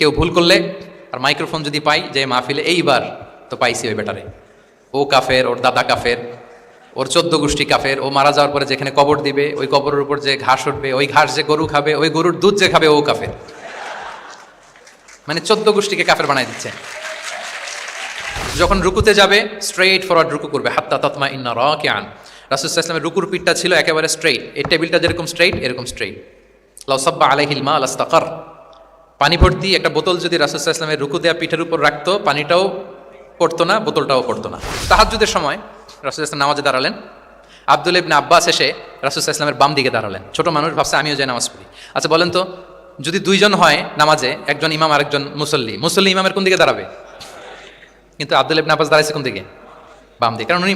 কেউ ভুল করলে আর মাইক্রোফোন যদি পাই যে মাহফিলে এইবার তো পাইছি ওই বেটারে, ও কাফের, ওর দাদা কাফের, ওর 14 গোষ্ঠী কাফের, ও মারা যাওয়ার পরে যেখানে কবর দিবে ওই কবরের উপর যে ঘাস উঠবে, ওই ঘাস যে গরু খাবে, ওই গরুর দুধ যে খাবে ও কাফের। মানে 14 গোষ্ঠীকে কাফের বানাই দিচ্ছে। যখন রুকুতে যাবে স্ট্রেইট ফরওয়ার্ড রুকু করবে, হাত্তা তাতমা ইন্না রাকিআন। রাসূল সাল্লাল্লাহু আলাইহি ওয়াসাল্লামের রুকুর পিঠটা ছিল একেবারে স্ট্রেইট, এই টেবিলটা যেরকম স্ট্রেইট এরকম স্ট্রেইট। লাউ সাব্বা আলাইহিল মা লাস্তাকার। পানি ভর্তি একটা বোতল যদি রাসূল সাল্লাল্লাহু আলাইহি ওয়াসাল্লামের রুকু দেয়া পিঠের উপর রাখতো, পানিটাও পড়তো না, বোতলটাও পড়তো না। তাহাজ্জুদের সময় রাসূল সাল্লাল্লাহু আলাইহি ওয়াসাল্লাম নামাজে দাঁড়ালেন। আব্দুল্লাহ ইবনে আব্বাস এসে রাসূল সাল্লাল্লাহু আলাইহি ওয়াসাল্লামের বাম দিকে দাঁড়ালেন। ছোট মানুষ ভাবছে আমিও যাই নামাজ পড়ি। আচ্ছা বলেন তো, যদি দুইজন হয় নামাজে, একজন ইমাম আর একজন মুসল্লি, মুসল্লি ইমামের কোন দিকে দাঁড়াবে? কিন্তু আব্দুল্লাহ ইবনে আব্বাস দাঁড়াইছে কোন দিকে? বাম দিকে, কারণ উনি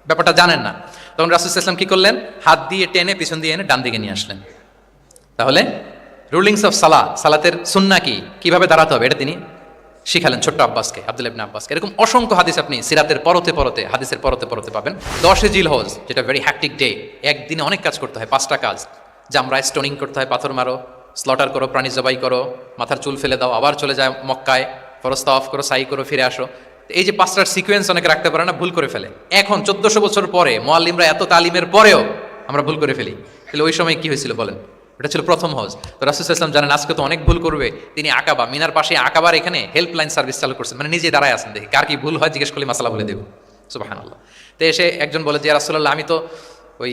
ব্যাপারটা জানেন না। তখন রাসূল সাল্লাল্লাহু আলাইহি ওয়াসাল্লাম কি করলেন? হাত দিয়ে টেনে পিছন দিয়ে এনে ডান দিকে নিয়ে আসলেন। তাহলে রুলিংস অফ সালাতের সুন্নাহ কি, কিভাবে দাঁড়াতে হবে, এটা তিনি শিখালেন ছোট্ট আব্বাসকে, আব্দুল্লাহ ইবনে আব্বাসকে। এরকম অসংখ্য হাদিস আপনি সিরাতের পরতে পরতে, হাদিসের পরতে পরতে পাবেন। 10 জিলহজ, যেটা ভেরি হ্যাকটিক ডে, একদিনে অনেক কাজ করতে হয়, 5টা কাজ। জামরায় স্টোনিং করতে হয়, পাথর মারো, স্লটার করো, প্রাণী জবাই করো, মাথার চুল ফেলে দাও, আবার চলে যায় মক্কায়, ফরজ তাওয়াফ করো, সাই করো, ফিরে আসো। এই যে 5টার সিকোয়েন্স অনেকে রাখতে পারে না, ভুল করে ফেলে। এখন 1400 বছর পরে, মুআল্লিমরা এত তালিমের পরেও আমরা ভুল করে ফেলি। তাহলে ওই সময় কি হয়েছিল বলেন? এটা ছিল প্রথম হজ। তো রাসূল সাল্লাল্লাহু আলাইহি ওয়াসাল্লাম জানেন আজকে তো অনেক ভুল করবে, তিনি আকাবা, মিনার পাশে আকাবার এখানে হেল্পলাইন সার্ভিস চালু করছেন, মানে নিজে দাঁড়ায় আছেন, দেখি কার কি ভুল হয় জিজ্ঞেস করলে মাসালা বলে দেব। সুবহানাল্লাহ। তো এসে একজন বলে যে ইয়া রাসূলুল্লাহ, আমি তো ওই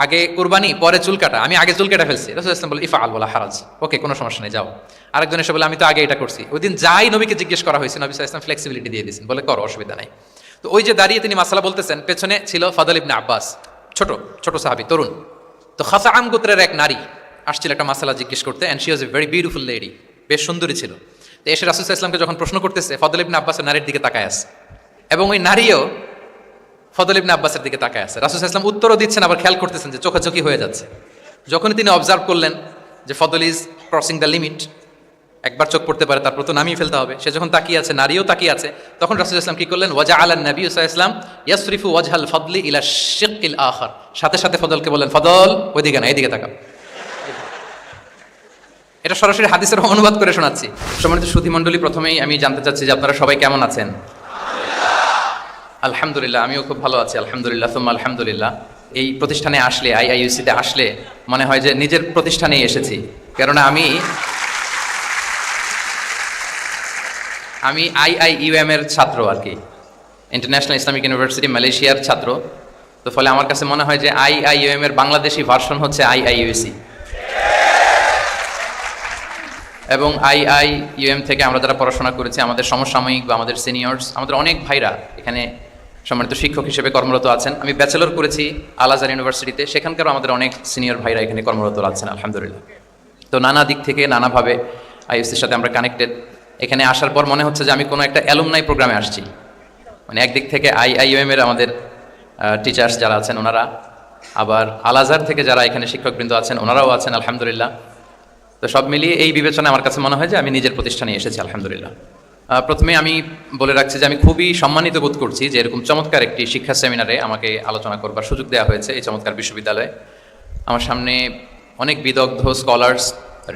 আগে কুরবানি পরে চুল কাটা, আমি আগে চুল কেটে ফেলছি। রাসূল সাল্লাল্লাহু আলাইহি ওয়াসাল্লাম বলে ইফআল ওয়ালা হারাজ, ওকে কোনো সমস্যা নেই, যাও। আরেকজন এসে বলে আমি তো আগে এটা করছি। ওই দিন যাই নবীকে জিজ্ঞেস করা হয়েছে, নবী সাল্লাল্লাহু আলাইহি ওয়াসাল্লাম ফ্লেক্সিবিলিটি দিয়ে দিয়েছেন, বলে করো, অসুবিধা নাই। তো ওই যে দাঁড়িয়ে তিনি মাসালা বলতেছেন, পেছনে ছিল ফাদল ইবনে আব্বাস, ছোট ছোট সাহাবী, তরুণ। তো খাসাআম গোত্রের এক নারী আসছিল একটা মাসালা জিজ্ঞেস করতে, and she was a very beautiful lady, বেশ সুন্দরী ছিল। তো এসে রাসূল সাল্লাল্লাহু আলাইহি ওয়াসাল্লামকে যখন প্রশ্ন করতেছে, ফদল ইবনে আব্বাসের নারীর দিকে তাকায় আছে, এবং ওই নারীও ফদল ইবনে আব্বাসের দিকে তাকায় আছে। রাসূল সাল্লাল্লাহু আলাইহি ওয়াসাল্লাম উত্তরও দিচ্ছেন, আবার খেয়াল করতেছেন যে চোখাচোখি হয়ে যাচ্ছে। যখনই তিনি অবজার্ভ করলেন যে ফদল ইজ ক্রসিং দ্য লিমিট, একবার চোখ পড়তে পারে, তারপর তো নামিয়ে ফেলতে হবে, সে যখন তাকিয়ে আছে, নারীও তাকিয়ে আছে, তখন রাসূল সাল্লাল্লাহু আলাইহি ওয়াসাল্লাম কি করলেন? ওয়াজআলা নবী সাল্লাল্লাহু আলাইহি ওয়াসাল্লাম ইয়াসরিফু ওয়াজহাল ফদলি ইলা শিক্কিল আখার, সাথে সাথে ফদলকে বললেন, ফদল ওইদিকে না, এইদিকে তাকাও। এটা সরাসরি হাদিসের অনুবাদ করে শোনাচ্ছি। সম্মানিত সুধী মণ্ডলী, প্রথমেই আমি জানতে চাচ্ছি যে আপনারা সবাই কেমন আছেন? আলহামদুলিল্লাহ, আমিও খুব ভালো আছি, আলহামদুলিল্লাহ সুম্মা আলহামদুলিল্লাহ। এই প্রতিষ্ঠানে আসলে, আইআইইউসিতে আসলে মনে হয় যে নিজের প্রতিষ্ঠানেই এসেছি, কেননা আমি আইআইইউএম এর ছাত্র আর কি, ইন্টারন্যাশনাল ইসলামিক ইউনিভার্সিটি মালয়েশিয়ার ছাত্র। তো ফলে আমার কাছে মনে হয় যে আইআইইউএম এর বাংলাদেশি ভার্সন হচ্ছে আইআইইউসি। এবং আইআইইউএম থেকে আমরা যারা পড়াশোনা করেছি, আমাদের সমসাময়িক বা আমাদের সিনিয়র্স, আমাদের অনেক ভাইরা এখানে সম্মানিত শিক্ষক হিসেবে কর্মরত আছেন। আমি ব্যাচেলর করেছি আল আজহার ইউনিভার্সিটিতে, সেখানকারও আমাদের অনেক সিনিয়র ভাইরা এখানে কর্মরত আছেন আলহামদুলিল্লাহ। তো নানা দিক থেকে নানাভাবে আইইউসির সাথে আমরা কানেক্টেড। এখানে আসার পর মনে হচ্ছে যে আমি কোনো একটা অ্যালুমনাই প্রোগ্রামে আসছি। মানে একদিক থেকে আইআইইউএম এর আমাদের টিচার্স যারা আছেন ওনারা, আবার আল আজহার থেকে যারা এখানে শিক্ষকবৃন্দ আছেন ওনারাও আছেন আলহামদুলিল্লাহ। তো সব মিলিয়ে এই বিবেচনায় আমার কাছে মনে হয় যে আমি নিজের প্রতিষ্ঠানে এসেছি আলহামদুলিল্লাহ। প্রথমে আমি বলে রাখছি যে আমি খুবই সম্মানিত বোধ করছি যে এরকম চমৎকার একটি শিক্ষা সেমিনারে আমাকে আলোচনা করবার সুযোগ দেওয়া হয়েছে এই চমৎকার বিশ্ববিদ্যালয়ে। আমার সামনে অনেক বিদগ্ধ স্কলার্স,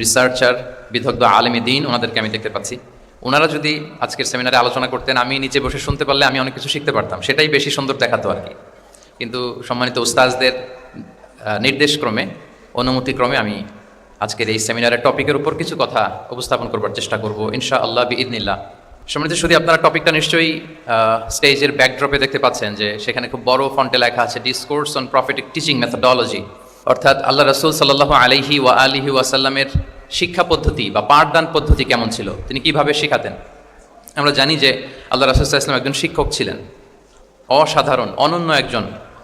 রিসার্চার, বিদগ্ধ আলেম দ্বীন, ওনাদেরকে আমি দেখতে পাচ্ছি। ওনারা যদি আজকের সেমিনারে আলোচনা করতেন, আমি নিচে বসে শুনতে পারলে আমি অনেক কিছু শিখতে পারতাম, সেটাই বেশি সুন্দর দেখাতো আর কি। কিন্তু সম্মানিত উস্তাজদের নির্দেশক্রমে, অনুমতিক্রমে আমি আজকের এই সেমিনারের টপিকের উপর কিছু কথা উপস্থাপন করবার চেষ্টা করব ইনশাআল্লাহ বিইذনিল্লাহ। সম্মানিত শুধু আপনারা টপিকটা নিশ্চয়ই স্টেজের ব্যাকড্রপে দেখতে পাচ্ছেন যে সেখানে খুব বড় ফন্টে লেখা আছে discourse on prophetic teaching methodology, অর্থাৎ আল্লাহ রাসূল সাল্লাল্লাহু আলাইহি ওয়া আলিহি ওয়াসাল্লামের শিক্ষা পদ্ধতি বা পাঠদান পদ্ধতি কেমন ছিল, তিনি কিভাবে শেখাতেন। আমরা জানি যে আল্লাহ রাসূল সাল্লাল্লাহু আলাইহি ওয়াসাল্লাম একজন শিক্ষক ছিলেন, অসাধারণ অনন্য একজন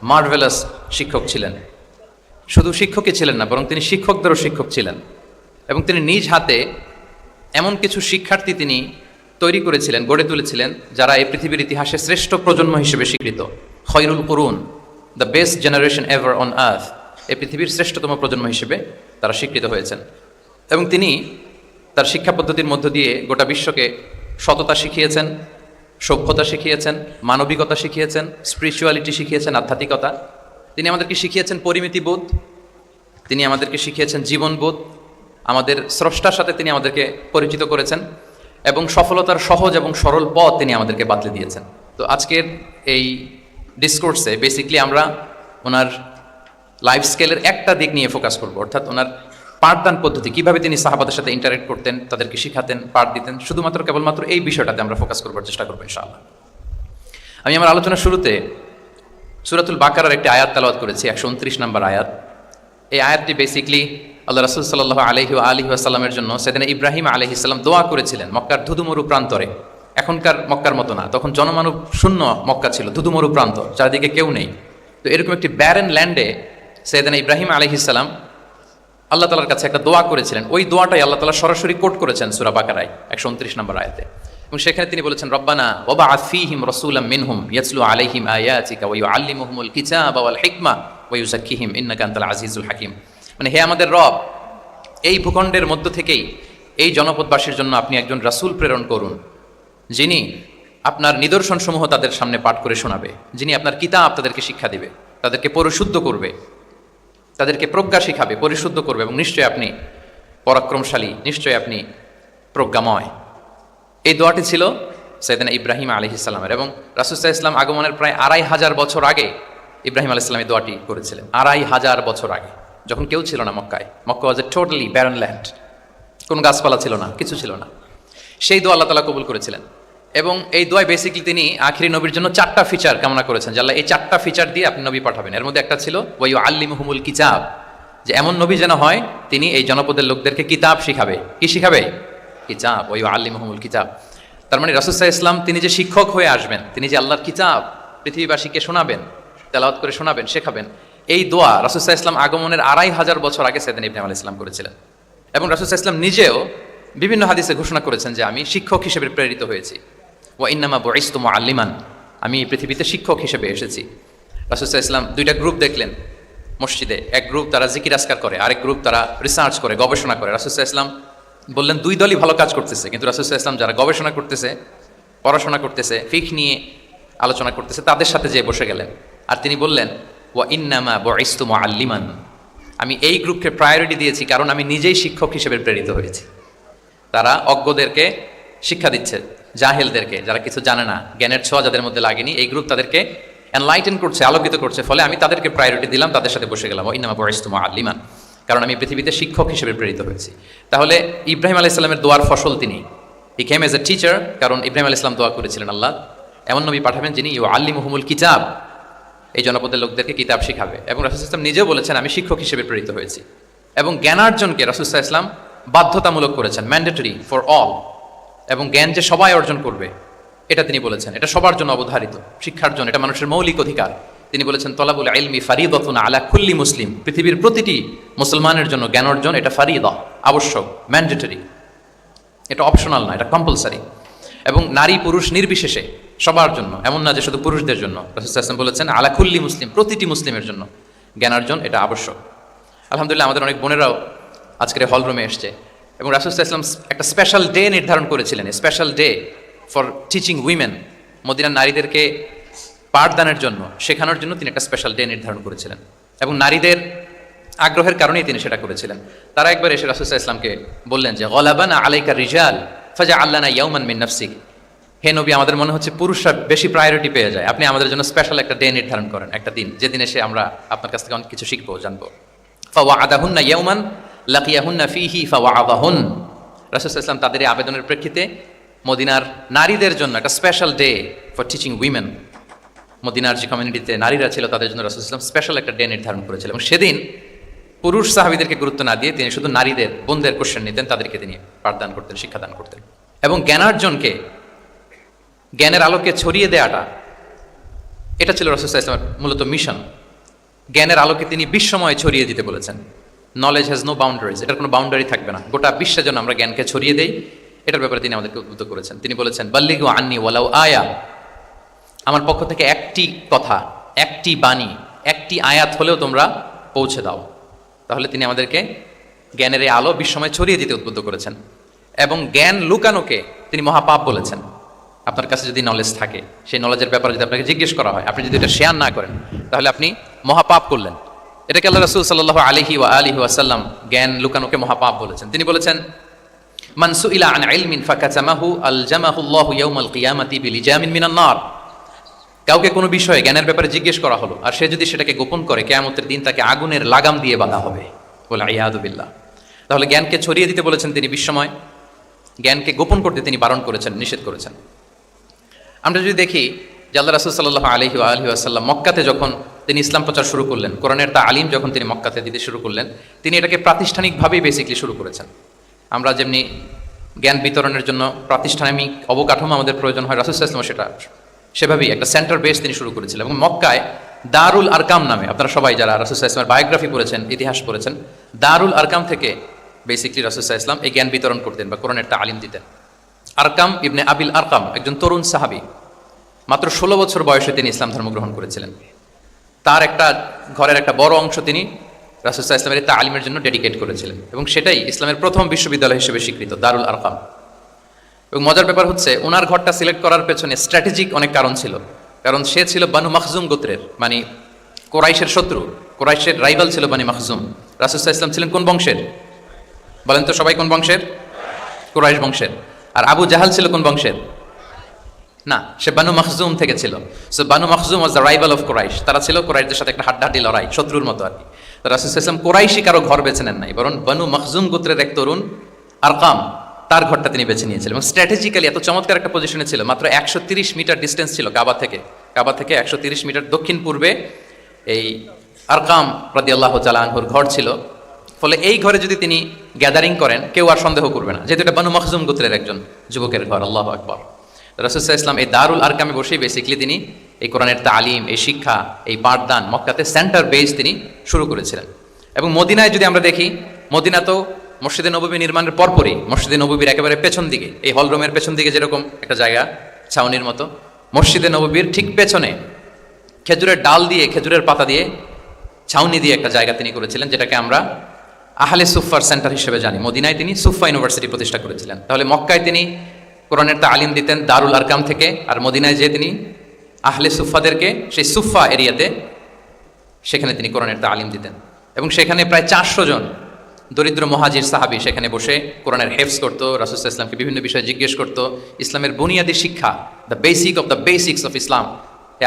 মার্ভেলাস শিক্ষক ছিলেন। শুধু শিক্ষকই ছিলেন না, বরং তিনি শিক্ষকদেরও শিক্ষক ছিলেন। এবং তিনি নিজ হাতে এমন কিছু শিক্ষার্থী তিনি তৈরি করেছিলেন, গড়ে তুলেছিলেন, যারা এই পৃথিবীর ইতিহাসে শ্রেষ্ঠ প্রজন্ম হিসেবে স্বীকৃত। খয়রুল কুরুন, the best generation ever on earth, এই পৃথিবীর শ্রেষ্ঠতম প্রজন্ম হিসেবে তারা স্বীকৃত হয়েছেন। এবং তিনি তার শিক্ষা পদ্ধতির মধ্য দিয়ে গোটা বিশ্বকে সততা শিখিয়েছেন, সভ্যতা শিখিয়েছেন, মানবিকতা শিখিয়েছেন, স্পিরিচুয়ালিটি শিখিয়েছেন, আধ্যাত্মিকতা। তিনি আমাদেরকে শিখিয়েছেন পরিমিতিবোধ, তিনি আমাদেরকে শিখিয়েছেন জীবনবোধ, আমাদের স্রষ্টার সাথে তিনি আমাদেরকে পরিচিত করেছেন এবং সফলতার সহজ এবং সরল পথ তিনি আমাদেরকে বাতলে দিয়েছেন। তো আজকের এই ডিসকোর্সে বেসিকলি আমরা ওনার লাইফ স্কেলের একটা দিক নিয়ে ফোকাস করবো, অর্থাৎ ওনার পাঠদান পদ্ধতি, কিভাবে তিনি সাহাবাদের সাথে ইন্টারেক্ট করতেন, তাদেরকে শিখাতেন, পাঠ দিতেন, শুধুমাত্র কেবলমাত্র এই বিষয়টাতে আমরা ফোকাস করবার চেষ্টা করবো ইনশাআল্লাহ। আমি আমার আলোচনার শুরুতে সূরাতুল বাকারার একটি আয়াত তেলাওয়াত করেছি, 129 নম্বর আয়াত। এই আয়াতটি বেসিকলি আল্লাহ রাসূল সাল্লাল্লাহু আলাইহি ওয়া আলিহি ওয়াসাল্লামের জন্য সেদিন ইব্রাহিম আলাইহিস সালাম দোয়া করেছিলেন মক্কার ধুধুমরু প্রান্তরে। এখনকার মক্কার মতো না, তখন জনমানব শূন্য মক্কা ছিল, ধুধুমরু প্রান্ত, চারিদিকে কেউ নেই। তো এরকম একটি ব্যারেন ল্যান্ডে সেদিন ইব্রাহিম আলাইহিস সালাম আল্লাহ তাআলার কাছে একটা দোয়া করেছিলেন। ওই দোয়াটাই আল্লাহ তাআলা সরাসরি কোট করেছেন সূরা বাকারায় 129 নম্বর আয়াতে, এবং সেখানে তিনি বলেছেন, রব্বানা ওয়াবআথ ফীহিম রাসূলাম মিনহুম ইয়াতলু আলাইহিম আয়াতিকা ওয়া ইউআল্লিমুহুমুল কিতাবা ওয়াল হিকমা ওয়া ইউযাক্কিহিম ইন্নাকা আনতাল আজিজুল হাকীম। মানে হে আমাদের রব, এই ভূখণ্ডের মধ্য থেকেই এই জনপদবাসীর জন্য আপনি একজন রাসূল প্রেরণ করুন, যিনি আপনার নিদর্শনসমূহ তাদের সামনে পাঠ করে শোনাবে, যিনি আপনার কিতাব তাদেরকে শিক্ষা দিবে, তাদেরকে পরিশুদ্ধ করবে, তাদেরকে প্রজ্ঞা শিখাবে, পরিশুদ্ধ করবে, এবং নিশ্চয়ই আপনি পরাক্রমশালী, নিশ্চয়ই আপনি প্রজ্ঞাময়। এই দোয়াটি ছিল সাইয়েদনা ইব্রাহিম আলাইহিস সালামের, এবং রাসূল সাল্লাল্লাহু আলাইহি ওয়াসাল্লাম আগমনের প্রায় 2500 বছর আগে ইব্রাহিম আলাইহিস সালাম এই দোয়াটি করেছিলেন। 2500 বছর আগে, যখন কেউ ছিল না মক্কায়। মক্কা ওয়াজ এ টোটালি ব্যারন ল্যান্ড, কোনো গাছপালা ছিল না, কিছু ছিল না। সেই দোয়া আল্লাহ তাআলা কবুল করেছিলেন, এবং এই দোয়ায় বেসিক্যালি তিনি আখিরি নবীর জন্য 4টা ফিচার কামনা করেছেন, যে আল্লাহ এই 4টা ফিচার দিয়ে আপনি নবী পাঠাবেন। এর মধ্যে একটা ছিল ওয়া ইউআল্লিমুহুমুল কিতাব, যে এমন নবী যেন হয় তিনি এই জনপদের লোকদেরকে কিতাব শিখাবে। কি শিখাবে? কিতাব। ওয়া ইউআল্লিমুহুমুল কিতাব, তার মানে রাসূল সাল্লাল্লাহু আলাইহি ওয়াসাল্লাম তিনি যে শিক্ষক হয়ে আসবেন, তিনি যে আল্লাহর কিতাব পৃথিবীবাসীকে শোনাবেন, তেলাওয়াত করে শোনাবেন, শেখাবেন, এই দোয়া রাসূল সাল্লাল্লাহু আলাইহি ওয়াসাল্লাম আগমনের 2500 বছর আগে সাইয়েদনা ইব্রাহিম আলাইহিস সালাম করেছিলেন। এবং রাসূল সাল্লাল্লাহু আলাইহি ওয়াসাল্লাম নিজেও বিভিন্ন হাদিসে ঘোষণা করেছেন যে আমি শিক্ষক হিসেবে প্রেরিত হয়েছি। ওয়া ইন্নামা বুইসতু মুআল্লিমান, আমি পৃথিবীতে শিক্ষক হিসেবে এসেছি। রাসূল সাল্লাল্লাহু আলাইহি ওয়াসাল্লাম 2টা গ্রুপ দেখলেন মসজিদে, এক গ্রুপ তারা জিকির আজকার করে, আরেক গ্রুপ তারা রিসার্চ করে, গবেষণা করে। রাসূল সাল্লাল্লাহু আলাইহি ওয়াসাল্লাম বললেন দুই দলই ভালো কাজ করতেছে, কিন্তু রাসূল সাল্লাল্লাহু আলাইহি ওয়াসাল্লাম যারা গবেষণা করতেছে, পড়াশোনা করতেছে, ফিকহ নিয়ে আলোচনা করতেছে, তাদের সাথে যেয়ে বসে গেলেন। আর তিনি বললেন ওয়া ইন্নামা বুইসতু মুআল্লিমান, আমি এই গ্রুপকে প্রায়োরিটি দিয়েছি কারণ আমি নিজেই শিক্ষক হিসেবে প্রেরিত হয়েছি। তারা অজ্ঞদেরকে শিক্ষা দিচ্ছে, জাহেলদেরকে, যারা কিছু জানে না, জ্ঞানের ছোঁয়া যাদের মধ্যে লাগেনি, এই গ্রুপ তাদেরকে এনলাইটেন করছে, আলোকিত করছে, ফলে আমি তাদেরকে প্রায়োরিটি দিলাম, তাদের সাথে বসে গেলাম। ওয়া ইন্নামা বুইসতু মুআল্লিমান, কারণ আমি পৃথিবীতে শিক্ষক হিসেবে প্রেরিত হয়েছি। তাহলে ইব্রাহিম আলাইহিস সালামের দোয়ার ফসল তিনি, হি কেম এজ এ টিচার, কারণ ইব্রাহিম আলাইহিস সালাম দোয়া করেছিলেন আল্লাহ এমন নবী পাঠাবেন যিনি ইউআল্লিমুহুমুল কিতাব, এই জনপদের লোকদেরকে কিতাব শিখাবে। এবং রাসূল সাল্লাল্লাহু আলাইহি ওয়াসাল্লাম নিজেও বলেছেন আমি শিক্ষক হিসেবে প্রেরিত হয়েছি। এবং জ্ঞানার্জনকে রাসূল সাল্লাল্লাহু আলাইহি ওয়াসাল্লাম বাধ্যতামূলক করেছেন, ম্যান্ডেটরি ফর অল, এবং জ্ঞান যে সবাই অর্জন করবে এটা তিনি বলেছেন, এটা সবার জন্য অবধারিত, শিক্ষার জন্য, এটা মানুষের মৌলিক অধিকার। তিনি বলেছেন তলাবুল ইলমি ফারিদাতুন আলা কুল্লি মুসলিম, পৃথিবীর প্রতিটি মুসলমানের জন্য জ্ঞান অর্জন এটা ফারিদা, আবশ্যক, ম্যান্ডেটরি, এটা অপশনাল না, এটা কম্পালসারি। এবং নারী পুরুষ নির্বিশেষে সবার জন্য, এমন না যে শুধু পুরুষদের জন্য। রাসূল সাল্লাল্লাহু আলাইহি ওয়াসাল্লাম বলেছেন আলা কুল্লি মুসলিম, প্রতিটি মুসলিমের জন্য জ্ঞানার্জন এটা আবশ্যক। আলহামদুলিল্লাহ আমাদের অনেক বোনেরাও আজকের হল রুমে এসছে, এবং রাসূল সাল্লাল্লাহু আলাইহি ওয়াসাল্লাম একটা স্পেশাল ডে নির্ধারণ করেছিলেন, special day for teaching women, মদিনার নারীদেরকে পাঠদানের জন্য, শেখানোর জন্য তিনি একটা স্পেশাল ডে নির্ধারণ করেছিলেন, এবং নারীদের আগ্রহের কারণেই তিনি সেটা করেছিলেন। তারা একবার এসে রাসূল সাল্লাল্লাহু আলাইহি ওয়াসাল্লামকে বললেন যে গলাবানা আলাইকা রিজাল ফাজআল লানা ইয়াওমান মিন নাফসিক, হে নবী আমাদের মনে হচ্ছে পুরুষরা বেশি প্রায়োরিটি পেয়ে যায়, আপনি আমাদের জন্য স্পেশাল একটা ডে নির্ধারণ করেন, একটা দিন, যেদিন এসে আমরা আপনার কাছ থেকে অনেক কিছু শিখবো, জানবো। ফাওয়াআদাহুন্না ইয়াওমান লাকিয়াহুন্না ফীহি ফাওয়াআদাহুন, রাসূল সাল্লাল্লাহু আলাইহি ওয়াসাল্লাম তাদের এই আবেদনের প্রেক্ষিতে মদিনার নারীদের জন্য একটা special day for teaching women, মদিনার যে কমিউনিটিতে নারীরা ছিল তাদের জন্য রাসূল সাল্লাল্লাহু আলাইহি ওয়াসাল্লাম স্পেশাল একটা ডে নির্ধারণ করেছিলেন। এবং সেদিন পুরুষ সাহাবীদেরকে গুরুত্ব না দিয়ে তিনি শুধু নারীদের, বোনদের কোশ্চেন নিতেন, তাদেরকে তিনি পাঠদান করতেন, শিক্ষাদান করতেন। এবং জ্ঞানার্জনকে, জ্ঞানের আলোকে ছড়িয়ে দেওয়াটা, এটা ছিল রাসূল সাল্লাল্লাহু আলাইহি ওয়াসাল্লামের মূলত মিশন। জ্ঞানের আলোকে তিনি বিশ্বময় ছড়িয়ে দিতে বলেছেন। নলেজ হ্যাজ নো বাউন্ডারিজ, এটার কোনো বাউন্ডারি থাকবে না, গোটা বিশ্বের জন্য আমরা জ্ঞানকে ছড়িয়ে দেই, এটার ব্যাপারে তিনি আমাদেরকে উদ্বুদ্ধ করেছেন। তিনি বলেছেন বাল্লিগু আন্নি ওয়ালাউ আয়া, আমার পক্ষ থেকে একটি কথা, একটি বাণী, একটি আয়াত হলেও তোমরা পৌঁছে দাও। তাহলে তিনি আমাদেরকে জ্ঞানের এই আলো বিশ্বময় ছড়িয়ে দিতে উদ্বুদ্ধ করেছেন। এবং জ্ঞান লুকানোকে তিনি মহাপাপ বলেছেন। আপনার কাছে যদি নলেজ থাকে, সেই নলেজের ব্যাপারে যদি আপনাকে জিজ্ঞেস করা হয়, আপনি যদি এটা শেয়ার না করেন, তাহলে আপনি মহাপাপ করলেন। এটাকে আল্লাহ রাসূল সাল্লাল্লাহু আলাইহি ওয়া আলিহি ওয়াসাল্লাম জ্ঞান লুকানোকে মহাপাপ বলেছেন। তিনি বলেছেন, মান সুইলা আন ইলমিন ফাকাতামাহু আলজামাহুল্লাহু ইয়াউমাল কিয়ামাতি বিলিজামিন মিনান নার। কাউকে কোনো বিষয়ে জ্ঞানের ব্যাপারে জিজ্ঞেস করা হলো, আর সে যদি সেটাকে গোপন করে, কিয়ামতের দিন তাকে আগুনের লাগাম দিয়ে বাঁধা হবে। বলে ইয়াদু বিল্লাহ। তাহলে জ্ঞানকে ছড়িয়ে দিতে বলেছেন তিনি বিশ্বময়, জ্ঞানকে গোপন করতে তিনি বারণ করেছেন, নিষেধ করেছেন। আমরা যদি দেখি যে আল্লাহ রাসূল সাল্লাল্লাহু আলাইহি ওয়া আলিহি ওয়াসাল্লাম মক্কাতে যখন তিনি ইসলাম প্রচার শুরু করলেন, কোরআনের তালিম যখন তিনি মক্কাতে দিতে শুরু করলেন, তিনি এটাকে প্রাতিষ্ঠানিকভাবেই বেসিক্যালি শুরু করেছেন। আমরা যেমনি জ্ঞান বিতরণের জন্য প্রাতিষ্ঠানিক অবকাঠামো আমাদের প্রয়োজন হয়, রাসূল সাল্লাল্লাহু আলাইহি ওয়াসাল্লাম সেভাবেই একটা সেন্টার বেস তিনি শুরু করেছিলেন। এবং মক্কায় দারুল আরকাম নামে, আপনারা সবাই যারা রাসূল সাল্লাল্লাহু আলাইহি ওয়াসাল্লামের বায়োগ্রাফি পড়েছেন, ইতিহাস পড়েছেন, দারুল আরকাম থেকে বেসিক্যালি রাসূল সাল্লাল্লাহু আলাইহি ওয়াসাল্লাম এই জ্ঞান বিতরণ করতেন বা কোরআনের তালিম দিতেন। আরকাম ইবনে আবিল আরকাম একজন তরুণ সাহাবী, মাত্র 16 বছর বয়সে তিনি ইসলাম ধর্ম গ্রহণ করেছিলেন। তার একটা ঘরের একটা বড় অংশ তিনি রাসূল সাল্লাল্লাহু আলাইহি ওয়াসাল্লামের তালিমের জন্য ডেডিকেট করেছিলেন, এবং সেটাই ইসলামের প্রথম বিশ্ববিদ্যালয় হিসেবে স্বীকৃত, দারুল আরকাম। এবং মজার ব্যাপার হচ্ছে, ওনার ঘরটা সিলেক্ট করার পেছনে স্ট্র্যাটেজিক অনেক কারণ ছিল। কারণ সে ছিল বানু মাখজুম গোত্রের, মানে কোরাইশের শত্রু, কোরাইশের রাইভাল ছিল বানি মাখজুম। রাসূল সাল্লাল্লাহু আলাইহি ওয়াসাল্লাম ছিলেন কোন বংশের? বলেন তো সবাই, কোন বংশের? কোরাইশ বংশের। আর আবু জাহাল ছিল কোন বংশের? না, সে বানু মাখজুম থেকে ছিল। So Banu Makhzum was the rival of Quraish. তারা ছিল কোরাইশদের সাথে একটা হাড্ডাহাড্ডি লড়াই, শত্রুর মতো আর কি। তো রাসূল সাল্লাল্লাহু আলাইহি ওয়াসাল্লাম কোরাইশি কারো ঘর বেছে নেন নাই, বরং বানু মাখজুম গোত্রের এক তরুণ আরকাম, তার ঘরটা তিনি বেছে নিয়েছিলেন। এবং স্ট্র্যাটেজিক্যালি এত চমৎকার একটা পজিশনে ছিল, মাত্র 130 মিটার ডিস্টেন্স ছিল কাবা থেকে। কাবা থেকে 130 মিটার দক্ষিণ পূর্বে এই আরকাম রাদিয়াল্লাহু তাআলা আনহুর ঘর ছিল। ফলে এই ঘরে যদি তিনি গ্যাদারিং করেন, কেউ আর সন্দেহ করবে না, যেহেতু এটা বানু মাখজুম গোত্রের একজন যুবকের ঘর। আল্লাহু আকবার। রাসূল সাল্লাল্লাহু আলাইহি ওয়াসাল্লাম এই দারুল আরকামে বসেই বেসিক্যালি তিনি এই কোরআনের তালিম, এই শিক্ষা, এই পাঠদান মক্কাতে সেন্টার বেস তিনি শুরু করেছিলেন। এবং মদিনায় যদি আমরা দেখি, মদিনা তো মসজিদে নববী নির্মাণের পরপরই মসজিদে নববীর একেবারে পেছন দিকে, এই হল রুমের পেছন দিকে যেরকম একটা জায়গা ছাউনির মতো, মসজিদে নববীর ঠিক পেছনে খেজুরের ডাল দিয়ে, খেজুরের পাতা দিয়ে ছাউনি দিয়ে একটা জায়গা তিনি করেছিলেন, যেটাকে আমরা আহলে সুফার সেন্টার হিসেবে জানি। মদিনায় তিনি সুফা ইউনিভার্সিটি প্রতিষ্ঠা করেছিলেন। তাহলে মক্কায় তিনি কোরআনের তালিম দিতেন দারুল আরকাম থেকে, আর মদিনায় যে তিনি আহলে সুফাদেরকে সেই সুফা এরিয়াতে, সেখানে তিনি কোরআনের তালিম দিতেন। এবং সেখানে প্রায় 400 জন দরিদ্র মুহাজির সাহাবী সেখানে বসে কোরআনের হেফজ করতো, রাসূল সাল্লাল্লাহু আলাইহি ওয়াসাল্লামকে বিভিন্ন বিষয়ে জিজ্ঞেস করতো। ইসলামের বুনিয়াদী শিক্ষা, the basic of the basics of Islam,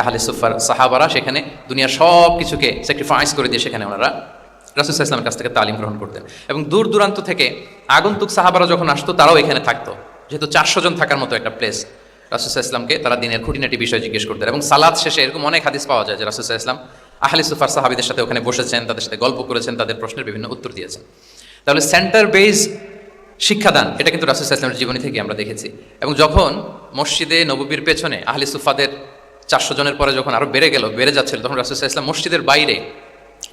আহলে সুফার সাহাবারা সেখানে দুনিয়ার সব কিছুকে স্যাক্রিফাইস করে দিয়ে সেখানে ওনারা রাসূল সাল্লাল্লাহু আলাইহি ওয়াসাল্লামের কাছ থেকে তালিম গ্রহণ করতেন। এবং দূর দূরান্ত থেকে আগন্তুক সাহাবারা যখন আসতো, তারাও এখানে থাকতো, যেহেতু 400 জন থাকার মতো একটা প্লেস। রাসূল সাল্লাল্লাহু আলাইহি ওয়াসাল্লামকে তারা দিনের খুঁটিনাটি বিষয় জিজ্ঞেস করতেন। এবং সালাত শেষে এরকম অনেক হাদিস পাওয়া যায় যে রাসূল সাল্লাল্লাহু আলাইহি ওয়াসাল্লাম আহলে সুফার সাহাবীদের সাথে ওখানে বসেছেন, তাদের সাথে গল্প করেছেন, তাদের প্রশ্নের বিভিন্ন উত্তর দিয়েছেন। তাহলে সেন্টার বেস শিক্ষাদান, এটা কিন্তু রাসূল সাল্লাল্লাহু আলাইহি ওয়াসাল্লামের জীবনী থেকে আমরা দেখেছি। এবং যখন মসজিদে নববীর পেছনে আহলে সুফাদের 400 জনের পরে যখন আরো বেড়ে যাচ্ছিল, তখন রাসূল সাল্লাল্লাহু আলাইহি ওয়াসাল্লাম মসজিদের বাইরে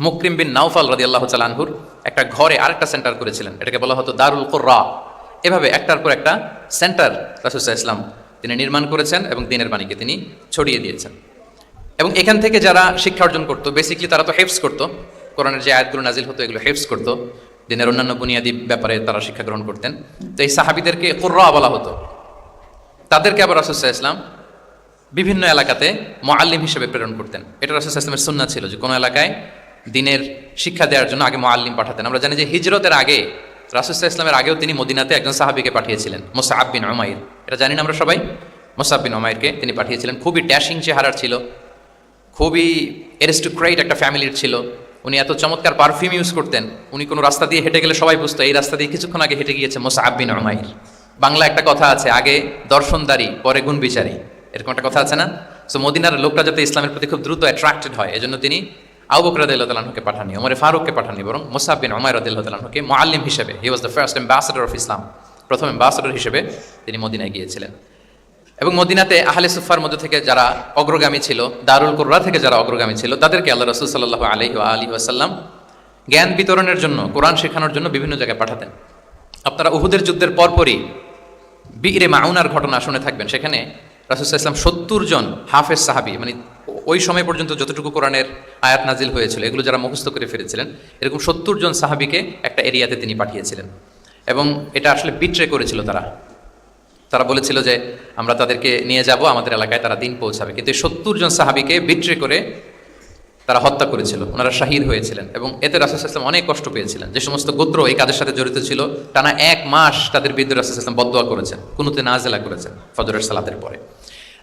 মুকরিম বিন নাওফাল রাদিয়াল্লাহু তাআলা আনহুর একটা ঘরে আরেকটা সেন্টার করেছিলেন, এটাকে বলা হতো দারুল কুররা। এভাবে একটার পর একটা সেন্টার রাসূল সাল্লাল্লাহু আলাইহি ওয়াসাল্লাম তিনি নির্মাণ করেছেন এবং দ্বীনের বাণীকে তিনি ছড়িয়ে দিয়েছেন। এবং এখান থেকে যারা শিক্ষা অর্জন করতো, বেসিক্যালি তারা তো হেফজ করতো, কোরআনের যে আয়াতগুলো নাজিল হতো এগুলো হেফজ করতো, দিনের অন্যান্য বুনিয়াদী ব্যাপারে তারা শিক্ষা গ্রহণ করতেন। তো এই সাহাবীদেরকে কুররা বলা হতো। তাদেরকে আবার রাসূল সাল্লাল্লাহু আলাইহি ওয়াসাল্লাম বিভিন্ন এলাকাতে মুআল্লিম হিসেবে প্রেরণ করতেন। এটা রাসূল সাল্লাল্লাহু আলাইহি ওয়াসাল্লামের সুন্নাহ ছিল যে কোনো এলাকায় দিনের শিক্ষা দেওয়ার জন্য আগে মুআল্লিম পাঠাতেন। আমরা জানি যে হিজরতের আগে রাসূল সাল্লাল্লাহু আলাইহি ওয়াসাল্লামের আগেও তিনি মদিনাতে একজন সাহাবীকে পাঠিয়েছিলেন, মুসআব বিন উমাইর। এটা জানি না আমরা সবাই, মুসআব বিন উমাইরকে তিনি পাঠিয়েছিলেন। খুবই ড্যাশিং চেহারার ছিল, খুবই অ্যারিস্টোক্রেট একটা ফ্যামিলির ছিল। উনি এত চমৎকার পারফিউম ইউজ করতেন, উনি কোনো রাস্তা দিয়ে হেঁটে গেলে সবাই বুঝতো এই রাস্তা দিয়ে কিছুক্ষণ আগে হেঁটে গিয়েছে মুসআব বিন উমাইর। বাংলা একটা কথা আছে, আগে দর্শনদারি পরে গুণ বিচারী, এরকম একটা কথা আছে না? সো মদিনার লোকটা যাতে ইসলামের প্রতি খুব দ্রুত অ্যাট্রাক্টেড হয়, এজন্য তিনি আবু বকর রাদিয়াল্লাহু তাআলা আনহুকে পাঠাননি, ওমর ফারুককে পাঠাননি, বরং মুসআব বিন উমাইর রাদিয়াল্লাহু তাআলা আনহুকে মুআল্লিম হিসেবে, he was the first ambassador of Islam, প্রথম অ্যাম্বাসেডর হিসেবে তিনি মদিনায় গিয়েছিলেন। এবং মদিনাতে আহলে সুফার মধ্যে থেকে যারা অগ্রগামী ছিল, দারুল কুররা থেকে যারা অগ্রগামী ছিল, তাদেরকে আল্লাহ রাসূল সাল্লাল্লাহু আলাইহি ওয়া আলিহি ওয়াসাল্লাম জ্ঞান বিতরণের জন্য, কোরআন শেখানোর জন্য বিভিন্ন জায়গায় পাঠাতেন। আপনারা উহুদের যুদ্ধের পরপরই বিরে মাউনার ঘটনা শুনে থাকবেন। সেখানে রাসূল সাল্লাল্লাহু আলাইহি ওয়াসাল্লাম 70 জন হাফেজ সাহাবী, মানে ওই সময় পর্যন্ত যতটুকু কোরআনের আয়াত নাজিল হয়েছিল এগুলো যারা মুখস্থ করে ফেলেছিলেন, এরকম 70 জন সাহাবীকে একটা এরিয়াতে তিনি পাঠিয়েছিলেন। এবং এটা আসলে বিট্রে করেছিল তারা বলেছিল যে আমরা তাদেরকে নিয়ে যাব আমাদের এলাকায়, তারা দিন পৌঁছাবে। কিন্তু 70 জন সাহাবীকে বিট্রে করে তারা হত্যা করেছিল, ওনারা শাহিদ হয়েছিলেন এবং এতে রাসূল সাল্লাল্লাহু আলাইহি ওয়াসাল্লাম অনেক কষ্ট পেয়েছিলেন। যে সমস্ত গোত্র এই কাজের সাথে জড়িত ছিল টানা 1 মাস তাদের বিরুদ্ধে রাসূল সাল্লাল্লাহু আলাইহি ওয়াসাল্লাম বদদুয়া করেছেন, কুনুতে নাজিলা করেছেন ফজরের সালাতের পরে।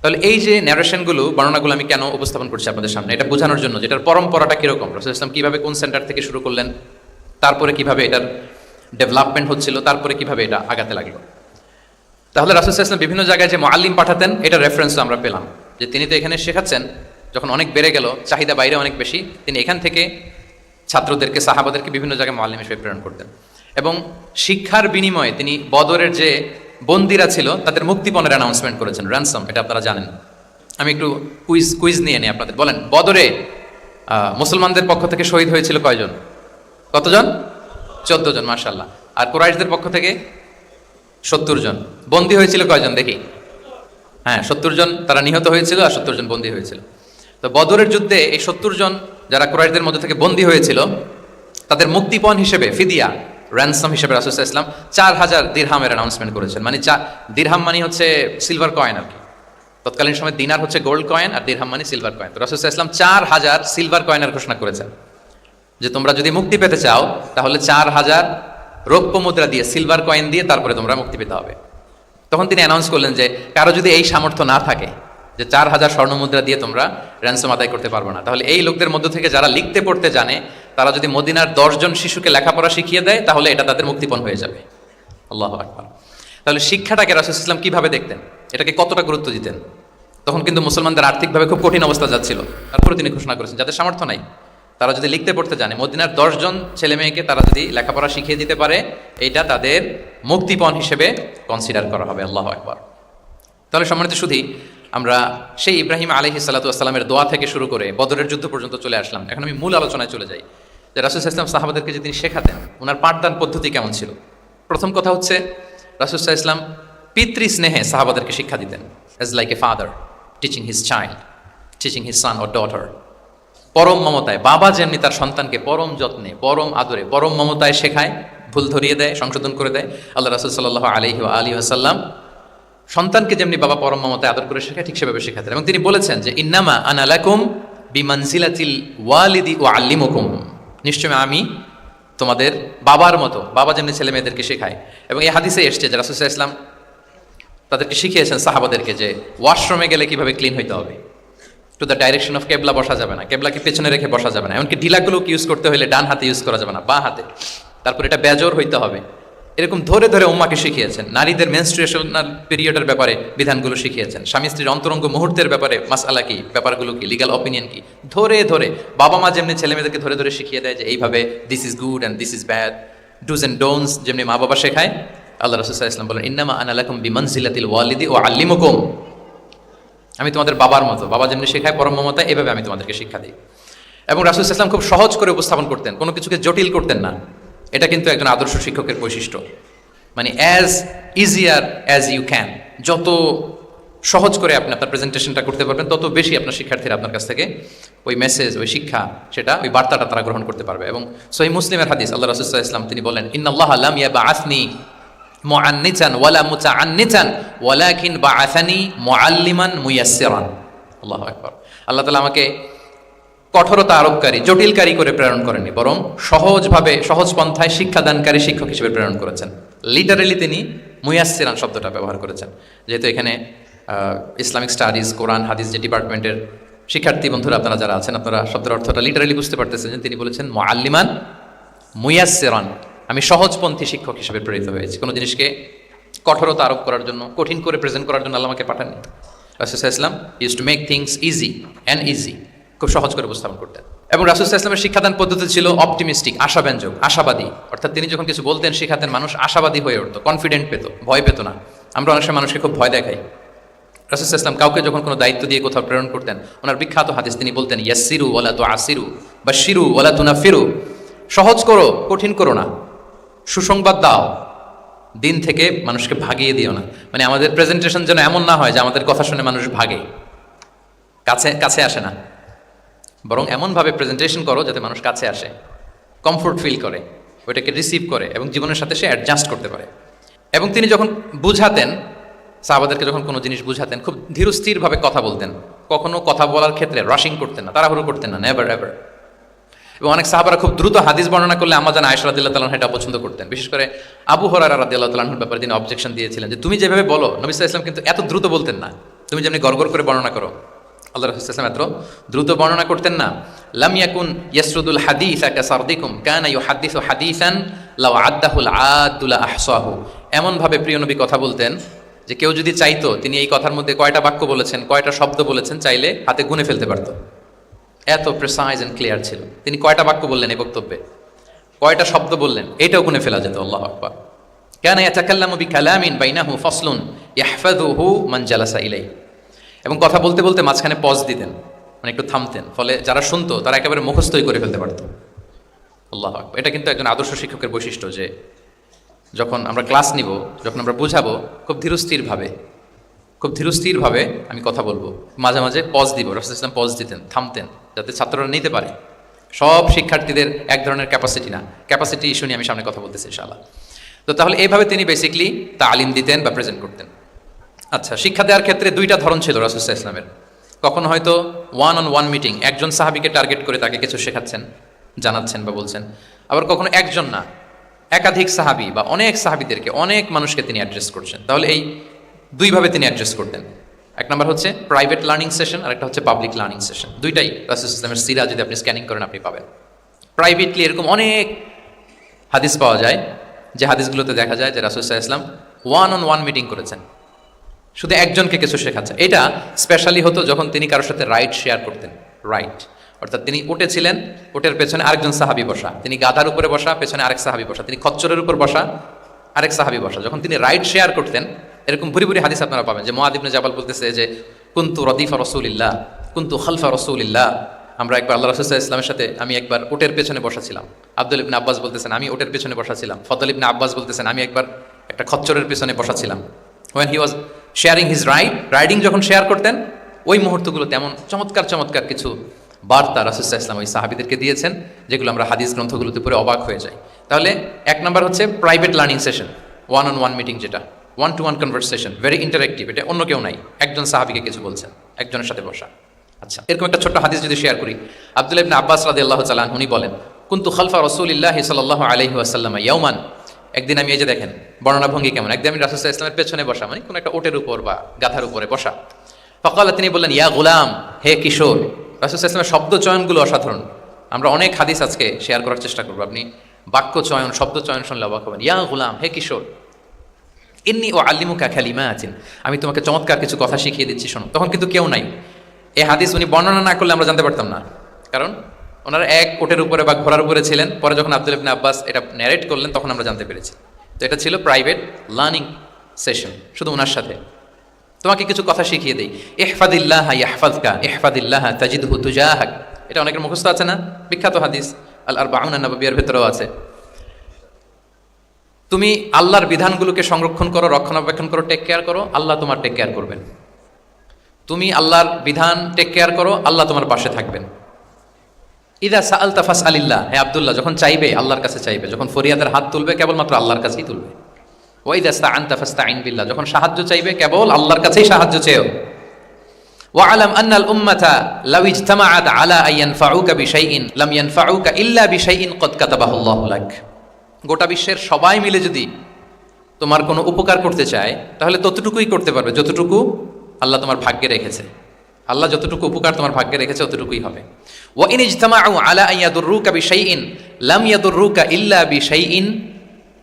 তাহলে এই যে ন্যারেশনগুলো, বর্ণনাগুলো আমি কেন উপস্থাপন করছি আপনাদের সামনে, এটা বোঝানোর জন্য যেটার পরম্পরাটা কীরকম, রাসূল সাল্লাল্লাহু আলাইহি ওয়াসাল্লাম কীভাবে কোন সেন্টার থেকে শুরু করলেন, তারপরে কিভাবে এটার ডেভেলপমেন্ট হচ্ছিল, তারপরে কিভাবে এটা আগাতে লাগলো। তাহলে রাসূল সাল্লাল্লাহু আলাইহি ওয়াসাল্লাম বিভিন্ন জায়গায় যে মুআল্লিম পাঠাতেন, এটা রেফারেন্স আমরা পেলাম যে তিনি তো এখানে শেখাচ্ছেন, যখন অনেক বেড়ে গেল, চাহিদা বাইরে অনেক বেশি, তিনি এখান থেকে ছাত্রদেরকে, সাহাবাদেরকে বিভিন্ন জায়গায় মুআল্লিম হিসেবে প্রেরণ করতেন। এবং শিক্ষার বিনিময়ে তিনি বদরের যে বন্দীরা ছিল তাদের মুক্তিপণের অ্যানাউন্সমেন্ট করেছেন, র্যানসম, এটা আপনারা জানেন। আমি একটু কুইজ নিয়ে নিই আপনাদের। বলেন, বদরে মুসলমানদের পক্ষ থেকে শহীদ হয়েছিল কয়জন? কতজন? 14 জন, মাশাআল্লাহ। আর কুরাইশদের পক্ষ থেকে 70 জন। বন্দী হয়েছিল কয়জন দেখি? হ্যাঁ, 70 জন তারা নিহত হয়েছিল আর 70 জন বন্দী হয়েছিল। তো বদরের যুদ্ধে এই 70 জন যারা কুরাইশদের মধ্যে থেকে বন্দী হয়েছিল তাদের মুক্তিপণ হিসেবে, ফিদিয়া, র্যানসম হিসেবে রাসূল সাল্লাল্লাহু আলাইহি ওয়াসাল্লাম 4000 দিরহামের অ্যানাউন্সমেন্ট করেছেন। মানে দিরহাম মানে হচ্ছে সিলভার কয়েন আর কি। তৎকালীন সময় দিনার হচ্ছে গোল্ড কয়েন আর দিরহাম মানে সিলভার কয়েন। তো রাসূল সাল্লাল্লাহু আলাইহি ওয়াসাল্লাম 4000 সিলভার কয়েনের ঘোষণা করেছেন যে তোমরা যদি মুক্তি পেতে চাও তাহলে 4000 রৌপ্য মুদ্রা দিয়ে, সিলভার কয়েন দিয়ে তারপরে তোমরা মুক্তি পেতে হবে। তখন তিনি অ্যানাউন্স করলেন যে কারো যদি এই সামর্থ্য না থাকে যে 4000 স্বর্ণ মুদ্রা দিয়ে তোমরা র্যানসম আদায় করতে পারবে না, তাহলে এই লোকদের মধ্য থেকে যারা লিখতে পড়তে জানে তারা যদি মদিনার 10 জন শিশুকে লেখাপড়া শিখিয়ে দেয় তাহলে এটা তাদের মুক্তিপণ হয়ে যাবে। আল্লাহু আকবার। তাহলে শিক্ষাটাকে রাসূল সাল্লাল্লাহু আলাইহি ওয়াসাল্লাম কিভাবে দেখতেন, এটাকে কতটা গুরুত্ব দিতেন? তখন কিন্তু মুসলমানদের আর্থিকভাবে খুব কঠিন অবস্থা যাচ্ছিল, তারপরে তিনি ঘোষণা করেছেন যাদের সামর্থ্য নাই তারা যদি লিখতে পড়তে জানে, মদিনার 10 জন ছেলে মেয়েকে তারা যদি লেখাপড়া শিখিয়ে দিতে পারে, এটা তাদের মুক্তিপণ হিসেবে কনসিডার করা হবে। আল্লাহু আকবার। তাহলে সম্মানিত শুধু আমরা সেই ইব্রাহিম আলাইহিস সালাতু ওয়াস সালামের দোয়া থেকে শুরু করে বদরের যুদ্ধ পর্যন্ত চলে আসলাম। এখন আমি মূল আলোচনায় চলে যাই যে রাসূল সাল্লাল্লাহু আলাইহি ওয়াসাল্লাম সাহাবাদেরকে যে তিনি শেখাতেন, ওনার পাঠদান পদ্ধতি কেমন ছিল। প্রথম কথা হচ্ছে রাসূল সাল্লাল্লাহু আলাইহি ওয়াসাল্লাম পিতৃ স্নেহে সাহাবাদেরকে শিক্ষা দিতেন, as like a father teaching his child, teaching his son or daughter. পরম মমতায়, বাবা যেমনি তার সন্তানকে পরম যত্নে, পরম আদরে, পরম মমতায় শেখায়, ভুল ধরিয়ে দেয়, সংশোধন করে দেয়, আল্লাহ রাসূল সাল্লাল্লাহু আলাইহি ওয়া আলিহি ওয়াসাল্লাম সন্তানকে যেমনি বাবা পরম মমতায় আদর করে শেখায় ঠিক সেভাবে শেখাতেন। এবং তিনি বলেছেন যে ইন্নামা আনা লাকুম বিমানজিলাতিল ওয়ালিদি উআল্লিমুকুম, নিশ্চয় আমি তোমাদের বাবার মতো, বাবা যেমনি ছেলে মেয়েদেরকে শেখায়। এবং এই হাদিসে এসছে যে রাসূল সাল্লাল্লাহু আলাইহি ওয়াসাল্লাম তাদেরকে শিখিয়েছেন সাহাবাদেরকে যে ওয়াশরুমে গেলে কিভাবে ক্লিন হইতে হবে, টু দ্য ডাইরেকশন অফ কেবলা বসা যাবে না, কেবলাকে পেছনে রেখে বসা যাবে না, এমনকি ঢিলাগুলোকে ইউজ করতে হলে ডান হাতে ইউজ করা যাবে না, বাঁ হাতে। তারপর এটা বেজোর হইতে হবে। এরকম ধরে ধরে উম্মাকে শিখিয়েছেন। নারীদের মেনস্ট্রুয়েশনাল পিরিয়ডের ব্যাপারে বিধানগুলো শিখিয়েছেন। স্বামী স্ত্রীর অন্তরঙ্গ মুহূর্তের ব্যাপারে মাসআলা কি, ব্যাপারগুলো কি, লিগ্যাল অপিনিয়ন কি, ধরে ধরে বাবা মা যেমনি ছেলে মেয়েদেরকে ধরে ধরে শিখিয়ে দেয় যে এইভাবে this is good and this is bad, dos and don'ts যেমনি মা বাবা শেখায়, আল্লাহ রাসূল সাল্লাল্লাহু আলাইহি ওয়াসাল্লাম বলেন ইন্নামা আনা লাকুম বিমানজিলাতিল ওয়ালিদি উআল্লিমুকুম, আমি তোমাদের বাবার মতো, বাবা যেমনি শেখায় পরম মমতায়, এভাবে আমি তোমাদেরকে শিক্ষা দিই। এবং রাসূল সাল্লাল্লাহু আলাইহি ওয়াসাল্লাম খুব সহজ করে উপস্থাপন করতেন, কোনো কিছুকে জটিল করতেন না। এটা কিন্তু একজন আদর্শ শিক্ষকের বৈশিষ্ট্য। মানে as easier as you can, যত সহজ করে আপনি আপনার প্রেজেন্টেশনটা করতে পারবেন তত বেশি আপনার শিক্ষার্থীরা আপনার কাছ থেকে ওই মেসেজ, ওই শিক্ষা, সেটা ওই বার্তাটা তারা গ্রহণ করতে পারবে। এবং সহিহ মুসলিমের হাদিস, আল্লাহ রাসূল সাল্লাল্লাহু আলাইহি ওয়াসাল্লাম তিনি বলেন ইন্নাল্লাহা লাম ইয়াবআসনি মুআন্নিতান ওয়ালা মুতাআন্নিতান ওয়ালাকিন বাআসানি মুআল্লিমান মুয়াসসিরান। আল্লাহু আকবার। আল্লাহ তাআলা আমাকে কঠোরতা আরোপকারী, জটিলকারী করে প্রেরণ করেননি, বরং সহজভাবে, সহজ পন্থায় শিক্ষাদানকারী শিক্ষক হিসেবে প্রেরণ করেছেন। লিটারেলি তিনি মুয়াসসিরান শব্দটা ব্যবহার করেছেন। যেহেতু এখানে ইসলামিক স্টাডিজ, কোরআন, হাদিস যে ডিপার্টমেন্টের শিক্ষার্থী বন্ধুরা আপনারা যারা আছেন, আপনারা শব্দের অর্থটা লিটারেলি বুঝতে পারতেছেন যে তিনি বলেছেন মুআল্লিমান মুয়াসসিরান, আমি সহজপন্থী শিক্ষক হিসেবে প্রেরিত হয়েছি। কোনো জিনিসকে কঠোরতা আরোপ করার জন্য, কঠিন করে প্রেজেন্ট করার জন্য আল্লাহ আমাকে পাঠাননি। রাসূল সাল্লাল্লাহু আলাইহি ওয়াসাল্লাম use to make things easy and easy, খুব সহজ করে উপস্থাপন করতেন। এবং রাসূল সাল্লাল্লাহু আলাইহি ওয়াসাল্লামের শিক্ষাদান পদ্ধতি ছিল অপটিমিস্টিক, আশাব্যঞ্জক, আশাবাদী। অর্থাৎ তিনি যখন কিছু বলতেন, শেখাতেন, মানুষ আশাবাদী হয়ে উঠতো, কনফিডেন্ট পেত, ভয় পেত না। আমরা অনেক সময় মানুষকে খুব ভয় দেখাই। রাসূল সাল্লাল্লাহু আলাইহি ওয়াসাল্লাম কাউকে যখন কোনো দায়িত্ব দিয়ে কোথাও প্রেরণ করতেন, ওনার বিখ্যাত হাদিস তিনি বলতেন ইয়াসসিরু ওয়ালা তুআসিরু বাশশিরু ওয়ালা তুনাফিরু, সহজ করো, কঠিন করো না, সুসংবাদ দাও, দিন থেকে মানুষকে ভাগিয়ে দিও না। মানে আমাদের প্রেজেন্টেশন যেন এমন না হয় যে আমাদের কথা শুনে মানুষ ভাগে, কাছে আসে না, বরং এমনভাবে প্রেজেন্টেশন করো যাতে মানুষ কাছে আসে, কমফোর্ট ফিল করে, ওইটাকে রিসিভ করে এবং জীবনের সাথে সে অ্যাডজাস্ট করতে পারে। এবং তিনি যখন বুঝাতেন, সাহাবাদেরকে যখন কোনো জিনিস বুঝাতেন, খুব ধীরস্থিরভাবে কথা বলতেন, কখনো কথা বলার ক্ষেত্রে রাশিং করতেন না, তাড়াহুড়ো করতেন না, নেভার এভার। এবং অনেক সাহাবারা খুব দ্রুত হাদিস বর্ণনা করলে আম্মা জান আয়েশা রাদিয়াল্লাহু তাআলা এটা পছন্দ করতেন। বিশেষ করে আবু হুরায়রা রাদিয়াল্লাহু তাআলার ব্যাপারে তিনি অবজেকশন দিয়েছিলেন যে তুমি যেভাবে বলো, নবী সাল্লাল্লাহু আলাইহি ওয়াসাল্লাম কিন্তু এত দ্রুত বলতেন না, তুমি যেমনি গড়গড় করে বর্ণনা করো, আল্লাহ রাসূল সাল্লাল্লাহু আলাইহি ওয়াসাল্লাম এত দ্রুত বর্ণনা করতেন না। লাম ইয়াকুন ইয়াসরুদুল হাদিসা কাসারদিকুম কানা ইউহাদ্দিসু হাদিসান লাউ আদ্দাহুল আদ্দু লা আহসাহু। এমন ভাবে প্রিয় নবী কথা বলতেন যে কেউ যদি চাইতো তিনি এই কথার মধ্যে কয়টা বাক্য বলেছেন, কয়টা শব্দ বলেছেন, চাইলে হাতে গুনে ফেলতে পারতো। এত প্রিসাইজ এন্ড ক্লিয়ার ছিল। তিনি কয়টা বাক্য বললেন এই বক্তব্যে, কয়টা শব্দ বললেন, এটাও গুনে ফেলা যেত। আল্লাহু আকবার। কানা ইয়াতাকাল্লামু বিকালামিন বাইনাহু ফাসলুন ইয়াহফাযুহু মান জালাসা ইলাইহি। এবং কথা বলতে বলতে মাঝখানে পজ দিতেন, মানে একটু থামতেন, ফলে যারা শুনতো তারা একেবারে মুখস্থই করে ফেলতে পারত। আল্লাহু আকবার। এটা কিন্তু একজন আদর্শ শিক্ষকের বৈশিষ্ট্য যে যখন আমরা ক্লাস নিব, যখন আমরা বুঝাবো, খুব ধীরস্থিরভাবে আমি কথা বলবো, মাঝে মাঝে পজ দিব। রাসূল সাল্লাল্লাহু আলাইহি ওয়াসাল্লাম পজ দিতেন, থামতেন, যাতে ছাত্ররা নিতে পারে। সব শিক্ষার্থীদের এক ধরনের ক্যাপাসিটি না, ক্যাপাসিটি ইস্যু নিয়ে আমি সামনে কথা বলতেছি ইনশাআল্লাহ। তো তাহলে এইভাবে তিনি বেসিকলি তালিম দিতেন বা প্রেজেন্ট করতেন। আচ্ছা, শিক্ষা দেওয়ার ক্ষেত্রে দুইটা ধরন ছিল রাসূল সাল্লাল্লাহু আলাইহি ওয়াসাল্লামের। কখনো হয়তো ওয়ান অন ওয়ান মিটিং, একজন সাহাবীকে টার্গেট করে তাকে কিছু শেখাচ্ছেন, জানাচ্ছেন বা বলছেন। আবার কখনো একজন না, একাধিক সাহাবী বা অনেক সাহাবীদেরকে, অনেক মানুষকে তিনি অ্যাড্রেস করছেন। তাহলে এই দুইভাবে তিনি অ্যাড্রেস করতেন। এক নম্বর হচ্ছে প্রাইভেট লার্নিং সেশন, আর একটা হচ্ছে পাবলিক লার্নিং সেশন। দুইটাই রাসূল সাল্লাল্লাহু আলাইহি ওয়াসাল্লামের সিরা যদি আপনি স্ক্যানিং করেন আপনি পাবেন। প্রাইভেটলি এরকম অনেক হাদিস পাওয়া যায় যে হাদিসগুলোতে দেখা যায় যে রাসূল সাল্লাল্লাহু আলাইহি ওয়াসাল্লাম ওয়ান অন ওয়ান মিটিং করেছেন, শুধু একজনকে কিছু শেখাচ্ছে। এটা স্পেশালি হতো যখন তিনি কারোর সাথে রাইট শেয়ার করতেন। রাইট অর্থাৎ তিনি উটে ছিলেন, উটের পেছনে আরেকজন সাহাবী বসা, তিনি গাধার উপরে বসা, পেছনে আরেক সাহাবী বসা, তিনি খচ্চরের উপর বসা, আরেক সাহাবী বসা। যখন তিনি রাইট শেয়ার করতেন, এরকম ভুরি ভুরি হাদিস আপনারা পাবেন যে মুআয ইবনে জাবাল বলতেছে যে কুনতু রদিফা রাসূলিল্লাহ, কুনতু খালফা রাসূলিল্লাহ। আমরা একবার আল্লাহ রাসূল সাল্লাল্লাহু আলাইহি ওয়াসাল্লামের সাথে আমি একবার উটের পেছনে বসা ছিলাম। আব্দুল ইবনে আব্বাস বলতেছেন আমি উটের পেছনে বসা ছিলাম। ফদল ইবনে আব্বাস বলতেছেন আমি একবার একটা খচ্চরের পেছনে বসা ছিলাম। when he was sharing his riding যখন শেয়ার করতেন, ওই মুহূর্তগুলো তেমন চমৎকার চমৎকার কিছু বার্তা রাসূল সাল্লাল্লাহু আলাইহি ওয়াসাল্লাম ওই সাহাবীদেরকে দিয়েছেন, যেগুলো আমরা হাদিস গ্রন্থগুলোতে পড়ে অবাক হয়ে যাই। তাহলে এক নাম্বার হচ্ছে private learning session, one on one meeting, যেটা one to one conversation, very interactive. এটা অন্য কেউ নাই, একজন সাহাবীকে কিছু বলছেন, একজনের সাথে বসা। আচ্ছা, এরকম একটা ছোট্ট হাদিস যদি শেয়ার করি, আব্দুল্লাহ ইবনে আব্বাস রাদিয়াল্লাহু তাআলা আনহু উনি বলেন কুনতু খালফা রাসূলিল্লাহি সাল্লাল্লাহু আলাইহি ওয়াসাল্লাম ইয়াওমান। একদিন আমি, এই যে দেখেন বর্ণনা ভঙ্গি কেমন, একদিন আমি রাসূল সাল্লাল্লাহু আলাইহি ওয়াসাল্লামের পেছনে বসা, মানে কোন একটা ওটের উপর বা গাধার উপরে বসা। ফাকালা, তিনি বললেন ইয়া গুলাম, হে কিশোর। রাসূল সাল্লাল্লাহু আলাইহি ওয়াসাল্লামের শব্দ চয়নগুলো অসাধারণ। আমরা অনেক হাদিস আজকে শেয়ার করার চেষ্টা করব, আপনি বাক্য চয়ন, শব্দ চয়ন শুনলে অবাক হবেন। ইয়া গুলাম, হে কিশোর, ইন্নী উআল্লিমুকা কালিমাতিন, আমি তোমাকে চমৎকার কিছু কথা শিখিয়ে দিচ্ছি, শোনো। তখন কিন্তু কেউ নাই। এই হাদিস উনি বর্ণনা না করলে আমরা জানতে পারতাম না, কারণ ওনারা এক ওটের উপরে বা ঘোড়ার উপরে ছিলেন। পরে যখন আব্দুল্লাহ ইবনে আব্বাস এটা ন্যারেট করলেন তখন আমরা জানতে পেরেছি। তো এটা ছিল প্রাইভেট লার্নিং সেশন, শুধু ওনার সাথে। তোমাকে কিছু কথা শিখিয়ে দেই, ইহফাদিল্লাহ ইয়াহফাযকা, ইহফাদিল্লাহ তাজিদহু তুজাহাক। এটা অনেকের মুখস্থ আছে না, বিখ্যাত হাদিস, আল আরবাউন আন-নববিয়ার ভেতরেও আছে। তুমি আল্লাহর বিধানগুলোকে সংরক্ষণ করো, রক্ষণাবেক্ষণ করো, টেক কেয়ার করো, আল্লাহ তোমার টেক কেয়ার করবেন। তুমি আল্লাহর বিধান টেক কেয়ার করো, আল্লাহ তোমার পাশে থাকবেন। ইদা সাআলতা ফাসআলিল্লাহ, হে আব্দুল্লাহ, যখন চাইবে আল্লাহর কাছে চাইবে, যখন ফরিয়াদের হাত তুলবে কেবলমাত্র আল্লাহর কাছেই তুলবে। ওয়া ইদা ইসতাআনতা ফাসতাঈন বিল্লাহ, যখন সাহায্য চাইবে কেবল আল্লাহর কাছেই সাহায্য চেও। ওয়া আলাম আন্নাল উম্মাতা লাউ ইজতামাআত আলা আন ইয়ানফাউকা বিশাইইন লাম ইয়ানফাউকা ইল্লা বিশাইইন ক্বাদ কাতাবাহু আল্লাহু লাক। গোটা বিশ্বের সবাই মিলে যদি তোমার কোনো উপকার করতে চায়, তাহলে ততটুকুই করতে পারবে যতটুকু আল্লাহ তোমার ভাগ্যে রেখেছে। আল্লাহ যতটুকু উপকার তোমার ভাগ্যে রেখেছে ততটুকুই হবে। ওয়া ইন ইজতামাউ আলা আন ইয়াদুররুকা বিশাইইন লাম ইয়াদুররুকা ইল্লা বিশাইইন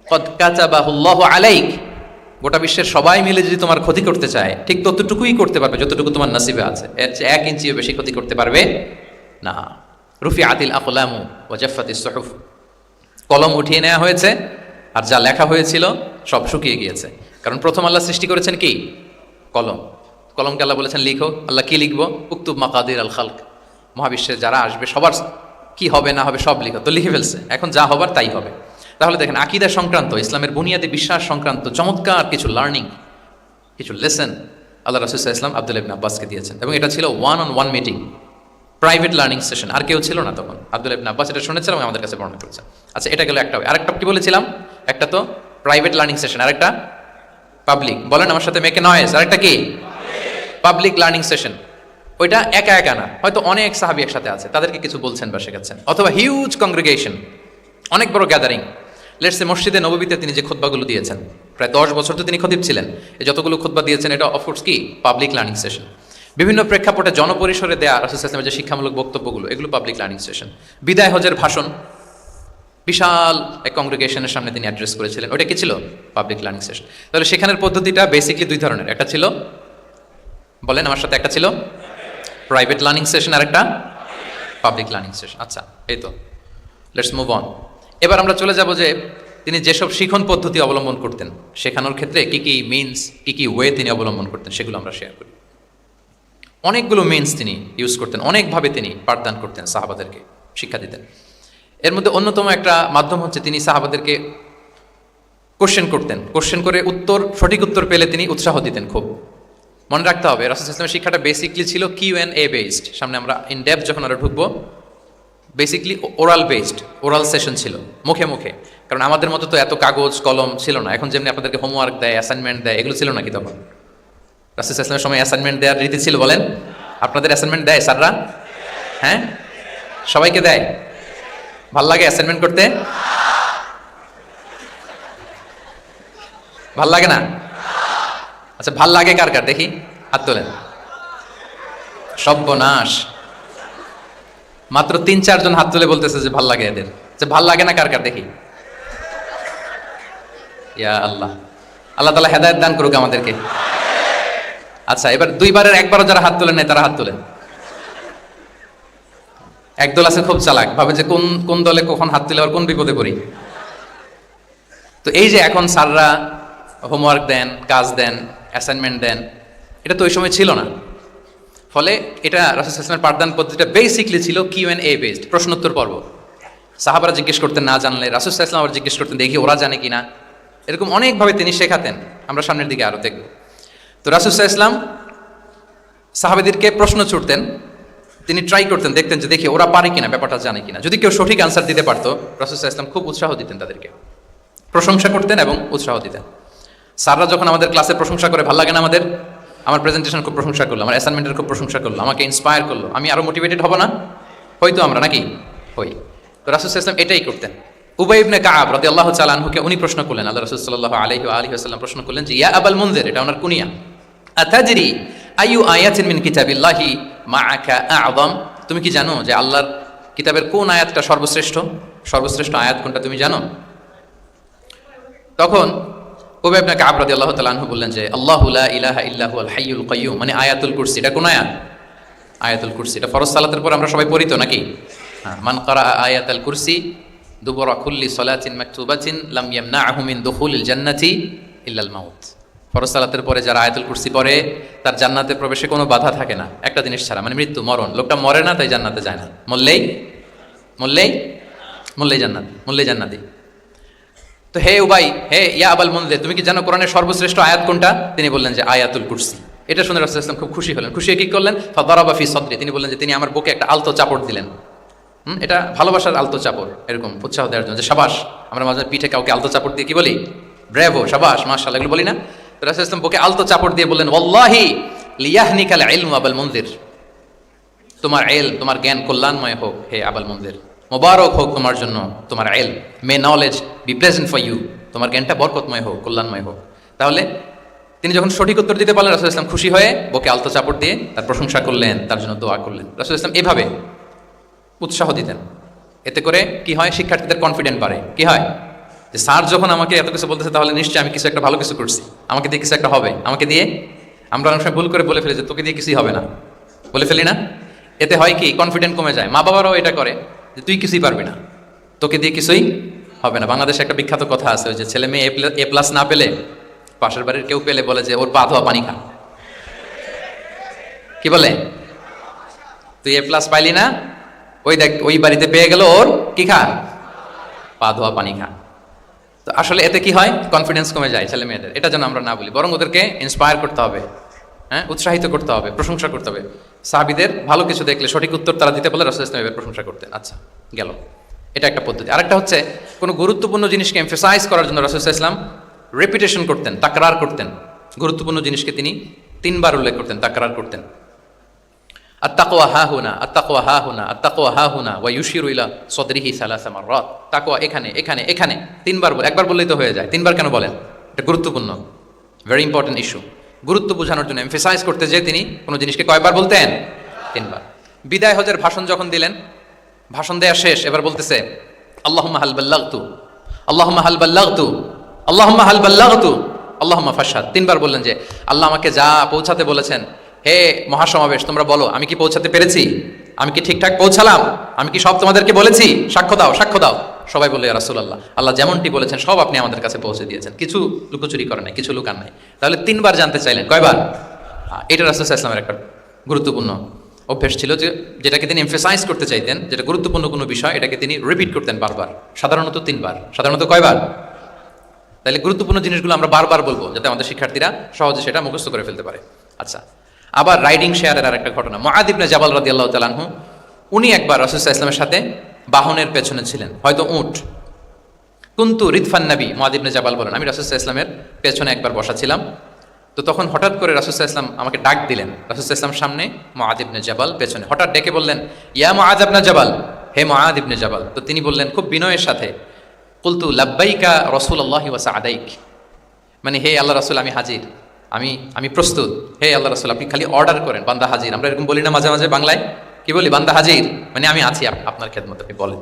ক্বাদ কাতাবাহু আল্লাহু আলাইক। গোটা বিশ্বের সবাই মিলে যদি তোমার ক্ষতি করতে চায়, ঠিক ততটুকুই করতে পারবে যতটুকু তোমার নসিবে আছে। এর চেয়ে 1 ইঞ্চিও বেশি ক্ষতি করতে পারবে না। রুফিআতিল আকলামু ওয়া জাফফাতিস সুহুফ, কলম উঠিয়ে নেওয়া হয়েছে আর যা লেখা হয়েছিল সব শুকিয়ে গিয়েছে। কারণ প্রথম আল্লাহ সৃষ্টি করেছেন কি? কলম। কলমকে আল্লাহ বলেছেন লিখো। আল্লাহ কি লিখবো? উকতুব মাকাদির আল খালক, মহাবিশ্বের যারা আসবে সবার কি হবে না হবে সব লিখো। তো লিখে ফেলছে, এখন যা হবার তাই হবে। তাহলে দেখেন আকীদা সংক্রান্ত, ইসলামের বুনিয়াদী বিশ্বাস সংক্রান্ত চমৎকার কিছু লার্নিং, কিছু লেসন আল্লাহ রাসূল সাল্লাল্লাহু আলাইহি ওয়াসাল্লাম আব্দুল্লাহ ইবনে আব্বাসকে দিয়েছেন। এবং এটা ছিল one on one meeting, private learning session. আর কেউ ছিল না তখন। আব্দুল্লাহ ইবনে আব্বাস এটা শুনেছিলাম এবং আমাদের কাছে বর্ণনা করেছেন। আচ্ছা, এটা গেল একটা। আরেকটা কি বলেছিলাম? একটা তো প্রাইভেট লার্নিং সেশন, আরেকটা পাবলিক। বলেন আমার সাথে, মেক এ নয়েজ। আরেকটা কি? Public learning session. ওইটা একা একা না, হয়তো অনেক সাহাবী একসাথে আছে, তাদেরকে কিছু বলছেন বা শেখাচ্ছেন, অথবা হিউজ কংগ্রেগেশন, অনেক বড় গ্যাদারিং। লেটসে মসজিদে নববীতে তিনি যে খুতবাগুলো দিয়েছেন, প্রায় 10 বছর তো তিনি খতিব ছিলেন, এই যতগুলো খুতবা দিয়েছেন এটা অফকোর্স কি পাবলিক লার্নিং সেশন। বিভিন্ন প্রেক্ষাপটে জনপরিসরে দেয়া রাসূল সাল্লাল্লাহু আলাইহি ওয়াসাল্লামের যে শিক্ষামূলক বক্তব্যগুলো, এগুলো পাবলিক লার্নিং সেশন। বিদায় হজের ভাষণ বিশাল এক কংগ্রেগেশনের সামনে তিনি অ্যাড্রেস করেছিলেন, ওটা কি ছিল? Public learning session. তাহলে সেখানের পদ্ধতিটা বেসিকলি দুই ধরনের, একটা ছিল, বলেন আমার সাথে, একটা ছিল প্রাইভেট লার্নিং সেশন আর একটা পাবলিক লার্নিং সেশন। আচ্ছা, এই তো, লেটস মুভ অন। এবার আমরা চলে যাব যে তিনি যেসব শিখন পদ্ধতি অবলম্বন করতেন, শেখানোর ক্ষেত্রে কি কি মিনস, কি কি ওয়ে তিনি অবলম্বন করতেন, সেগুলো আমরা শেয়ার করি। অনেকগুলো মিনস তিনি ইউজ করতেন, অনেকভাবে তিনি পাঠদান করতেন, সাহাবাদেরকে শিক্ষা দিতেন। এর মধ্যে অন্যতম একটা মাধ্যম হচ্ছে তিনি সাহাবাদেরকে কোশ্চেন করতেন, কোশ্চেন করে সঠিক উত্তর পেলে তিনি উৎসাহ দিতেন খুব। মনে রাখতে হবে রাসূল সাল্লাল্লাহু আলাইহি ওয়াসাল্লামের শিক্ষাটা বেসিকলি ছিল Q&A বেসড। সামনে আমরা ইন ডেপথ যখন আমরা ঢুকবো, basically oral based, oral session ছিল, মুখে মুখে। কারণ আমাদের মতো তো এত কাগজ কলম ছিল না, এখন যেমনি আপনাদেরকে হোমওয়ার্ক দেয়, অ্যাসাইনমেন্ট দেয়, এগুলো ছিল নাকি তখন? রাসূল সাল্লাল্লাহু আলাইহি ওয়াসাল্লামের সময় অ্যাসাইনমেন্ট দেওয়ার রীতি ছিল, বলেন? আপনাদের অ্যাসাইনমেন্ট দেয় স্যাররা? হ্যাঁ, সবাইকে দেয়? ভাল লাগে অ্যাসাইনমেন্ট করতে? ভাল লাগে না? আচ্ছা, ভাল লাগে কার কার দেখি হাত তোলেন। সর্বনাশ, মাত্র 3-4 জন হাত তুলে বলতেছে যে ভাল লাগে এদের। যে ভাল লাগে না কার কার দেখি। ইয়া আল্লাহ, আল্লাহ তাআলা হেদায়েত দান করুক আমাদেরকে। আচ্ছা, এবার দুইবারের একবারও যারা হাত তোলেন নাই তারা হাত তোলেন। একদল আছে খুব চালাক, ভাবে যে কোন কোন দলে কখন হাত তুলে আর কোন বিপদে পড়ি। তো এই যে এখন স্যাররা হোমওয়ার্ক দেন, কাজ দেন, অ্যাসাইনমেন্ট দেন, এটা তো ওই সময় ছিল না। ফলে এটা রাসূল সাল্লাল্লাহু আলাইহি ওয়াসাল্লামের পাঠদান পদ্ধতিটা বেসিকলি ছিল Q&A বেসড, প্রশ্নোত্তর পর্ব। সাহাবারা জিজ্ঞেস করতেন, না জানলে রাসূল সাল্লাল্লাহু আলাইহি ওয়াসাল্লাম আবার জিজ্ঞেস করতেন, দেখি ওরা জানে কিনা। এরকম অনেকভাবে তিনি শেখাতেন, আমরা সামনের দিকে আরো দেখব। তো রাসূল সাল্লাল্লাহু আলাইহি ওয়াসাল্লাম সাহাবাদেরকে প্রশ্ন ছুড়তেন, তিনি ট্রাই করতেন, দেখতেন যে দেখি ওরা পারে কিনা, ব্যাপারটা জানে কিনা। যদি কেউ সঠিক আনসার দিতে পারতো, রাসূল সাল্লাল্লাহু আলাইহি ওয়াসাল্লাম খুব উৎসাহ দিতেন, তাদেরকে প্রশংসা করতেন এবং উৎসাহ দিতেন। স্যাররা যখন আমাদের ক্লাসে প্রশংসা করে, ভালো লাগে না আমাদের? আমার প্রেজেন্টেশন খুব প্রশংসা করলো, আমার অ্যাসাইনমেন্টের খুব প্রশংসা করলো, আমাকে ইন্সপায়ার করলো, আমি আরো মোটিভেটেড হব না? হয়তো আমরা নাকি হই। তো রাসূল সাল্লাল্লাহু আলাইহি ওয়াসাল্লাম এটাই করতেন। উবাই ইবনে কাআব রাদিয়াল্লাহু তাআলা আনহুকে উনি প্রশ্ন করলেন, আল্লাহ রাসূল সাল্লাল্লাহু আলাইহি ওয়া আলিহি ওয়াসাল্লাম প্রশ্ন করলেন যে, ইয়া আবাল মুনজির, এটা ওনার কুনিয়া, আতাদরি আইয়ু আয়াতিন মিন কিতাবিল্লাহি মাআকা আ'যাম, তুমি কি জানো যে আল্লাহর কিতাবের কোন আয়াতটা সর্বশ্রেষ্ঠ? সর্বশ্রেষ্ঠ আয়াত কোনটা তুমি জানো? তখন উবাই ইবনে কাআব রাদিয়াল্লাহু তাআলা আনহু বললেন যে, আল্লাহু লা ইলাহা ইল্লা হুয়াল হাইয়ুল কাইয়্যুম, মানে আয়াতুল কুরসি। এটা কোন আয়াত? আয়াতুল কুরসি। এটা ফরজ সালাতের পর আমরা সবাই পড়ি তো নাকি? হ্যাঁ, মান ক্বারা আয়াতাল কুরসি দুবুরা কুল্লি সালাতিন মাকতুবাতিন লাম ইয়ামনাহু মিন দুখুলিল জান্নাতি ইল্লাল মাউত। ফরজ সালাতের পরে যারা আয়াতুল কুরসি পড়ে, তার জান্নাতে প্রবেশে কোনো বাধা থাকে না, একটা জিনিস ছাড়া, মানে মৃত্যু, মরণ। লোকটা মরে না তাই জান্নাতে যায় না, মরলেই জান্নাতি। তো হে উবাই, হে ইয়া আবাল মুনজির, তুমি কি জানো কোরআনের সর্বশ্রেষ্ঠ আয়াত কোনটা? তিনি বললেন যে আয়াতুল কুরসি। এটা শুনে রাসূল সাল্লাল্লাহু আলাইহি ওয়াসাল্লাম খুব খুশি হলেন। খুশি হয়ে কি করলেন? ফাদারাবা ফি সদরি, তিনি বললেন যে তিনি আমার বুকে একটা আলতো চাপড় দিলেন। এটা ভালোবাসার আলতো চাপড়, এরকম উৎসাহ দেওয়ার জন্য, যে সাবাস। আমরা মাঝে পিঠে কাউকে আলতো চাপড় দিয়ে কি বলি? ব্রেভো, সাবাস, মাশাআল্লাহ, এগুলো বলি না? তো রাসূল সাল্লাল্লাহু আলাইহি ওয়াসাল্লাম বুকে আলতো চাপড় দিয়ে বললেন, ওয়াল্লাহি লিয়াহনিকাল ইলমু আবাল মুনজির, তোমার ইলম, তোমার জ্ঞান কল্যাণময় হোক হে আবাল মুনজির, মোবারক হোক তোমার জন্য তোমার ইলম, may knowledge be pleasant for you, তোমার জ্ঞানটা বরকতময় হোক, কল্যাণময় হোক। তাহলে তিনি যখন সঠিক উত্তর দিতে পারলেন, রাসূল সাল্লাল্লাহু আলাইহি ওয়াসাল্লাম খুশি হয়ে বুকে আলতো চাপড় দিয়ে তার প্রশংসা করলেন, তার জন্য দোয়া করলেন। রাসূল সাল্লাল্লাহু আলাইহি ওয়াসাল্লাম এভাবে উৎসাহ দিতেন। এতে করে কি হয়? শিক্ষার্থীদের কনফিডেন্ট বাড়ে। কি হয়? যে স্যার যখন আমাকে এত কিছু বলতেছে, তাহলে নিশ্চয়ই আমি কিছু একটা ভালো কিছু করছি, আমাকে দিয়ে কিছু একটা হবে, আমাকে দিয়ে। আমরা অনেক সময় ভুল করে বলে ফেলি যে তোকে দিয়ে কিছুই হবে না, বলে ফেলি না? এতে হয় কি? কনফিডেন্ট কমে যায়। মা বাবারাও এটা করে যে তুই কিছুই পারবি না, তোকে দিয়ে কিছুই হবে না। বাংলাদেশে একটা বিখ্যাত কথা আছে, ওই যে ছেলে মেয়ে এ প্লাস না পেলে, পাশের বাড়ির কেউ পেলে বলে যে ওর পা ধোয়া পানি খা। কি বলে? তুই এ প্লাস পাইলি না, ওই দেখ ওই বাড়িতে পেয়ে গেল, ওর কি খা? পা ধোয়া পানি খা। তো আসলে এতে কি হয়? কনফিডেন্স কমে যায় ছেলে মেয়েদের। এটা যেন আমরা না বলি, বরং ওদেরকে ইন্সপায়ার করতে হবে, হ্যাঁ, উৎসাহিত করতে হবে, প্রশংসা করতে হবে। সাহাবীদের ভালো কিছু দেখলে সঠিক উত্তর তারা দিতে পারলে রাসূল সাল্লাল্লাহু আলাইহি ওয়াসাল্লাম প্রশংসা করতেন। আচ্ছা, গেল, এটা একটা পদ্ধতি। আরেকটা হচ্ছে কোনো গুরুত্বপূর্ণ জিনিসকে এমফেসাইজ করার জন্য রাসূল সাল্লাল্লাহু আলাইহি ওয়াসাল্লাম রেপিটেশন করতেন, তাকরার করতেন। গুরুত্বপূর্ণ জিনিসকে তিনি 3 বার উল্লেখ করতেন, তাকরার করতেন। আত্তাকওয়া হাহুনা, আত্তাকওয়া হাহুনা, আত্তাকওয়া হাহুনা ওয়া ইউশিরু ইলা সাদরিহি সালাসা মাররাত। তাকওয়া এখানে, এখানে, এখানে তিনবার বলে, একবার বললেই তো হয়ে যায়, তিনবার কেন বলেন? এটা গুরুত্বপূর্ণ, ভেরি ইম্পর্টেন্ট ইস্যু। গুরুত্ব বোঝানোর জন্য এমফেসাইজ করতে যেয়ে তিনি কোনো জিনিসকে কয়বার বলতেন? তিনবার। বিদায় হজের ভাষণ যখন দিলেন, ভাষণ দেয়া শেষ, এবার বলতেছে আল্লাহুম্মা হাল বাল্লাগতু, আল্লাহুম্মা হাল বাল্লাগতু, আল্লাহুম্মা হাল বাল্লাগতু, আল্লাহুম্মা ফাশহাদ। তিনবার বললেন যে আল্লাহ আমাকে যা পৌঁছাতে বলেছেন, হে মহাসমাবেশ তোমরা বলো আমি কি পৌঁছাতে পেরেছি, আমি কি ঠিকঠাক পৌঁছালাম, আমি কি সব তোমাদেরকে বলেছি, সাক্ষ্য দাও, সাক্ষ্য দাও। সবাই বললো ইয়া রাসূলুল্লাহ, আল্লাহ যেমনটি বলেছেন সব আপনি আমাদের কাছে পৌঁছে দিয়েছেন, কিছু লুকোচুরি করে নাই, কিছু লুকান নাই। তাহলে তিনবার জানতে চাইলেন, কয়বার? এটা রাসূল সাল্লাল্লাহু আলাইহি ওয়াসাল্লামের একটা গুরুত্বপূর্ণ অভ্যেস ছিল, যে যেটাকে তিনি এমফেসাইজ করতে চাইতেন, যেটা গুরুত্বপূর্ণ কোনো বিষয় এটাকে তিনি রিপিট করতেন বারবার, সাধারণত তিনবার। সাধারণত কয়বার? তাহলে গুরুত্বপূর্ণ জিনিসগুলো আমরা বারবার বলবো যাতে আমাদের শিক্ষার্থীরা সহজে সেটা মুখস্থ করে ফেলতে পারে। আচ্ছা, আবার রাইডিং শেয়ারের আর একটা ঘটনা। মুআয ইবনে জাবাল রাদিয়াল্লাহু তাআলা আনহু, উনি একবার রাসূল সাল্লাল্লাহু আলাইহি ওয়াসাল্লামের সাথে বাহনের পেছনে ছিলেন, হয়তো উট। কুনতু রিদফান নবী, মুআয ইবনে জাবাল বলেন আমি রাসূল সাল্লাল্লাহু আলাইহি ওয়াসাল্লামের পেছনে একবার বসা ছিলাম, তো তখন হঠাৎ করে রাসূল সাল্লাল্লাহু আলাইহি ওয়াসাল্লাম আমাকে ডাক দিলেন। রাসূল সাল্লাল্লাহু আলাইহি ওয়াসাল্লাম সামনে, মুআয ইবনে জাবাল পেছনে, হঠাৎ ডেকে বললেন ইয়া মুআয ইবনে জাবাল, হে মুআয ইবনে জাবাল। তো তিনি বললেন খুব বিনয়ের সাথে, কুলতু লাব্বাইকা রাসূলুল্লাহি ওয়া সা'দাইক, মানে হে আল্লাহ রাসূল আমি হাজির, আমি প্রস্তুত, হে আল্লাহ রাসূল আপনি খালি অর্ডার করেন, বান্দা হাজির। আমরা এরকম বলি না মাঝে মাঝে বাংলায়, কি বলি? বান্দা হাজির, মানে আমি আছি আপনার খেদমত, আপনি বলেন।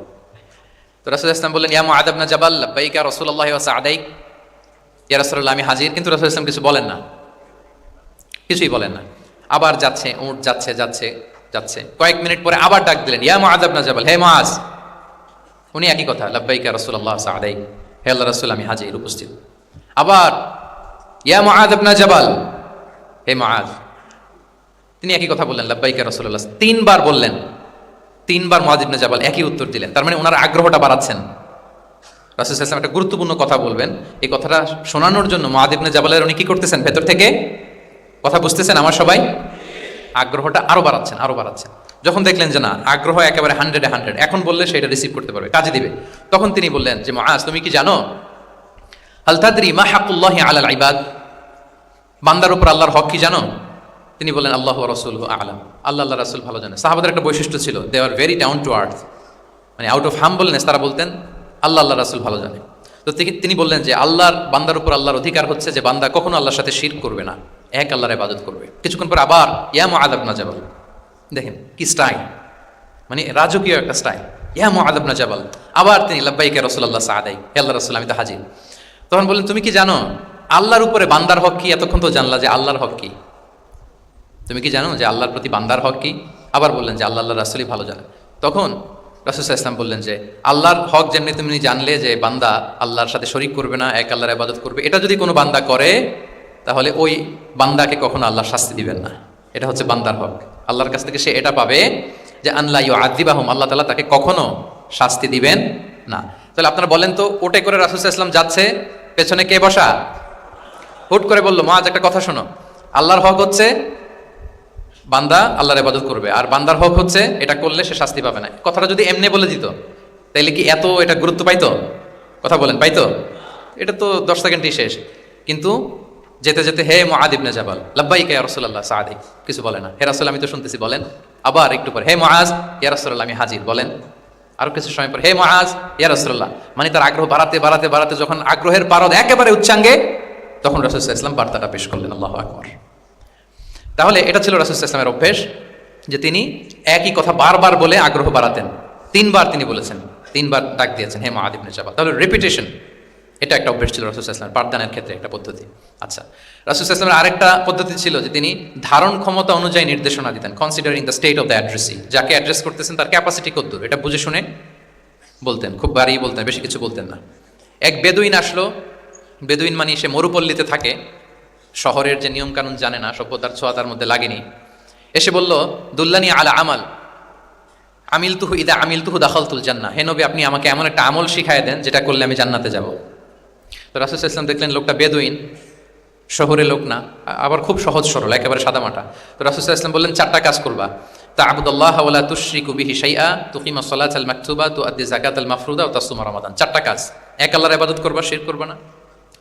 তো রাসূল ইসলাম বললেন ইয়া মুআয ইবনে জাবাল লাব্বাইকা রাসূলুল্লাহি ওয়া সা'দাইক, ইয়া রাসূলুল্লাহ আমি হাজির। কিন্তু রাসূল ইসলাম কিছু বলেন না, কিছুই বলেন না। আবার যাচ্ছে, উট যাচ্ছে যাচ্ছে যাচ্ছে, কয়েক মিনিট পরে আবার ডাক দিলেন ইয়া মুআয ইবনে জাবাল, হে মুআয। উনি একই কথা, লাব্বাইকা রাসূলুল্লাহ সা'দাইক, হে আল্লাহ রাসূল আমি হাজির, উপস্থিত। আবার ইয়া মুআয ইবনে জাবাল, হে মুআয। তিনি একই কথা বললেন লাব্বাইকা রাসূলুল্লাহ, তিনবার বললেন, তিনবার মুআয ইবনে জাবাল একই উত্তর দিলেন। তার মানে ওনার আগ্রহটা বাড়াচ্ছেন। রাসূল সাল্লাল্লাহু আলাইহি ওয়াসাল্লাম একটা গুরুত্বপূর্ণ কথা বলবেন, এই কথাটা শোনানোর জন্য মুআয ইবনে জাবালের উনি কি করতেছেন? ভেতর থেকে কথা বুঝতেছেন আমার সবাই, আগ্রহটা আরো বাড়াচ্ছেন, আরো বাড়াচ্ছেন। যখন দেখলেন যে না, আগ্রহ একেবারে 100 এখন বললে সেটা রিসিভ করতে পারবে, কাজে দিবে, তখন তিনি বললেন যে মুআয তুমি কি জানো হাল তাদরি মা হাক্কুল্লাহি আলাল ইবাদ, বান্দার উপর আল্লাহর হক কি জানো? তিনি বললেন আল্লাহু ওয়া রাসূলুহু আ'লাম, আল্লাহ আল্লাহ রাসূল ভালো জানেন। সাহাবাদের একটা বৈশিষ্ট্য ছিল, they are very down to earth, মানে আউট অফ হাম্বলনেস তারা বলতেন আল্লাহ আল্লাহ রাসূল ভালো জানে। তো তিনি বললেন যে আল্লাহর, বান্দার উপর আল্লাহর অধিকার হচ্ছে যে বান্দা কখনো আল্লাহর সাথে শিরক করবে না, এক আল্লাহর ইবাদত করবে। কিছুক্ষণ পর আবার ইয়া মুআয ইবনে জাবাল, দেখেন কি স্টাইল, মানে রাজকীয় একটা স্টাইল, ইয়া মুআয ইবনে জাবাল। আবার তিনি লাব্বাইকা রাসূলুল্লাহ সা'দাইক, হে আল্লাহর রাসূল আমি তো হাজির। তখন বললেন তুমি কি জানো আল্লাহর উপরে বান্দার হক কি? এতক্ষণ তো জানলা যে আল্লাহর হক কি, তুমি কি জানো যে আল্লাহর প্রতি বান্দার হক কি? আবার বললেন যে আল্লাহ রাসূলই ভালো জানেন। তখন রাসূল সাল্লাল্লাহু আলাইহি ওয়াসাল্লাম বললেন যে আল্লাহর হক যেমনি তুমি জানলে যে বান্দা আল্লাহর সাথে শরীক করবে না, এক আল্লাহর ইবাদত করবে, এটা যদি কোনো বান্দা করে তাহলে ওই বান্দাকে কখনো আল্লাহ শাস্তি দিবেন না, এটা হচ্ছে বান্দার হক। আল্লাহর কাছ থেকে সে এটা পাবে যে আল্লাহ ইউআযিবাহুম, আল্লাহ তাআলা তাকে কখনো শাস্তি দিবেন না। তাহলে আপনারা বলেন তো, ওটে করে রাসূল সাল্লাল্লাহু আলাইহি ওয়াসাল্লাম যাচ্ছে, পেছনে কে বসা? হুট করে বলল মুআয একটা কথা শোনো, আল্লাহর হক হচ্ছে বান্দা আল্লাহর ইবাদত করবে, আর বান্দার হক হচ্ছে এটা করলে সে শাস্তি পাবে না। কথাটা যদি এমনি বলে দিত তাইলে কি এত এটা গুরুত্ব পাইতো? কথা বলেন, পাইতো? এটা তো 10 সেকেন্ডই শেষ। কিন্তু যেতে যেতে হে মুআয ইবনে জাবাল লাব্বাইকা ইয়া রাসূলুল্লাহ সা'দাইক, কিছু বলে না। হে রাসূল আমি তো শুনতেছি, বলেন। আবার একটু পর হে মুআয ইয়া রাসূলুল্লাহ আমি হাজির, বলেন। আরো কিছু সময় পর হে মুআয ইয়া রাসূলুল্লাহ, মানে তার আগ্রহ বাড়াতে বাড়াতে বাড়াতে যখন আগ্রহের পারদ একেবারে উচ্চাঙ্গে, তখন রাসূল সাল্লাল্লাহু আলাইহি ওয়াসাল্লাম বার্তাটা পেশ করলেন। আল্লাহু আকবার। তাহলে এটা ছিল রাসূল সাল্লাল্লাহু আলাইহি ওয়াসাল্লামের অভ্যেস, যে তিনি একই কথা বারবার বলে আগ্রহ বাড়াতেন। তিনবার তিনি বলেছেন, তিনবার ডাক দিয়েছেন হে মুআয ইবনে জাবাল। তাহলে রিপিটেশন, এটা একটা অভ্যেস ছিল রাসূল সাল্লাল্লাহু আলাইহি ওয়াসাল্লামের, পাঠদানের ক্ষেত্রে একটা পদ্ধতি। আচ্ছা, রাসূল সাল্লাল্লাহু আলাইহি ওয়াসাল্লামের আরেকটা পদ্ধতি ছিল যে তিনি ধারণ ক্ষমতা অনুযায়ী নির্দেশনা দিতেন, considering the state of the addressee, যাকে অ্যাড্রেস করতেছেন তার ক্যাপাসিটি কতদূর, এটা বুঝে শুনে বলতেন, খুব বাড়িয়ে বলতেন, বেশি কিছু বলতেন না। এক বেদুইন আসলো, বেদুইন মানে সে মরুপল্লীতে থাকে, শহরের যে নিয়মকানুন জানে না, সভ্যতার ছোঁয়া তার মধ্যে লাগেনি। এসে বলল দুল্লানি আলা আমাল আমিলতুহু ইদা আমিলতুহু দাখালতুল জান্নাহ, হে নবী আপনি আমাকে এমন একটা আমল শিখায় দেন যেটা করলে আমি জান্নাতে যাব। তো রাসূল সাল্লাল্লাহু আলাইহি ওয়াসাল্লাম দেখলেন লোকটা বেদুইন, শহরের লোক না, আবার খুব সহজ সরল, একেবারে সাদামাটা। তো রাসূল সাল্লাল্লাহু আলাইহি ওয়াসাল্লাম বললেন 4টা কাজ করবা, তা'বুদাল্লাহ ওয়া লা তুশরিকু বিহি শাইআ, তুকিমাস সালাতাল মাকতুবা, তুআদ্দি যাকাতাল মাফরুদা ওয়া তাসুমা রমাদান। 4টা কাজ, এক আল্লাহর ইবাদত করবা, শিরক করবা না,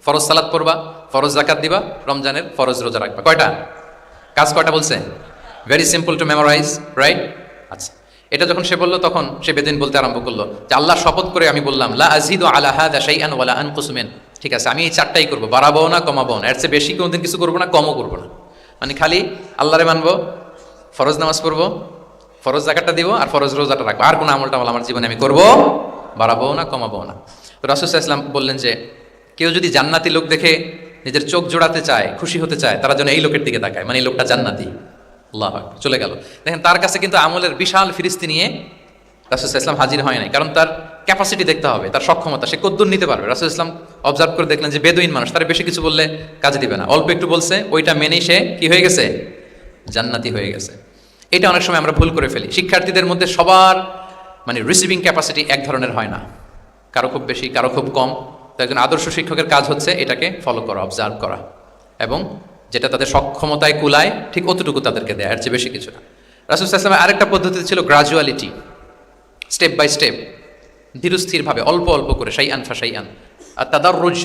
ফরজ সালাত পড়বা, ফরজ যাকাত দিবা, রমজানের ফরজ রোজা রাখবা। কয়টা কাজ? কয়টা বলছে? Very simple to memorise, right? আচ্ছা, এটা যখন সে বললো তখন সে বেদিন বলতে আরম্ভ করলো যে আল্লাহ শপথ করে আমি বললাম লা আযীদু আলা হাযা শাইআন ওয়ালা আনকুসু মিন। ঠিক আছে, আমি এই চারটাই করবো, বাড়াবো না কমাবো না, এর চেয়ে বেশি কোনোদিন কিছু করবো না, কমও করবো না। মানে খালি আল্লাহরে মানবো, ফরজ নামাজ পড়বো, ফরজ যাকাতটা দিব, আর ফরজ রোজাটা রাখবো, আর কোনো আমল টামল আমার জীবনে আমি করবো, বাড়াবো না কমাবো না। তো রাসূল সাল্লাল্লাহু আলাইহি ওয়াসাল্লাম বললেন যে কেউ যদি জান্নাতি লোক দেখে নিজের চোখ জোড়াতে চায়, খুশি হতে চায়, তারা যেন এই লোকের দিকে তাকায়, মানে এই লোকটা জান্নাতি। আল্লাহু আকবার, চলে গেল। দেখেন তার কাছে কিন্তু আমলের বিশাল ফিরিস্তি নিয়ে রাসূল সাল্লাল্লাহু আলাইহি ওয়াসাল্লাম হাজির হয় নাই, কারণ তার ক্যাপাসিটি দেখতে হবে, তার সক্ষমতা, সে কদ্দুর নিতে পারবে। রাসূল সাল্লাল্লাহু আলাইহি ওয়াসাল্লাম অবজার্ভ করে দেখলেন যে বেদুইন মানুষ, তার বেশি কিছু বললে কাজে দিবে না, অল্প একটু বলছে, ওইটা মেনেই সে কি হয়ে গেছে, জান্নাতি হয়ে গেছে। এটা অনেক সময় আমরা ভুল করে ফেলি। শিক্ষার্থীদের মধ্যে সবার মানে রিসিভিং ক্যাপাসিটি এক ধরনের হয় না, কারো খুব বেশি, কারো খুব কম। তো একজন আদর্শ শিক্ষকের কাজ হচ্ছে এটাকে ফলো করা, অবজার্ভ করা, এবং যেটা তাদের সক্ষমতায় কুলায় ঠিক অতটুকু তাদেরকে দেয়, এর চেয়ে বেশি কিছু না। রাসূল সাল্লাল্লাহু আলাইহি ওয়াসাল্লামের আরেকটা পদ্ধতি ছিল গ্রাজুয়ালিটি, স্টেপ বাই স্টেপ, ধীরস্থিরভাবে, অল্প অল্প করে, শাইআন ফাশাইআন। আর তাদাররুজ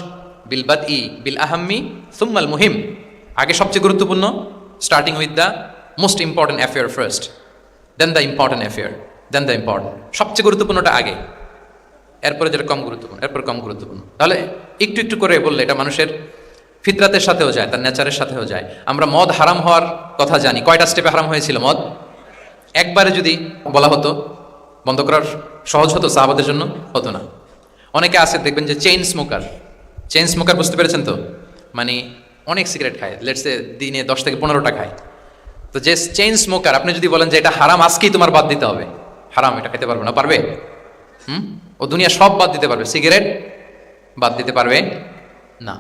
বিল বাদই বিল আহাম্মি সুম্মাল মুহিম, আগে সবচেয়ে গুরুত্বপূর্ণ, starting with the most important affair first, then the important affair, then the important. সবচেয়ে গুরুত্বপূর্ণটা আগে, এরপরে যেটা কম গুরুত্বপূর্ণ, এরপর কম গুরুত্বপূর্ণ। তাহলে একটু একটু করে বললে এটা মানুষের ফিতরাতের সাথেও যায়, তার নেচারের সাথেও যায়। আমরা মদ হারাম হওয়ার কথা জানি, কয়টা স্টেপে হারাম হয়েছিল মদ? একবারে যদি বলা হতো বন্ধ করার সহজ হতো সাহাবাদের জন্য, হতো না। অনেকে আছে দেখবেন যে চেইন স্মোকার, চেইন স্মোকার বুঝতে পেরেছেন তো, মানে অনেক সিগারেট খায়, লেটসে দিনে 10 থেকে 15টা খায়। তো যে চেইন স্মোকার, আপনি যদি বলেন যে এটা হারাম, আজকেই তোমার বাদ দিতে হবে, হারাম, এটা খেতে পারবে না, পারবে? ও দুনিয়া সব বাদ দিতে পারবে, সিগারেট বাদ দিতে পারবে না।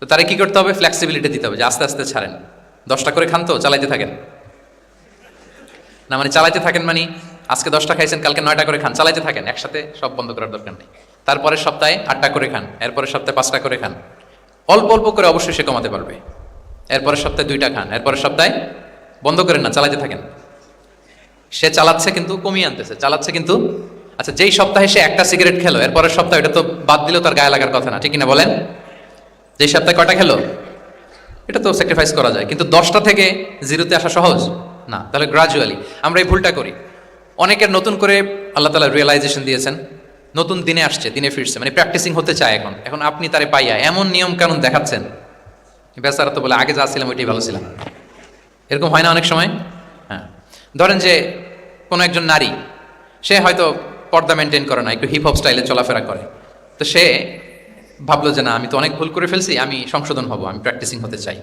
তো তারা কি করতে হবে? ফ্লেক্সিবিলিটি দিতে হবে, যে আস্তে আস্তে ছাড়েন, 10টা করে খান তো চালাইতে থাকেন না, মানে চালাইতে থাকেন মানে আজকে 10টা খাইছেন, কালকে 9টা করে খান, চালাইতে থাকেন, একসাথে সব বন্ধ করার দরকার নেই। তারপরের সপ্তাহে 8টা করে খান, এরপরের সপ্তাহে 5টা করে খান, অল্প অল্প করে অবশ্যই সে কমাতে পারবে। এরপরের সপ্তাহে 2টা খান, এরপরের সপ্তাহে বন্ধ করেন না, চালাইতে থাকেন। সে চালাচ্ছে কিন্তু কমিয়ে আনতেছে, চালাচ্ছে কিন্তু। আচ্ছা, যেই সপ্তাহে সে একটা সিগারেট খেলো, এরপরের সপ্তাহে এটা তো বাদ দিলেও তার গায়ে লাগার কথা না, ঠিক কিনা বলেন? যেই সপ্তাহে কয়টা খেলো, এটা তো স্যাক্রিফাইস করা যায়, কিন্তু 10টা থেকে 0-তে আসা সহজ না। তাহলে গ্রাজুয়ালি আমরা এই ভুলটা করি। অনেকের নতুন করে আল্লাহ তাআলা রিয়েলাইজেশন দিয়েছেন, নতুন দিনে আসছে, দিনে ফিরছে, মানে প্র্যাকটিসিং হতে চায় এখন। এখন আপনি তারে পাইয়া এমন নিয়ম কানুন দেখাচ্ছেন, বেচারা তো বলে আগে যা ছিলাম ওইটাই ভালো ছিলাম। এরকম হয় না অনেক সময়? হ্যাঁ, ধরেন যে কোনো একজন নারী, সে হয়তো পর্দা মেনটেন করে না, একটু হিপ হপ স্টাইলে চলাফেরা করে, তো সে ভাবলো যে না, আমি তো অনেক ভুল করে ফেলছি, আমি সংশোধন হব, আমি প্র্যাকটিসিং হতে চাই।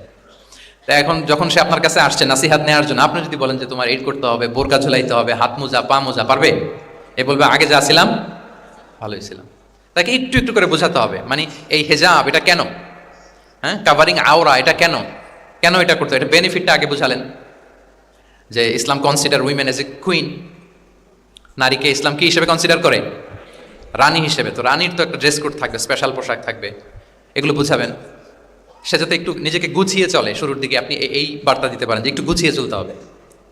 তা এখন যখন সে আপনার কাছে আসছে নাসিহাত নেওয়ার জন্য, আপনি যদি বলেন যে তোমার এইট করতে হবে, বোরকা ঝুলাইতে হবে, হাত মোজা, পা মোজা, পারবে? এ বলবে আগে যা ছিলাম ভালোই ছিলাম। তাকে একটু একটু করে বোঝাতে হবে, মানে এই হেজাব এটা কেন, হ্যাঁ, কাভারিং আওরা এটা কেন, কেন এটা করতে, এটা বেনিফিটটা আগে বুঝালেন। যে Islam consider women as a queen, নারীকে ইসলাম কি হিসেবে কনসিডার করে? রানী হিসেবে। তো রানীর তো একটা ড্রেস কোড থাকবে, স্পেশাল পোশাক থাকবে, এগুলো বুঝাবেন। সে যাতে একটু নিজেকে গুছিয়ে চলে, শুরুর দিকে আপনি এই বার্তা দিতে পারেন যে একটু গুছিয়ে চলতে হবে।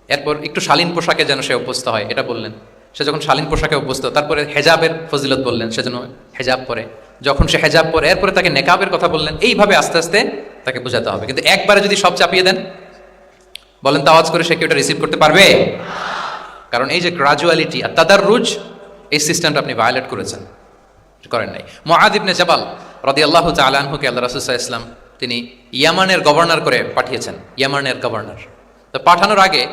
এরপর একটু শালীন পোশাকে যেন সে অভ্যস্ত হয়, এটা বললেন। সে যখন শালীন পোশাকে অভ্যস্ত, তারপরে হেজাবের ফজিলত বললেন, সে যেন হেজাব পরে। যখন সে হেজাব পরে, এরপরে তাকে নেকাবের কথা বললেন। এইভাবে আস্তে আস্তে তাকে বোঝাতে হবে। কিন্তু একবারে যদি সব চাপিয়ে দেন, বলেন তো আওয়াজ করে, সে কি ওটা রিসিভ করতে পারবে? কারণ এই যে গ্রাজুয়ালিটি আর তাদাররুজ, এই সিস্টেমটা আপনি ভায়োলেট করেছেন, করেন নাই। মুআয ইবনে জাবাল রাদিয়াল্লাহু তাআলা আনহুকে আল্লাহ রাসূল সাল্লাল্লাহু আলাইহি ওয়াসাল্লাম তিনি ইয়ামানের গভর্নর করে পাঠিয়েছেন, ইয়ামানের গভর্নর। তো পাঠানোর আগে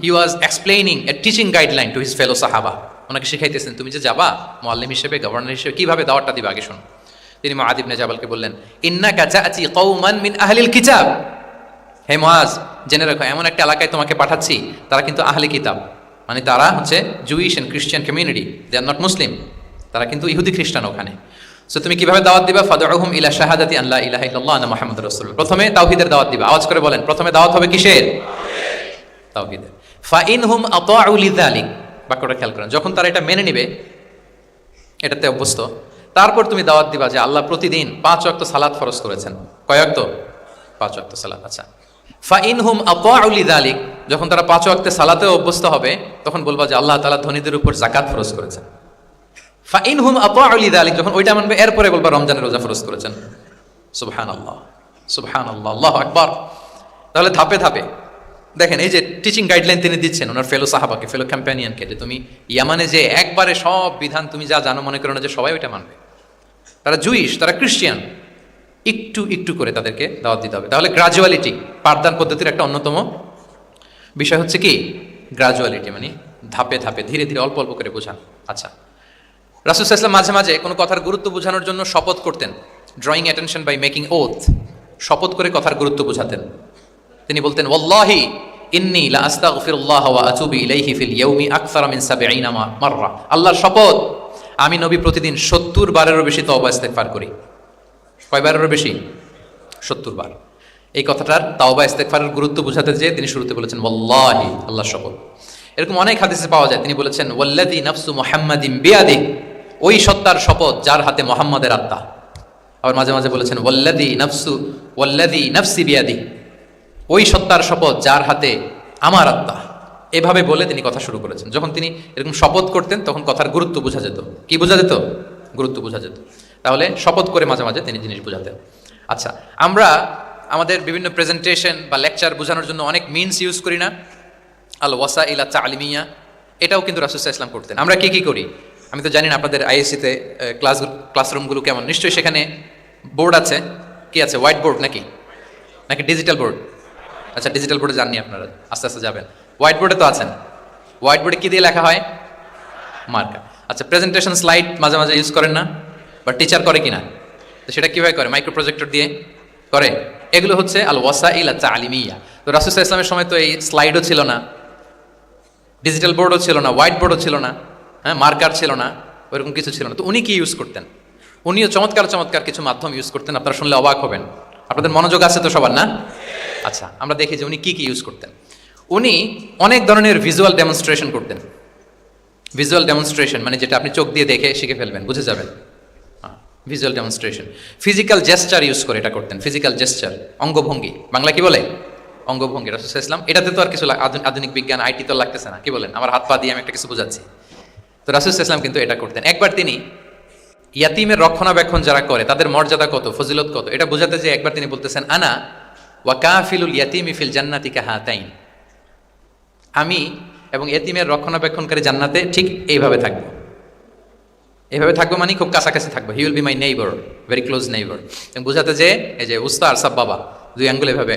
he was explaining a teaching guideline to his fellow সাহাবা। ওনাকে শিখাইতেছেন, তুমি যে যাবা মুআল্লিম হিসেবে, গভর্নর হিসেবে, কিভাবে দাওয়াতটা দিবা আগে শোনো। তিনি মুআয ইবনে জাবালকে বললেন, ইন্নাকা তা'তি কওমান মিন আহলিল কিতাব। হে মুআয, জেনে রাখো, এমন একটা এলাকায় তোমাকে পাঠাচ্ছি, তারা কিন্তু আহলি কিতাব, মানে তারা হচ্ছে Jewish and Christian community, they are not Muslim, তারা কিন্তু ইহুদি খ্রিস্টান ওখানে। সো তুমি কিভাবে দাওয়াত দিবা? ফাদউহুম ইলা শাহাদাতি আন লা ইলাহা ইল্লাল্লাহ ওয়া আন্না মুহাম্মাদুর রাসূলুল্লাহ। প্রথমে তাওহীদের দাওয়াত দিবা। আওয়াজ করে বলেন, প্রথমে দাওয়াত হবে কিসের? তাওহীদের। ফাইনহুম আতাউ লিযালিক, বাক্যটা খেয়াল করেন, যখন তারা এটা মেনে নিবে, এটাতে অভ্যস্ত, তারপর তুমি দাওয়াত দিবা যে আল্লাহ প্রতিদিন 5 ওয়াক্ত সালাত ফরজ করেছেন। কয় ওয়াক্ত? 5 ওয়াক্ত সালাত। আচ্ছা, ফাইনহুম আতাউ লিযালিক, যখন তারা 5 ওয়াক্তে সালাতেও অভ্যস্ত হবে, তখন বলবা যে আল্লাহ তাআলা ধনীদের উপর যাকাত ফরজ করেছেন। ফাইনহুম আতাউ লিযালিক, যখন ওইটা মানবে, এরপরে বলবা রমজানের রোজা ফরজ করেছেন। সুবহানাল্লাহ, সুবহানাল্লাহ, আল্লাহু আকবার। তাহলে ধাপে ধাপে দেখেন এই যে টিচিং গাইডলাইন তিনি দিচ্ছেন ওনার ফেলো সাহাবাকে, ফেলো ক্যাম্পেনিয়ানকে, যে তুমি ইয়ামানে যে একবারে সব বিধান তুমি যা জানো মনে করো না যে সবাই ওইটা মানবে। তারা জুইশ, তারা খ্রিস্টিয়ান, একটু একটু করে তাদেরকে দাওয়াত দিতে হবে। তাহলে গ্রাজুয়ালিটি পাঠদান পদ্ধতির একটা অন্যতম বিষয় হচ্ছে কি গ্রাজুয়ালিটি, মানে ধাপে ধাপে ধীরে ধীরে অল্প অল্প করে বোঝান। আচ্ছা, রাসূল সাল্লাল্লাহু আলাইহি ওয়াসাল্লাম মাঝে মাঝে কোনো কথার গুরুত্ব বোঝানোর জন্য শপথ করতেন, drawing attention by making oath, শপথ করে কথার গুরুত্ব বোঝাতেন। তিনি বলতেন ওয়াল্লাহি ইন্নী লা আস্তাগফিরুল্লাহ ওয়া আতুবু ইলাইহি ফিল ইয়াউমি আকসারা মিন ৭০ মাররা, আল্লাহর শপথ আমি নবী প্রতিদিন ৭০ বারেরও বেশি তওবা ইস্তেগফার করি। কয়বারেরও বেশি? ৭০ বার। এই কথাটার তাওবা ইস্তেগফারের গুরুত্ব বোঝাতে যেয়ে তিনি শুরুতে বলেছেন ওয়াল্লাহি, আল্লাহর শপথ। এরকম অনেক হাদিসে পাওয়া যায়, তিনি বলেছেন ওয়াল্লাযী নাফসু মুহাম্মাদিন বিয়াদিহি, ওই সত্তার শপথ যার হাতে মুহাম্মাদের আত্মা। আবার মাঝে মাঝে বলেছেন ওয়াল্লাযী নাফসি বিয়াদিহি, ওই সত্তার শপথ যার হাতে আমার আত্মা। এভাবে বলে তিনি কথা শুরু করেছেন। যখন তিনি এরকম শপথ করতেন তখন কথার গুরুত্ব বোঝা যেত। কি বোঝা যেত? গুরুত্ব বোঝা যেত। তাহলে শপথ করে মাঝে মাঝে তিনি জিনিস বোঝাতেন। আচ্ছা, আমরা আমাদের বিভিন্ন প্রেজেন্টেশন বা লেকচার বোঝানোর জন্য অনেক মিনস ইউজ করি না? আল ওয়াসাইল আত তালিমিয়া, এটাও কিন্তু রাসূল সাল্লাল্লাহু আলাইহি ওয়াসাল্লাম করতেন। আমরা কি কি করি? আমি তো জানি না আপনাদের আইএসসিতে ক্লাসরুমগুলো কেমন, নিশ্চয়ই সেখানে বোর্ড আছে। কি আছে? হোয়াইট বোর্ড নাকি নাকি ডিজিটাল বোর্ড? আচ্ছা, ডিজিটাল বোর্ডে যাননি আপনারা, আস্তে আস্তে যাবেন। হোয়াইট বোর্ডে তো আছেন। হোয়াইট বোর্ডে কি দিয়ে লেখা হয়? মার্কার। আচ্ছা, প্রেজেন্টেশন স্লাইড মাঝে মাঝে ইউজ করেন না? বা টিচার করে কিনা? তো সেটা কীভাবে করে? মাইক্রো প্রজেক্টর দিয়ে করে। এগুলো হচ্ছে আল ওয়াসাইল আত তালিমিয়া। তো রাসূল সাল্লাল্লাহু আলাইহি ওয়াসাল্লামের সময় তো এই স্লাইডও ছিল না, ডিজিটাল বোর্ডও ছিল না, হোয়াইট বোর্ডও ছিল না, হ্যাঁ, মার্কার ছিল না, ওইরকম কিছু ছিল না। তো উনি কি ইউজ করতেন? উনিও চমৎকার চমৎকার কিছু মাধ্যম ইউজ করতেন, আপনারা শুনলে অবাক হবেন। আপনাদের মনোযোগ আছে তো সবার, না? আচ্ছা, আমরা দেখি যে উনি কি কি ইউজ করতেন। উনি অনেক ধরনের ভিজুয়াল ডেমনস্ট্রেশন করতেন। ভিজুয়াল ডেমনস্ট্রেশন মানে যেটা আপনি চোখ দিয়ে দেখে শিখে ফেলবেন, বুঝে যাবেন। Visual demonstration. Physical gesture use করে এটা করতেন। ফিজিক্যাল জেস্চার, অঙ্গভঙ্গি, বাংলা কি বলে? অঙ্গভঙ্গি। রাসূল সাল্লাল্লাহু আলাইহি ওয়াসাল্লাম, এটাতে তো আর কিছু আধুনিক বিজ্ঞান আইটি তো লাগতেছে না, কি বলেন? আমার হাত পা দিয়ে আমি একটা কিছু বোঝাচ্ছি। তো রাসূল সাল্লাল্লাহু আলাইহি ওয়াসাল্লাম কিন্তু এটা করতেন। একবার তিনি ইয়াতিমের রক্ষণাবেক্ষণ যারা করে তাদের মর্যাদা কত, ফজিলত কত, এটা বোঝাতে যে একবার তিনি বলতেছেন আনা ওয়া কাফিলুল ইয়াতিমি ফিল জান্নাতি কাহাতাইন, আমি এবং এতিমের রক্ষণাবেক্ষণকারী জান্নাতে ঠিক এইভাবে থাকবো। এইভাবে থাকবো মানে খুব কাছাকাছি থাকবো। He will be my neighbour, very close neighbour. এবং বোঝাতে যে এই যে উস্তা আর সাব বাবা, দুই আঙ্গুল এভাবে,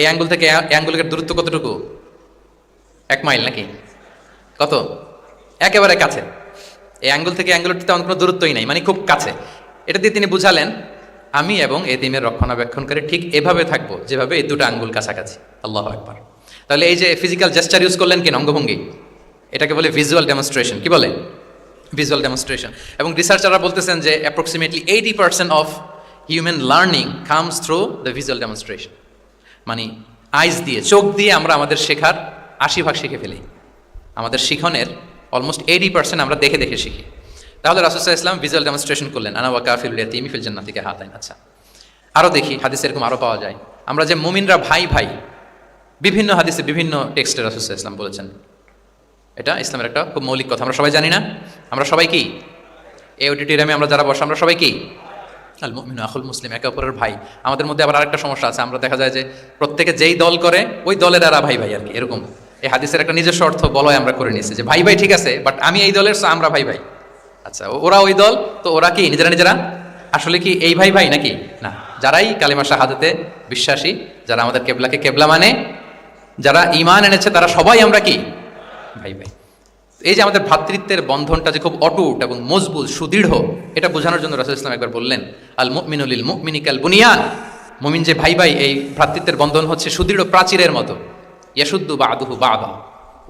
এই আঙ্গুল থেকে এই আঙ্গুলের দূরত্ব কতটুকু? 1 মাইল নাকি কত? একেবারে কাছে। এই আঙ্গুল থেকে আঙ্গুলটি তেমন কোনো দূরত্বই নাই, মানে খুব কাছে। এটা দিয়ে তিনি বুঝালেন আমি এবং এতিমের রক্ষণাবেক্ষণকারী ঠিক এভাবে থাকবো যেভাবে এই দুটো আঙ্গুল কাছাকাছি। আল্লাহু আকবার। তাহলে এই যে ফিজিক্যাল জেস্চার ইউজ করলেন কিনা, অঙ্গভঙ্গি, এটাকে বলে ভিজুয়াল ডেমনস্ট্রেশন। কি বলে? Visual demonstration. এবং রিসার্চাররা বলতেছেন যে approximately 80% of human learning comes through the visual demonstration. মানে আইজ দিয়ে, চোখ দিয়ে আমরা আমাদের শেখার 80% শিখে ফেলি। আমাদের শিখনের অলমোস্ট 80% আমরা দেখে দেখে শিখি। তাহলে রাসূল সাল্লাল্লাহু আলাইহি ওয়াসাল্লাম ভিজুয়াল ডেমনস্ট্রেশন করলেন, আনা ওয়া কাফিলুল ইয়াতীমি ফিল জান্নাতি কাহাতাইন। আচ্ছা, আরও দেখি হাদিসে এরকম আরও পাওয়া যায়। আমরা যে মুমিনরা ভাই ভাই, বিভিন্ন হাদিসে বিভিন্ন টেক্সটে রাসূল সাল্লাল্লাহু আলাইহি ওয়াসাল্লাম বলেছেন। এটা ইসলামের একটা খুব মৌলিক কথা, আমরা সবাই জানি না? আমরা সবাই কি এই অডিটোরিয়ামে আমরা যারা বসে আমরা সবাই কি? আল মুমিনু আখুল মুসলিম, একে অপরের ভাই। আমাদের মধ্যে আবার আরেকটা সমস্যা আছে, আমরা দেখা যায় যে প্রত্যেকে যেই দল করে ওই দলের এরা ভাই ভাই আর কি, এরকম। এই হাদিসের একটা নিজস্ব অর্থ বলয় আমরা করে নিয়েছি যে ভাই ভাই ঠিক আছে, বাট আমি এই দলের, আমরা ভাই ভাই। আচ্ছা, ওরা ওই দল, তো ওরা কি নিজেরা নিজেরা আসলে কি এই ভাই ভাই নাকি? না, যারাই কালিমা শাহাদাতে বিশ্বাসী, যারা আমাদের কেবলাকে কেবলা মানে, যারা ঈমান এনেছে, তারা সবাই আমরা কি? ভাই ভাই। এই যে আমাদের ভ্রাতৃত্বের বন্ধনটা যে খুব অটুট এবং মজবুত, সুদৃঢ়, এটা বোঝানোর জন্য রাসূল ইসলাম একবার বললেন আল মুমিনু লিল মুমিনি কাল বুনিয়ান, মুমিন যে ভাই ভাই, এই ভ্রাতৃত্বের বন্ধন হচ্ছে সুদৃঢ় প্রাচীরের মতো। ইয়াশুদ্দু বা'দুহু বা'দা,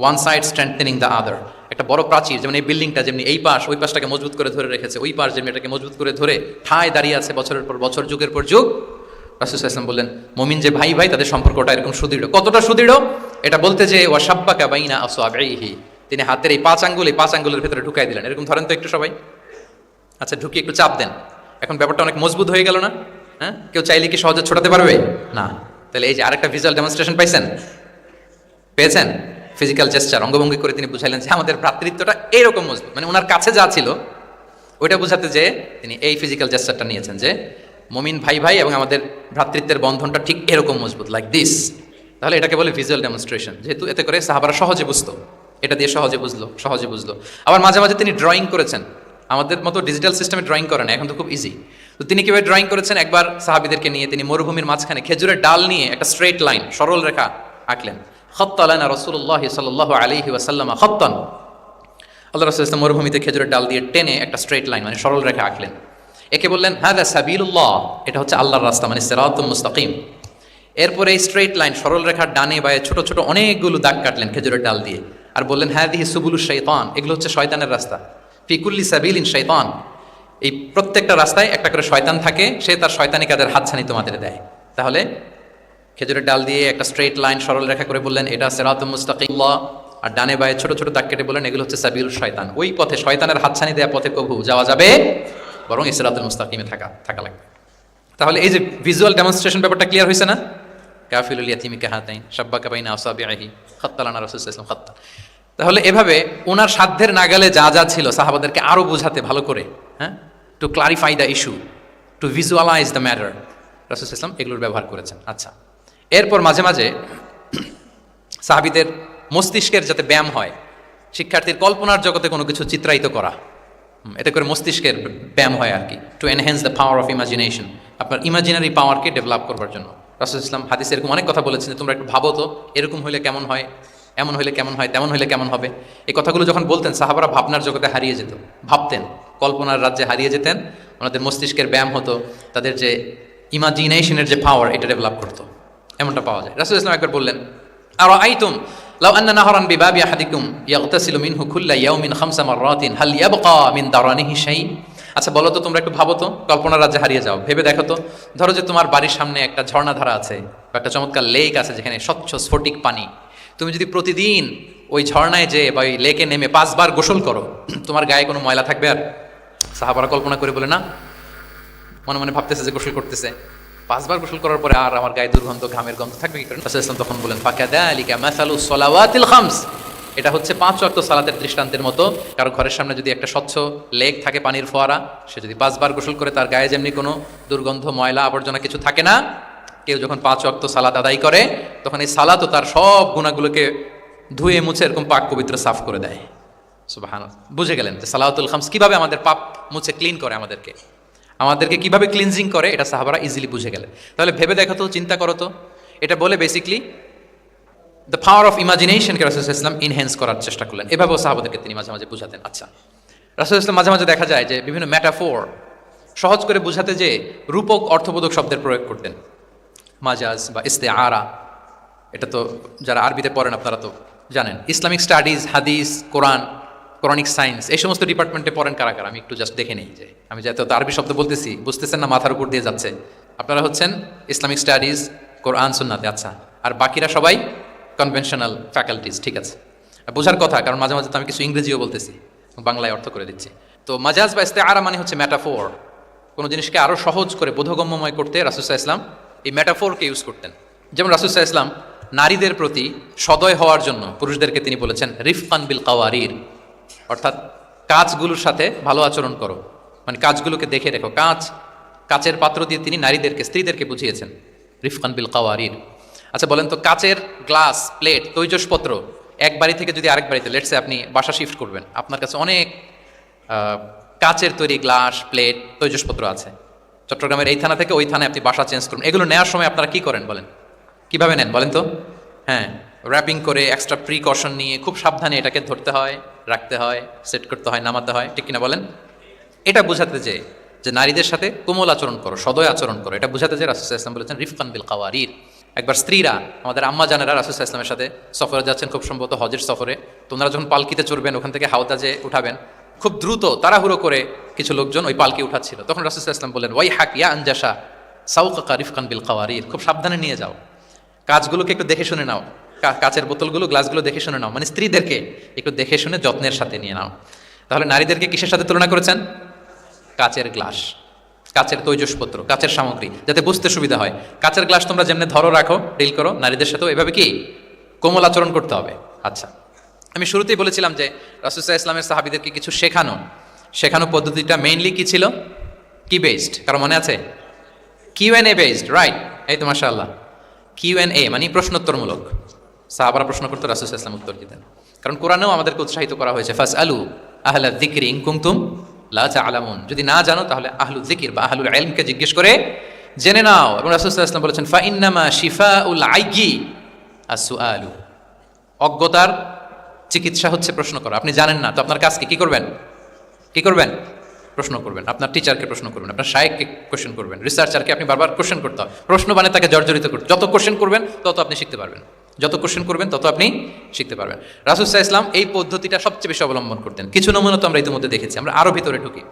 one side strengthening the other. একটা বড় প্রাচীর, যেমন এই বিল্ডিংটা যেমনি এই পাশ ওই পাশটাকে মজবুত করে ধরে রেখেছে, ওই পাশ যেমনি এটাকে মজবুত করে ধরে ঠায় দাঁড়িয়ে আছে বছরের পর বছর, যুগের পর যুগ। রাসূল সাল্লাল্লাহু আলাইহি ওয়াসাল্লাম বললেন মুমিন যে ভাই ভাই, তাদের সম্পর্কটা এরকম সুদৃঢ়। কতটা সুদৃঢ় এটা বলতে যে ওয়া শাব্বাকা বাইনা আসওয়াবিহি, তিনি হাতের এই 5 আঙ্গুল, এই 5 আঙ্গুলের ভেতরে ঢুকাই দিলেন। এরকম ধরেন তো একটু সবাই। আচ্ছা, ঢুকিয়ে একটু চাপ দেন। এখন ব্যাপারটা অনেক মজবুত হয়ে গেল না? হ্যাঁ, কেউ চাইলে কি সহজে ছোটাতে পারবে? না। তাহলে এই যে আরেকটা ভিজুয়াল ডেমনস্ট্রেশন পাইছেন, পেয়েছেন? ফিজিক্যাল জেস্চার, অঙ্গভঙ্গি করে তিনি বুঝাইলেন যে আমাদের ভ্রাতৃত্বটা এইরকম মজবুত, মানে ওনার কাছে যা ছিল ওইটা বোঝাতে যে তিনি এই ফিজিক্যাল জেস্চারটা নিয়েছেন যে মুমিন ভাই ভাই এবং আমাদের ভ্রাতৃত্বের বন্ধনটা ঠিক এরকম মজবুত, লাইক দিস। তাহলে এটাকে বলে ভিজুয়াল ডেমনস্ট্রেশন, যেহেতু এতে করে সাহাবারা সহজে বুঝতো, এটা দিয়ে সহজে বুঝলো। আবার মাঝে মাঝে তিনি ড্রয়িং করেছেন, আমাদের মতো ডিজিটাল সিস্টেমে ড্রয়িং করে না, এখন তো খুব ইজি। তো তিনি কিভাবে ড্রয়িং করেছেন, একবার সাহাবিদেরকে নিয়ে তিনি মরুভূমির মাঝখানে খেজুরের ডাল নিয়ে একটা স্ট্রেট লাইন, সরল রেখা আঁকলেন। খাত্তা লানা রাসূলুল্লাহ সাল্লাল্লাহু আলাইহি ওয়াসাল্লাম খাত্তান, আল্লাহ রাসূল সাল্লাল্লাহু মরুভূমিতে খেজুরের ডাল দিয়ে টেনে একটা স্ট্রেট লাইন মানে সরল রেখা আঁকলেন। একে বললেন হাদা সাবিলুল্লাহ, এটা হচ্ছে আল্লাহর রাস্তা মানে সিরাতুল মুস্তাকিম। এরপরে এই স্ট্রেট লাইন সরল রেখার ডানে বায়ে ছোট ছোট অনেকগুলো দাগ কাটলেন খেজুরের ডাল দিয়ে, আর বললেন হাদিহি সুবুলুশ শাইতান, এগুলো হচ্ছে শয়তানের রাস্তা। ফি কুল্লি সাবিলিন শাইতান, এই প্রত্যেকটা রাস্তায় একটা করে শয়তান থাকে, সে তার শয়তানি কাজের হাতছানি তোমাদের দেয়। তাহলে খেজুরের ডাল দিয়ে একটা স্ট্রেট লাইন সরল রেখা করে বললেন এটা সিরাতুল মুস্তাকিম, আর ডানে বায়ে ছোট ছোট দাগ কেটে বললেন এগুলো হচ্ছে সাবিলুশ শাইতান, ওই পথে শয়তানের হাতছানি দেয়া পথে কবু যাওয়া যাবে, বরং এই সিরাতুল মুস্তাকিমে থাকা লাগবে। তাহলে এই যে ভিজুয়াল ডেমনস্ট্রেশন ব্যাপারটা ক্লিয়ার হয়েছে না? কাফিলুল ইয়াতিমি কাহাতাইন শাব্বাকা বাইনা আসাবিহি খাত্তালানা রাসূল সাল্লাল্লাহু আলাইহি ওয়াসাল্লাম খাত্তা। তাহলে এভাবে ওনার সাধ্যের নাগালে যা যা ছিল সাহাবাদেরকে আরো বোঝাতে ভালো করে, হ্যাঁ, to clarify the issue, to visualise the matter, রাসূল সাল্লাল্লাহু আলাইহি ওয়াসাল্লাম এগুলোর ব্যবহার করেছেন। আচ্ছা, এরপর মাঝে মাঝে সাহাবীদের মস্তিষ্কের যাতে ব্যায়াম হয়, শিক্ষার্থীর কল্পনার জগতে কোনো কিছু চিত্রায়িত করা, এতে করে মস্তিষ্কের ব্যায়াম হয় আর কি, to enhance the power of imagination, আপনার ইমাজিনারি পাওয়ারকে ডেভেলপ করবার জন্য। রাসূল ইসলাম হাদিসে এরকম অনেক কথা বলেছেন, তোমরা একটু ভাবো তো, এরকম হইলে কেমন হয়, এমন হইলে কেমন হয়, তেমন হইলে কেমন হবে। এই কথাগুলো যখন বলতেন সাহাবারা ভাবনার জগতে হারিয়ে যেত, ভাবতেন, কল্পনার রাজ্যে হারিয়ে যেতেন, ওনাদের মস্তিষ্কের ব্যায়াম হতো, তাদের যে ইমাজিনেশনের যে পাওয়ার এটা ডেভেলপ করতো, এমনটা পাওয়া যায়। রাসূল ইসলাম একবার বললেন আর আইতুম লাউ আন্না নাহরান বিবাবি আহাদিকুম ইয়াগতাসিলু মিনহু কুল্লা ইয়াউমিন খামসা মাররাতিন হাল ইয়াবকা মিন দারানিহি শাই। আচ্ছা বলো তো, তোমরা একটু ভাবো তো, কল্পনার রাজ্যে হারিয়ে যাও, ভেবে দেখো তো, ধরো যে তোমার বাড়ির সামনে একটা ঝর্ণাধারা আছে বা একটা চমৎকার লেক আছে যেখানে স্বচ্ছ স্ফটিক পানি, তুমি যদি প্রতিদিন ওই ঝর্ণায় যে বা ওই লেকে নেমে 5 বার গোসল করো, তোমার গায়ে কোনো ময়লা থাকবে আর? সাহাবারা কল্পনা করে বলে না, মনে মনে ভাবতেছে যে গোসল করতেছে, 5 বার গোসল করার পরে আর আমার গায়ে দুর্গন্ধ, ঘামের গন্ধ থাকবে কি করে? রাসূল ইসলাম তখন বলেন ফাকাযালিকা মাসালুস সালাওয়াতিল খামস, এটা হচ্ছে 5 ওয়াক্ত সালাতের দৃষ্টান্তের মতো। কারো ঘরের সামনে যদি একটা স্বচ্ছ লেক থাকে, পানির ফোয়ারা, সে যদি 5 বার গোসল করে, তার গায়ে যেমনি কোনো দুর্গন্ধ, ময়লা, আবর্জনা কিছু থাকে না, কেউ যখন 5 ওয়াক্ত সালাত আদায় করে তখন এই সালাতও তার সব গুনাহগুলোকে ধুয়ে মুছে এরকম পাক পবিত্র সাফ করে দেয়। সুবহানাল্লাহ, বুঝে গেলেন যে সালাওয়াতুল খামস কিভাবে আমাদের পাপ মুছে ক্লিন করে, আমাদেরকে কিভাবে ক্লিনজিং করে, এটা সাহাবারা ইজিলি বুঝে গেলেন। তাহলে ভেবে দেখো তো, চিন্তা করো তো, এটা বলে বেসিকলি দ্য পাওয়ার অফ ইমাজিনেশনকে রাসূল সাল্লাল্লাহু আলাইহি ওয়াসাল্লাম ইনহ্যান্স করার চেষ্টা করলেন। এভাবেও সাহাবাদেরকে তিনি মাঝে মাঝে বুঝাতেন। আচ্ছা, রাসূল সাল্লাল্লাহু আলাইহি ওয়াসাল্লাম মাঝে মাঝে দেখা যায় যে বিভিন্ন মেটাফোর সহজ করে বুঝাতে যে রূপক অর্থবোধক শব্দের প্রয়োগ করতেন, মাজাজ বা ইস্তেআরা। এটা তো যারা আরবিতে পড়েন আপনারা তো জানেন। ইসলামিক স্টাডিজ, হাদিস, কোরআনিক সায়েন্স, এই সমস্ত ডিপার্টমেন্টে পড়েন কারা কারা? আমি একটু জাস্ট দেখে নিই, যে আমি যেহেতু আরবি শব্দ বলতেছি, বুঝতেছেন না, মাথার উপর দিয়ে যাচ্ছে। আপনারা হচ্ছেন ইসলামিক স্টাডিজ, কোরআন, সুন্নাতে। আচ্ছা, আর বাকিরা সবাই কনভেনশনাল ফ্যাকাল্টিজ, ঠিক আছে। বোঝার কথা, কারণ মাঝে মাঝে তো আমি কিছু ইংরেজিও বলতেছি, বাংলায় অর্থ করে দিচ্ছি। তো মাজাজ বা ইস্তেআরা মানে হচ্ছে মেটাফোর, কোনো জিনিসকে আরও সহজ করে বোধগম্যময় করতে রাসূল সাল্লাল্লাহু আলাইহি ওয়াসাল্লাম এই মেটাফোরকে ইউজ করতেন। যেমন রাসূল সাল্লাল্লাহু আলাইহি ওয়াসাল্লাম নারীদের প্রতি সদয় হওয়ার জন্য পুরুষদেরকে তিনি বলেছেন রিফকান বিল কাওয়ারির, অর্থাৎ কাঁচগুলোর সাথে ভালো আচরণ করো, মানে কাঁচগুলোকে দেখে রেখো। কাচের পাত্র দিয়ে তিনি নারীদেরকে, স্ত্রীদেরকে বুঝিয়েছেন রিফকান বিল কাওয়ারির। আচ্ছা বলেন তো, কাচের গ্লাস, প্লেট, তৈজসপত্র এক বাড়ি থেকে যদি আরেক বাড়িতে, লেটসে আপনি বাসা শিফট করবেন, আপনার কাছে অনেক কাচের তৈরি গ্লাস, প্লেট, তৈজসপত্র আছে, চট্টগ্রামের এই থানা থেকে ওই থানায় আপনি বাসা চেঞ্জ করুন, এগুলো নেওয়ার সময় আপনারা কি করেন বলেন? কিভাবে নেন বলেন তো? হ্যাঁ, র্যাপিং করে, এক্সট্রা প্রিকশন নিয়ে খুব সাবধানে এটাকে ধরতে হয়, রাখতে হয়, সেট করতে হয়, নামাতে হয়, ঠিক কিনা বলেন? এটা বোঝাতে যে নারীদের সাথে কোমল আচরণ করো, সদয় আচরণ করো, এটা বোঝাতে যে রাসূল সাল্লাল্লাহু আলাইহি ওয়াসাল্লাম বলেছেন রিফকান বিল কাওয়ারির। একবার স্ত্রীরা, আমাদের আম্মা জানেরা রাসূল সাল্লাল্লাহু আলাইহি ওয়াসাল্লামের সাথে সফরে যাচ্ছেন, খুব সম্ভবত হজের সফরে। তোমরা যখন পালকিতে চড়বেন, ওখান থেকে হাওদাজে উঠাবেন, খুব দ্রুত তাড়াহুড়ো করে কিছু লোকজন ওই পালকি উঠাচ্ছিল। তখন রাসূল সাল্লাল্লাহু আলাইহি ওয়াসাল্লাম বললেন ওয়াই হাক ইয়া আনজাসা সাউকাকা রিফকান বিল কাওয়ারির, খুব সাবধানে নিয়ে যাও, কাজগুলোকে একটু দেখে শুনে নাও, কাচের বোতলগুলো, গ্লাসগুলো দেখে শুনে নাও, মানে স্ত্রীদেরকে একটু দেখে শুনে যত্নের সাথে নিয়ে নাও। তাহলে নারীদেরকে কিসের সাথে তুলনা করেছেন? কাচের গ্লাস, কাচের তৈজসপত্র, কাচের সামগ্রী, যাতে বুঝতে সুবিধা হয়। কাচের গ্লাস তোমরা যেমনি ধরো, রাখো, ডিল করো, নারীদের সাথেও এভাবে কি কোমল আচরণ করতে হবে। আচ্ছা, আমি শুরুতেই বলেছিলাম যে রাসূল সাল্লাল্লাহু আলাইহি ওয়াসাল্লামের সাহাবীদেরকে কিছু শেখানো পদ্ধতিটা মেইনলি কি ছিল? কি বেসড? কারো মনে আছে? কিউ&এ বেসড, রাইট? এই তো মাশাআল্লাহ, Q&A মানে প্রশ্নোত্তরমূলক। সাহাবারা প্রশ্ন করতে রাসূল সাল্লাল্লাহু আলাইহি ওয়াসাল্লাম উত্তর দিতেন। কারণ কোরআনেও আমাদেরকে উৎসাহিত করা হয়েছে ফাসআলু আহলা যিকরি ইন কুনতুম লা তা'লামুন, যদি না জানো তাহলে আহলুল যিকির বা আহলুল ইলমকে জিজ্ঞেস করে জেনে নাও। এবং রাসূল সাল্লাল্লাহু আলাইহি ওয়াসাল্লাম বলেছেন ফা ইন্নামা শিফাউল আইয়ি আস-সুআলু, অজ্ঞতার চিকিৎসা হচ্ছে প্রশ্ন করা। আপনি জানেন না তো আপনার কাজ কি করবেন? কি করবেন? প্রশ্ন করবেন। আপনার টিচারকে প্রশ্ন করবেন, আপনার শায়েখকে কোশ্চেন করবেন, রিসার্চারকে আপনি বারবার কোশ্চেন করতে হবে। প্রশ্ন মানে তাকে জর্জরিত করতে, যত কোশ্চেন করবেন তত আপনি শিখতে পারবেন, যত কোশ্চেন করবেন তত আপনি শিখতে পারবেন। রাসূল সাল্লাল্লাহু আলাইহি ওয়াসাল্লাম এই পদ্ধতিটা সবচেয়ে বেশি অবলম্বন করতেন। কিছু নমুনা তো আমরা ইতিমধ্যে দেখেছি। আমরা আরও ভিতরে ঢুকি।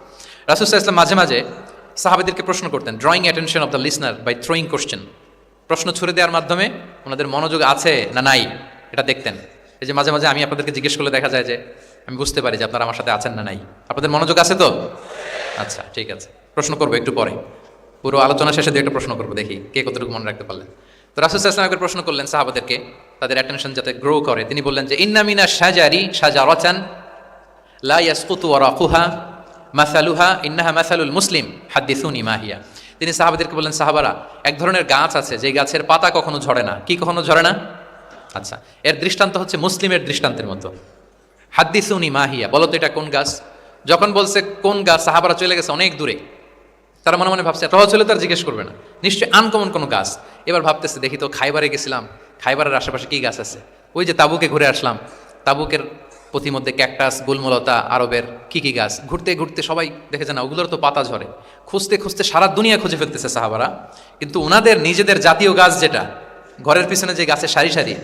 রাসূল সাল্লাল্লাহু আলাইহি ওয়াসাল্লাম মাঝে মাঝে সাহাবাদেরকে প্রশ্ন করতেন, drawing attention of the listener by throwing question. প্রশ্ন ছুড়ে দেওয়ার মাধ্যমে ওনাদের মনোযোগ আছে না নাই এটা দেখতেন। এই যে মাঝে মাঝে আমি আপনাদেরকে জিজ্ঞেস করলে দেখা যায় যে আমি বুঝতে পারি যে আপনারা আমার সাথে আছেন না নাই। আপনাদের মনোযোগ আছে তো? আচ্ছা, ঠিক আছে, প্রশ্ন করবো একটু পরে। পুরো আলোচনা শেষে দিয়ে একটা প্রশ্ন করবো, দেখি কে কতটুকু মনে রাখতে পারলেন। তো রাসূল সাল্লাল্লাহু আলাইহি ওয়াসাল্লাম একবার প্রশ্ন করলেন সাহাবাদেরকে, তাদের অ্যাটেনশন যাতে গ্রো করে। তিনি বললেন যে ইন্না মিনা শাজারি শাজারাতান লা ইয়াসকুতু ওয়ারাকুহা মাসালুহা ইন্নাহা মাসালুল মুসলিম হাদ্দিসুনি মা হিয়া। তিনি সাহাবাদেরকে বললেন, সাহাবারা, এক ধরনের গাছ আছে যে গাছের পাতা কখনো ঝরে না। কি কখনো ঝরে না? আচ্ছা, এর দৃষ্টান্ত হচ্ছে মুসলিমের দৃষ্টান্তের মতো। হাদ্দিসুনি মা হিয়া, বলো তো এটা কোন গাছ? যখন বলছে কোন গাছ, সাহাবারা চলে গেছে অনেক দূরে। তারা মনে মনে ভাবছে সহজ হলে তার জিজ্ঞেস করবে না, নিশ্চয়ই আনকমন কোনো গাছ। এবার ভাবতেছে দেখি তো খাইবারে গেছিলাম, খাইবারের আশেপাশে কি গাছ আছে। ওই যে তাবুকে ঘুরে আসলাম, তাবুকের পথিমধ্যে ক্যাকটাস, গুলমলতা, আরবের কি কি গাছ। ঘুরতে ঘুরতে সবাই দেখেছে না ওগুলোর তো পাতা ঝরে। খুঁজতে খুঁজতে সারা দুনিয়া খুঁজে ফেলতেছে সাহাবারা, কিন্তু ওনাদের নিজেদের জাতীয় গাছ যেটা, ঘরের পিছনে যে গাছের সারি সারি,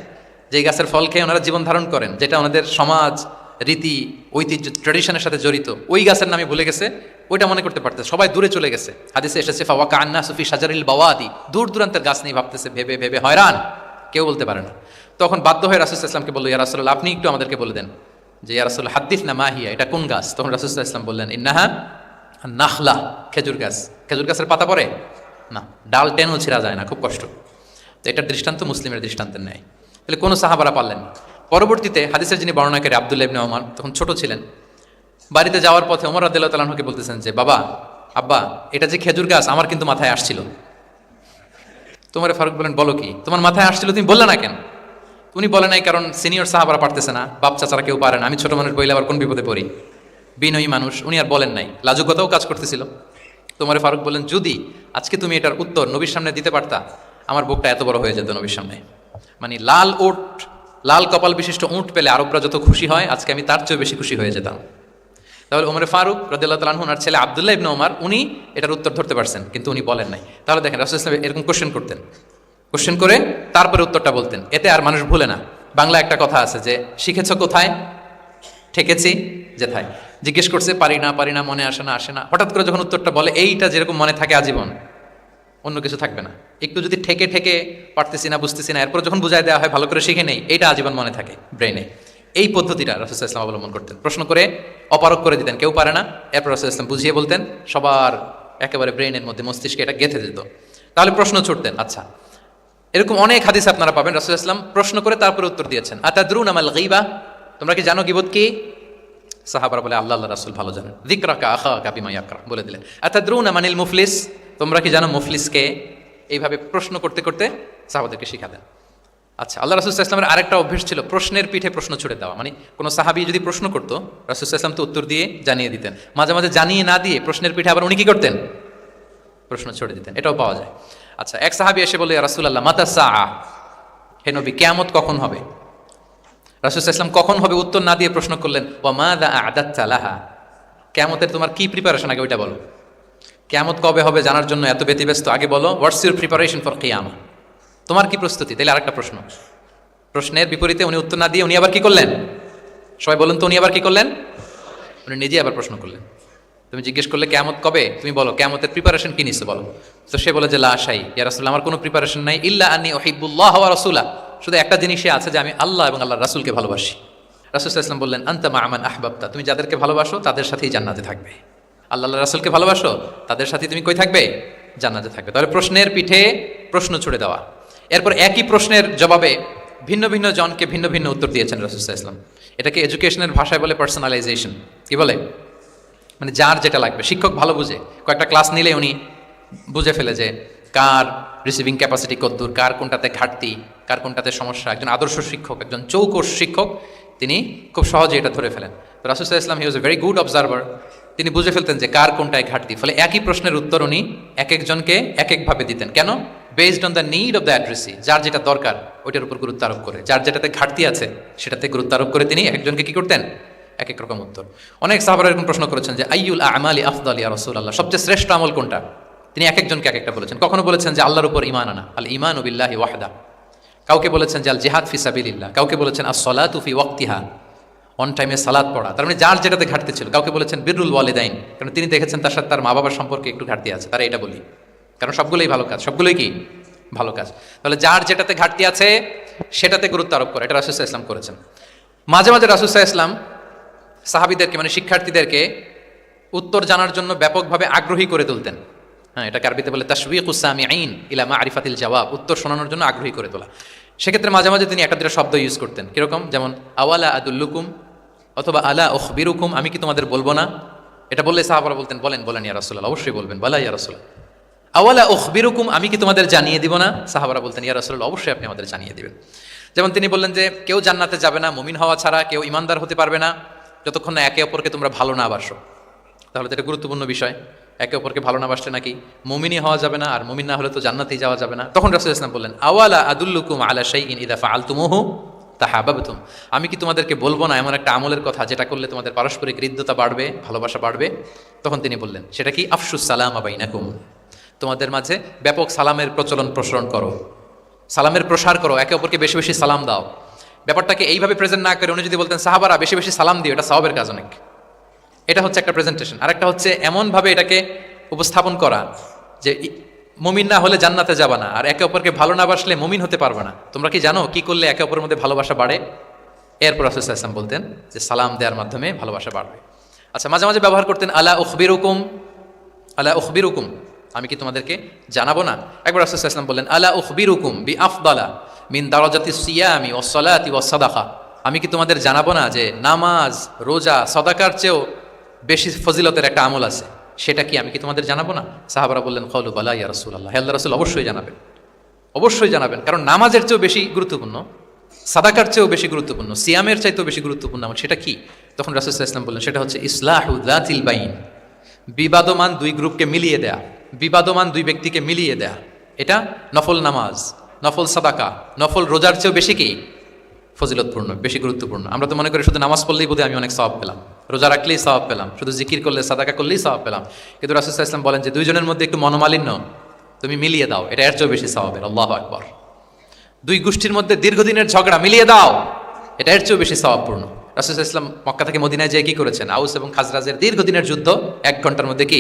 যে গাছের ফল খেয়ে ওনারা জীবন ধারণ করেন, যেটা ওনাদের সমাজ রীতি ঐতিহ্য ট্র্যাডিশনের সাথে জড়িত, ওই গাছের নামে ভুলে গেছে। ওইটা মনে করতে পারতেছে, সবাই দূরে চলে গেছে। হাদিসে এসেছে ফাওয়াকা আন্নাসু ফি শাজারিল বাওয়াদি, দূর দূরান্তের গাছ নিয়ে ভাবতেছে, ভেবে ভেবে হয়রান, কেউ বলতে পারে না। তখন বাধ্য হয়ে রাসূল সাল্লাল্লাহু আলাইহি ওয়াসাল্লামকে বলল, ইয়া রাসূলুল্লাহ, আপনি একটু আমাদেরকে বলে দেন যে ইয়া রাসূল হাদ্দিসনা মা হিয়া, এটা কোন গাছ? তখন রাসূল সাল্লাল্লাহু আলাইহি ওয়াসাল্লাম বললেন ইন্নাহা নাখলা, খেজুর গাছ। খেজুর গাছের পাতা পড়ে না, ডাল টেনও ছিঁড়া যায় না, খুব কষ্ট। তো এটার দৃষ্টান্ত মুসলিমের দৃষ্টান্তের ন্যায়। তাহলে কোনো সাহাবারা পারলেন না। পরবর্তীতে হাদিসের যিনি বর্ণনাকারী আব্দুল্লাহ ইবনে ওমর তখন ছোট ছিলেন। বাড়িতে যাওয়ার পথে ওমর রাদিয়াল্লাহু তাআলা আনহুকে বলতেছেন যে বাবা, আব্বা, এটা যে খেজুর গাছ আমার কিন্তু মাথায় আসছিল। তোমার ফারুক বলেন, বলো কি, তোমার মাথায় আসছিল, তুমি বললে না কেন? উনি বলে নাই কারণ সিনিয়র সাহাবারা পারতেছে না, বাপ চাচারা কেউ পারে না, আমি ছোট মানুষ বইলে আবার কোন বিপদে পড়ি, বিনয়ী মানুষ। উনি আর বলেন নাই, লাজুকতাও কাজ করতেছিল। তোমার ফারুক বলেন, যদি আজকে তুমি এটার উত্তর নবীর সামনে দিতে পারতা, আমার বুকটা এত বড় হয়ে যেত নবীর সামনে। মানে লাল ওট, লাল কপাল বিশিষ্ট উঁট পেলে আরবরা যত খুশি হয়, আজকে আমি তার চেয়ে বেশি খুশি হয়ে যেতাম। তাহলে ওমরে ফারুক রাদিয়াল্লাহু তাআলা আনহু আর ছেলে আব্দুল্লাহ ইবনে ওমর, উনি এটার উত্তর ধরতে পারছেন, কিন্তু উনি বলেন নাই। তাহলে দেখেন রাসূল সাল্লাল্লাহু আলাইহি ওয়াসাল্লাম এরকম কোশ্চেন করতেন, কোশ্চেন করে তারপরে উত্তরটা বলতেন। এতে আর মানুষ ভুলে না। বাংলা একটা কথা আছে যে শিখেছ কোথায়, ঠেকেছি যেথায়। জিজ্ঞেস করছে, পারি না, মনে আসে না, হঠাৎ করে যখন উত্তরটা বলে, এইটা যেরকম মনে থাকে আজীবন, অন্য কিছু থাকবে না। একটু যদি ঠেকে ঠেকে পারতেছি না, বুঝতেছি না, এরপর যখন বুঝাই দেওয়া হয়, ভালো করে শিখে নেই, এইটা আজীবন মনে থাকে ব্রেনে। এই পদ্ধতিটা রাসূল সাল্লাল্লাহু আলাইহি ওয়াসাল্লাম অবলম্বন করতেন। প্রশ্ন করে অপারগ করে দিতেন, কেউ পারে না, এরপর রাসূল সাল্লাল্লাহু আলাইহি ওয়াসাল্লাম বুঝিয়ে বলতেন, সবার একেবারে ব্রেনের মধ্যে, মস্তিষ্কে এটা গেঁথে দিত। তাহলে প্রশ্ন ছুটতেন। আচ্ছা, এরকম অনেক হাদিস আপনারা পাবেন রাসূল সাল্লাল্লাহু আলাইহি ওয়াসাল্লাম প্রশ্ন করে তারপরে উত্তর দিয়েছেন। আতাদরুনা মাল গীবা, তোমরা কি জানো গীবত কি? সাহাবারা বলে, আল্লাহ রাসূল ভালো জানেন। যিকরাকা আখাকা বিমা ইয়াকরা, বলে দিলেন। আতাদরুনা মানিল মুফলিস, তোমরা কি জানো মুফলিসকে? এইভাবে প্রশ্ন করতে করতে সাহাবাদেরকে শিখাতেন। আচ্ছা, আল্লাহ রাসূল সাল্লাল্লাহু আলাইহি ওয়াসাল্লামের আরেকটা অভ্যাস ছিল প্রশ্নের পিঠে প্রশ্ন ছুড়ে দেওয়া। মানে কোনো সাহাবী যদি প্রশ্ন করতো, রাসূল সাল্লাল্লাহু আলাইহি ওয়াসাল্লাম তো উত্তর দিয়ে জানিয়ে দিতেন। মাঝে মাঝে জানিয়ে না দিয়ে প্রশ্নের পিঠে আবার উনি কি করতেন? প্রশ্ন ছুড়ে দিতেন। এটাও পাওয়া যায়। আচ্ছা, এক সাহাবী এসে বলে, ইয়া রাসূলুল্লাহ মাতা সাআ, হে নবী, কিয়ামত কখন হবে? রাসূল সাল্লাল্লাহু আলাইহি ওয়াসাল্লাম কখন হবে উত্তর না দিয়ে প্রশ্ন করলেন, ওয়া মাযা আ'দাততা লাহা, কিয়ামতের তোমার কি প্রিপারেশন, আগে ওইটা বলো। কিয়ামত কবে হবে জানার জন্য এত ব্যতিব্যস্ত, আগে বলো হোয়াটস ইউর প্রিপারেশন ফর কিয়ামা, তোমার কি প্রস্তুতি? তাইলে আরেকটা প্রশ্ন। প্রশ্নের বিপরীতে উনি উত্তর না দিয়ে উনি আবার কি করলেন? সবাই বলুন তো, উনি আবার কি করলেন? উনি নিজে আবার প্রশ্ন করলেন। তুমি জিজ্ঞেস করলে কিয়ামত কবে, তুমি বলো কিয়ামতের প্রিপারেশন কি নিছো বলো। তো সে বলে যে লা শাই, ইয়া রাসূলুল্লাহ, আমার কোনো প্রিপারেশন নাই, ইল্লা আন্নী উহিব্বুল্লাহ ওয়া রাসূলা, শুধু একটা জিনিসই আছে যে আমি আল্লাহ এবং আল্লাহর রাসূলকে ভালোবাসি। রাসূল সাল্লাল্লাহু আলাইহি ওয়াসাল্লাম বললেন, আনতা মা মান আহবাবতা, তুমি যাদেরকে ভালোবাসো তাদের সাথেই জান্নাতে থাকবে। আল্লাহ রাসূলকে ভালোবাসো, তাদের সাথে তুমি কই থাকবে? জান্নাতে থাকবে। তাহলে প্রশ্নের পিঠে প্রশ্ন ছুড়ে দেওয়া। এরপর একই প্রশ্নের জবাবে ভিন্ন ভিন্ন জনকে ভিন্ন ভিন্ন উত্তর দিয়েছেন রাসূল সাল্লাল্লাহু আলাইহি ওয়াসাল্লাম। এটাকে এডুকেশনের ভাষায় বলে পার্সোনালাইজেশন। কি বলে? মানে যার যেটা লাগবে। শিক্ষক ভালো বুঝে, কয়েকটা ক্লাস নিলে উনি বুঝে ফেলে যে কার রিসিভিং ক্যাপাসিটি কদ্দূর, কার কোনটাতে ঘাটতি, কার কোনটাতে সমস্যা। একজন আদর্শ শিক্ষক, একজন চৌকস শিক্ষক, তিনি খুব সহজে এটা ধরে ফেলেন। তো রাসূল সাল্লাল্লাহু আলাইহি ওয়াসাল্লাম হি was a very good observer. তিনি বুঝে ফেলতেন যে কার কোনটায় ঘাটতি, ফলে একই প্রশ্নের উত্তর উনি এক একজনকে এক একভাবে দিতেন। কেন? Based on the need of the addressee, যার যেটা দরকার ওইটার উপর গুরুত্ব আরোপ করে, যার যেটাতে ঘাটতি আছে সেটাতে গুরুত্ব আরোপ করে তিনি একজনকে কি করতেন, এক এক রকম উত্তর। অনেক সাহাবারা এরকম প্রশ্ন করেছেন যে আইয়ুল আমালি আফদাল ইয়া রাসূলুল্লাহ, সবচেয়ে শ্রেষ্ঠ আমল কোনটা? তিনি এক একজনকে এক একটা বলেছেন। কখনো বলেছেন যে আল্লাহর উপর ঈমান আনা, আল ঈমানু বিল্লাহি ওয়াহদা। কাউকে বলেছেন যে আল জিহাদ ফি সাবিলিল্লাহ, কাউকে বলেছেন আস-সালাতু ফি ওয়াক্তিহা, অন টাইমে সালাত পড়া। তার মানে যার যেটাতে ঘাটতি ছিল। কাউকে বলেছেন বিররুল ওয়ালিদাইন, কারণ তিনি দেখেছেন তার সাথে তার মা বাবার সম্পর্কে একটু ঘাটতি আছে, তারা এটা বলি, কারণ সবগুলোই ভালো কাজ, সবগুলোই কি ভালো কাজ। তাহলে যার যেটাতে ঘাটতি আছে সেটাতে গুরুত্ব আরোপ করে, এটা রাসূল সাল্লাল্লাহু আলাইহি ওয়াসাল্লাম করেছেন। মাঝে মাঝে রাসূল সাল্লাল্লাহু আলাইহি ওয়াসাল্লাম সাহাবীদেরকে মানে শিক্ষার্থীদেরকে উত্তর জানার জন্য ব্যাপকভাবে আগ্রহী করে তুলতেন। হ্যাঁ, এটাকে আরবিতে বলে তাশওয়ীকুস সামিঈন ইলা মা'রিফাতিল জাওয়াব, উত্তর শোনানোর জন্য আগ্রহী করে তোলা। সেক্ষেত্রে মাঝে মাঝে তিনি একটা দুটো শব্দ ইউজ করতেন। কিরকম? যেমন আওয়ালা আদুল্লুকুম অথবা আলা উখবিরুকুম, আমি কি তোমাদের বলবো না? এটা বললে সাহাবারা বলতেন বলেন বলেন ইয়া রাসূলুল্লাহ, অবশ্যই বলবেন, বলা ইয়া রাসূলুল্লাহ। আওয়ালা উখবিরুকুম, আমি কি তোমাদের জানিয়ে দিব না? সাহাবারা বলতেন ইয়া রাসূলুল্লাহ, অবশ্যই আপনি আমাদের জানিয়ে দিবেন। যেমন তিনি বললেন যে কেউ জান্নাতে যাবে না মুমিন হওয়া ছাড়া, কেউ ইমানদার হতে পারবে না যতক্ষণ না একে অপরকে তোমরা ভালো না বাসো। তাহলে তো এটা গুরুত্বপূর্ণ বিষয়, একে অপরকে ভালো না বাসলে নাকি মুমিনই হওয়া যাবে না, আর মুমিন না হলে তো জান্নাতেই যাওয়া যাবে না। তখন রাসূল ইসলাম বললেন আওয়ালা আদুল্লুকুম আলা শাইইন ইযা ফাআলতুমুহু তাহাবাবতুম, আমি কি তোমাদেরকে বলবো না এমন একটা আমলের কথা যেটা করলে তোমাদের পারস্পরিক হৃদ্যতা বাড়বে, ভালোবাসা বাড়বে? তখন তিনি বললেন সেটা কি? আফশুস সালামা বাইনাকুম, তোমাদের মাঝে ব্যাপক সালামের প্রসারণ করো, সালামের প্রসার করো, একে অপরকে বেশি বেশি সালাম দাও। ব্যাপারটাকে এইভাবে প্রেজেন্ট না করে উনি যদি বলতেন সাহাবারা বেশি বেশি সালাম দিও, এটা সওয়াবের কাজ অনেক। এটা হচ্ছে একটা প্রেজেন্টেশন। আর একটা হচ্ছে এমনভাবে এটাকে উপস্থাপন করা যে মুমিন না হলে জান্নাতে যাবা না, আর একে অপরকে ভালো না বাসলে মুমিন হতে পারবে না। তোমরা কি জানো কি করলে একে অপরের মধ্যে ভালোবাসা বাড়ে? এরপর রাসূল সাল্লাল্লাহু আলাইহি ওয়াসাল্লাম বলতেন যে সালাম দেওয়ার মাধ্যমে ভালোবাসা বাড়বে। আচ্ছা, মাঝে মাঝে ব্যবহার করতেন আলা উখবিরুকুম, আলা উখবিরুকুম, আমি কি তোমাদেরকে জানাবো না? একবার রাসূল সাল্লাল্লাহু আলাইহি ওয়াসাল্লাম বললেন আলা উখবিরুকুম বিআফদালা মিন দারাজাতিস সিয়ামি ওয়াস সালাতি ওয়াস সাদাকা, আমি কি তোমাদের জানাবো না যে নামাজ, রোজা, সাদাকার চেয়েও বেশি ফজিলতের একটা আমল আছে, সেটা কি আমি কি তোমাদের জানাবো না? সাহাবারা বললেন ক্বালু বালা ইয়া রাসূলুল্লাহ, হে আল্লাহর রাসূল অবশ্যই জানাবেন, অবশ্যই জানাবেন। কারণ নামাজের চেয়েও বেশি গুরুত্বপূর্ণ, সাদাকার চেয়েও বেশি গুরুত্বপূর্ণ, সিয়ামের চাইতেও বেশি গুরুত্বপূর্ণ আমল, সেটা কি? তখন রাসূল সাল্লাল্লাহু আলাইহি ওয়াসাল্লাম বললেন সেটা হচ্ছে ইসলাহু যাতিল বাইন, বিবাদমান দুই গ্রুপকে মিলিয়ে দেয়া, বিবাদমান দুই ব্যক্তিকে মিলিয়ে দেয়া। এটা নফল নামাজ, নফল সাদাকা, নফল রোজার চেয়েও বেশি কি ফজিলতপূর্ণ, বেশি গুরুত্বপূর্ণ। আমরা তো মনে করি শুধু নামাজ পড়লেই বোধহয় আমি অনেক সওয়াব পেলাম, রোজা রাখলেই সওয়াব পেলাম, শুধু জিকির করলে সাদাকা করলেই সওয়াব পেলাম। কিন্তু রাসূল সাল্লাল্লাহু আলাইহি ওয়াসাল্লাম বলেন যে দুইজনের মধ্যে একটু মনোমালিন্য তুমি মিলিয়ে দাও, এটা এর চেয়েও বেশি সওয়াবের। আল্লাহু আকবার। দুই গোষ্ঠীর মধ্যে দীর্ঘদিনের ঝগড়া মিলিয়ে দাও, এটা এর চেয়েও বেশি সওয়াবপূর্ণ। রাসূল সাল্লাল্লাহু আলাইহি ওয়াসাল্লাম মক্কা থেকে মদিনায় যেয়ে কি করেছেন? আউস এবং খাজরাজের দীর্ঘদিনের যুদ্ধ 1 ঘন্টার মধ্যে কি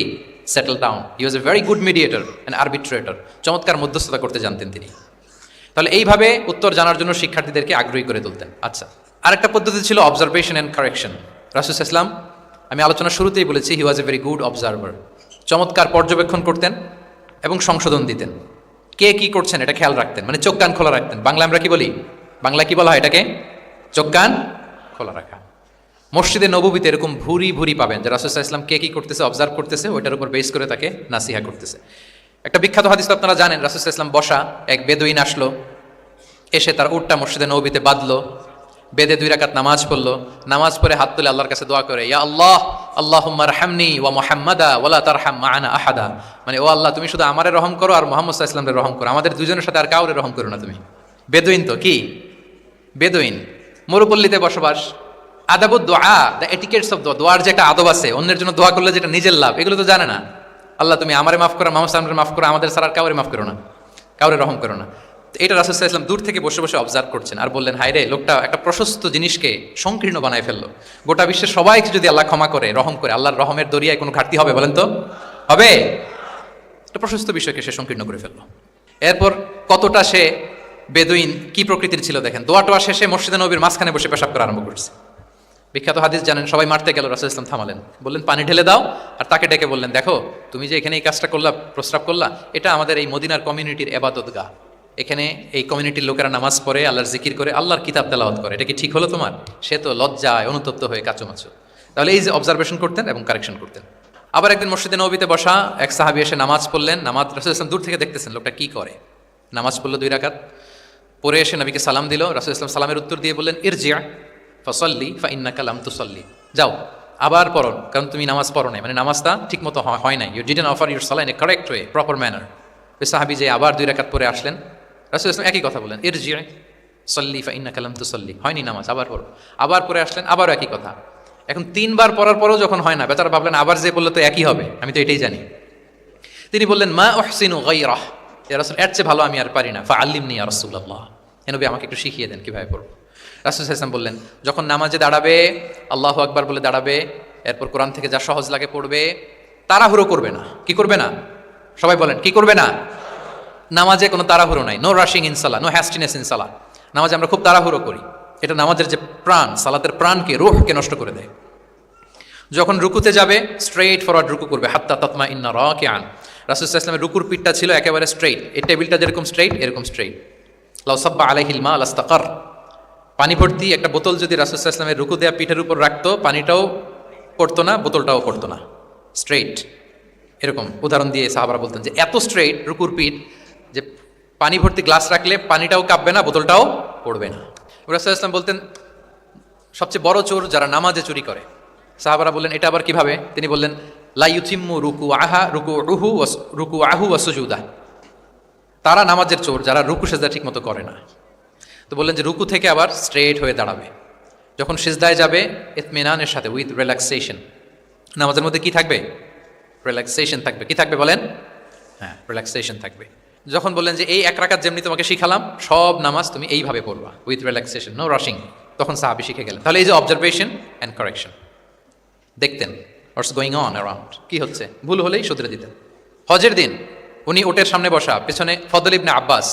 settle down. He was a very good mediator and arbitrator, চমৎকার মধ্যস্থতা করতে জানতেন তিনি। তাহলে এইভাবে উত্তর জানার জন্য শিক্ষার্থীদেরকে আগ্রহী করে তুলতেন। আচ্ছা, আরেকটা পদ্ধতি ছিল অবজারভেশন অ্যান্ড কারেকশন। রাসূল সাল্লাল্লাহু আলাইহি ওয়াসাল্লাম, আমি আলোচনা শুরুতেই বলেছি, হি was a very good observer, চমৎকার পর্যবেক্ষণ করতেন এবং সংশোধন দিতেন। কে কি করছেন এটা খেয়াল রাখতেন, মানে চোখ কান খোলা রাখতেন। বাংলা আমরা কি বলি? বাংলা কি বলা হয় এটাকে? চোখ কান খোলা রাখা। মসজিদে নববীতে এরকম ভুরি ভুরি পাবেন যে রাসূল সাল্লাল্লাহু আলাইহি ওয়াসাল্লাম কে কি করতেছে অবজার্ভ করতেছে, ওইটার উপর বেস করে তাকে নাসিহা করতেছে। একটা বিখ্যাত হাদিস তো আপনারা জানেন, রাসূল সাল্লাল্লাহু আলাইহি ওয়াসাল্লাম বসা, এক বেদুইন আসলো, এসে তার উটটা মসজিদে নববীতে বাঁধলো, বেদে 2 রাকাত নামাজ পড়লো, নামাজ পড়ে হাত তুলে আল্লাহর কাছে দোয়া করে, ইয়া আল্লাহ আল্লাহুম্মা রহমনি ওয়া মুহাম্মাদা ওয়ালা তারহাম মা'ানা আহাদা, মানে ও আল্লাহ তুমি শুধু আমারে রহম করো আর মুহাম্মদ সাল্লাল্লাহু আলাইহি ওয়াসাল্লামকে রহম করো, আমাদের দুজনের সাথে আর কাউরে রহম করো না তুমি। বেদুইন তো কি, বেদুইন মরুপল্লীতে বসবাস। আদাবুদ দোয়া, দ্য এটিকেটস অফ দোয়া, দোয়ার যে একটা আদব আছে, অন্যের জন্য দোয়া করলে যেটা নিজের লাভ, এগুলো তো জানে না। আল্লাহ তুমি আমারে মাফ করো, মুহাম্মদ সাল্লাল্লাহু আলাইহি ওয়াসাল্লামকে মাফ করো, আমাদের ছাড়া আর কাউরে মাফ করো না, কাউরে রহম করো না। এটা রাসূল সাল্লাল্লাহু আলাইহি ওয়াসাল্লাম দূর থেকে বসে বসে অবজার্ভ করছেন আর বললেন, হায় রে, লোকটা একটা প্রশস্ত জিনিসকে সংকীর্ণ বানায় ফেললো। গোটা বিশ্বের সবাইকে যদি আল্লাহ ক্ষমা করে, রহম করে, আল্লাহর রহমের দরিয়ায় কোনো ঘাটতি হবে বলেন তো? হবে? একটা প্রশস্ত বিষয়কে সে সংকীর্ণ করে ফেললো। এরপর কতটা সে বেদুইন কি প্রকৃতির ছিল দেখেন, দোয়া টোয়া শেষে মসজিদে নববীর মাঝখানে বসে পেশাব করা আরম্ভ করছে। বিখ্যাত হাদিস জানেন, সবাই মারতে গেল, রাসূল ইসলাম থামালেন, বললেন পানি ঢেলে দাও, আর তাকে ডেকে বললেন, দেখো তুমি যে এখানে এই কাজটা করলা, প্রস্রাব করলা, এটা আমাদের এই মদিনার কমিউনিটির ইবাদতগাহ, এখানে এই কমিউনিটির লোকেরা নামাজ পড়ে, আল্লাহর জিকির করে, আল্লাহর কিতাব তেলাওয়াত করে, এটা কি ঠিক হলো তোমার? সে তো লজ্জায় অনুতপ্ত হয়ে কাচুমাচু। তাহলে এই যে অবজারভেশন করতেন এবং কারেকশন করতেন। আবার একদিন মসজিদে নববীতে বসা এক সাহাবী এসে নামাজ পড়লেন। নামাজ রাসূল ইসলাম দূর থেকে দেখতেছেন লোকটা কি করে। নামাজ পড়লো 2 রাকাত, পরে এসে নবীকে সালাম দিল। রাসূল ইসলাম সালামের উত্তর দিয়ে বললেন, ইরজি' ফাসাল্লি ফাইন্নাকা লাম তুসাল্লি, যাও আবার পড়ো, কারণ তুমি নামাজ পড়ো নাই, মানে নামাজটা ঠিক মতো হয় নাই, ইউ ডিডন্ট অফার ইউর সালাহ in a correct way, proper manner. ওই সাহাবী যে আবার 2 রাকাত পরে আসলেন, রাসূল ইসলাম একই কথা বললেন, ইরজি' সাল্লি ফাইন্নাকা লাম তুসাল্লি, হয়নি নামাজ, আবার পড়ো। আবার পরে আসলেন, আবারও একই কথা। এখন 3 বার পড়ার পরও যখন হয় না, বেচারা ভাবলেন আবার যে বললে তো একই হবে, আমি তো এটাই জানি। তিনি বললেন, মা উহসিনু গায়রাহ, ইয়া রাসূল এর চেয়ে ভালো আমি আর পারি না, ফাআল্লিমনি ইয়া রাসূলুল্লাহ, হে নবী আমাকে একটু শিখিয়ে দেন কিভাবে পড়ব। রাসূল সাল্লাল্লাহু আলাইহি ওয়াসাল্লাম বললেন, যখন নামাজে দাঁড়াবে আল্লাহু আকবার বলে দাঁড়াবে, এরপর কোরআন থেকে যা সহজ লাগে পড়বে, তাড়াহুড়ো করবে না। কি করবে না? সবাই বলেন কি করবে না? নামাজে কোনো তাড়াহুড়ো নাই, নো রাশিং ইন সালাহ, নো হ্যাস্টিনেস ইন সালাহ। নামাজে আমরা খুব তাড়াহুড়ো করি, এটা নামাজের যে প্রাণ, সালাতের প্রাণকে, রূহকে নষ্ট করে দেয়। যখন রুকুতে যাবে স্ট্রেইট ফরওয়ার্ড রুকু করবে, হাত্তা তাতমা ইন্না রাকিআন। রাসূল সাল্লাল্লাহু আলাইহি ওয়াসাল্লামের রুকুর পিঠটা ছিল একেবারে স্ট্রেইট, এই টেবিলটা যেরকম স্ট্রেইট এরকম স্ট্রেইট। লাউ সাব্বা আলাইহিল মা লাস্তাকার, পানি ভর্তি একটা বোতল যদি রাসূল সাল্লাল্লাহু আলাইহি ওয়াসাল্লামের রুকু দেয়া পিঠের উপর রাখতো, পানিটাও পড়তো না, বোতলটাও পড়তো না, স্ট্রেইট। এরকম উদাহরণ দিয়ে সাহাবারা বলতেন যে এত স্ট্রেইট রুকুর পিঠ যে পানি ভর্তি গ্লাস রাখলে পানিটাও কাঁপবে না, বোতলটাও পড়বে না। রাসূল সাল্লাল্লাহু আলাইহি ওয়াসাল্লাম বলতেন, সবচেয়ে বড় চোর যারা নামাজে চুরি করে। সাহাবারা বললেন, এটা আবার কিভাবে? তিনি বললেন, লা ইউতিম্মু রুকুআহু ওয়া সুজুদাহ, তারা নামাজের চোর যারা রুকু সিজদা ঠিক মতো করে না। তো বললেন যে রুকু থেকে আবার স্ট্রেট হয়ে দাঁড়াবে, যখন সিজদায় যাবে ইতমিনানের সাথে, উইথ রিল্যাক্সেশন। নামাজের মধ্যে কি থাকবে? রিল্যাক্সেশন থাকবে। কি থাকবে বলেন? হ্যাঁ, রিল্যাক্সেশন থাকবে। যখন বললেন যে এই 1 রাকাত যেমনি তোমাকে শিখালাম, সব নামাজ তুমি এইভাবে পড়বা, উইথ রিল্যাক্সেশন, নো রাশিং, তখন সাহাবী শিখে গেলেন। তাহলে এই যে অবজারভেশন অ্যান্ড কারেকশন, দেখতেন হোয়াটস গোয়িং অন অ্যারাউন্ড, কি হচ্ছে, ভুল হলেই শুধরে দিতেন। হজের দিন উনি ওটের সামনে বসা, পেছনে ফদল ইবনে আব্বাস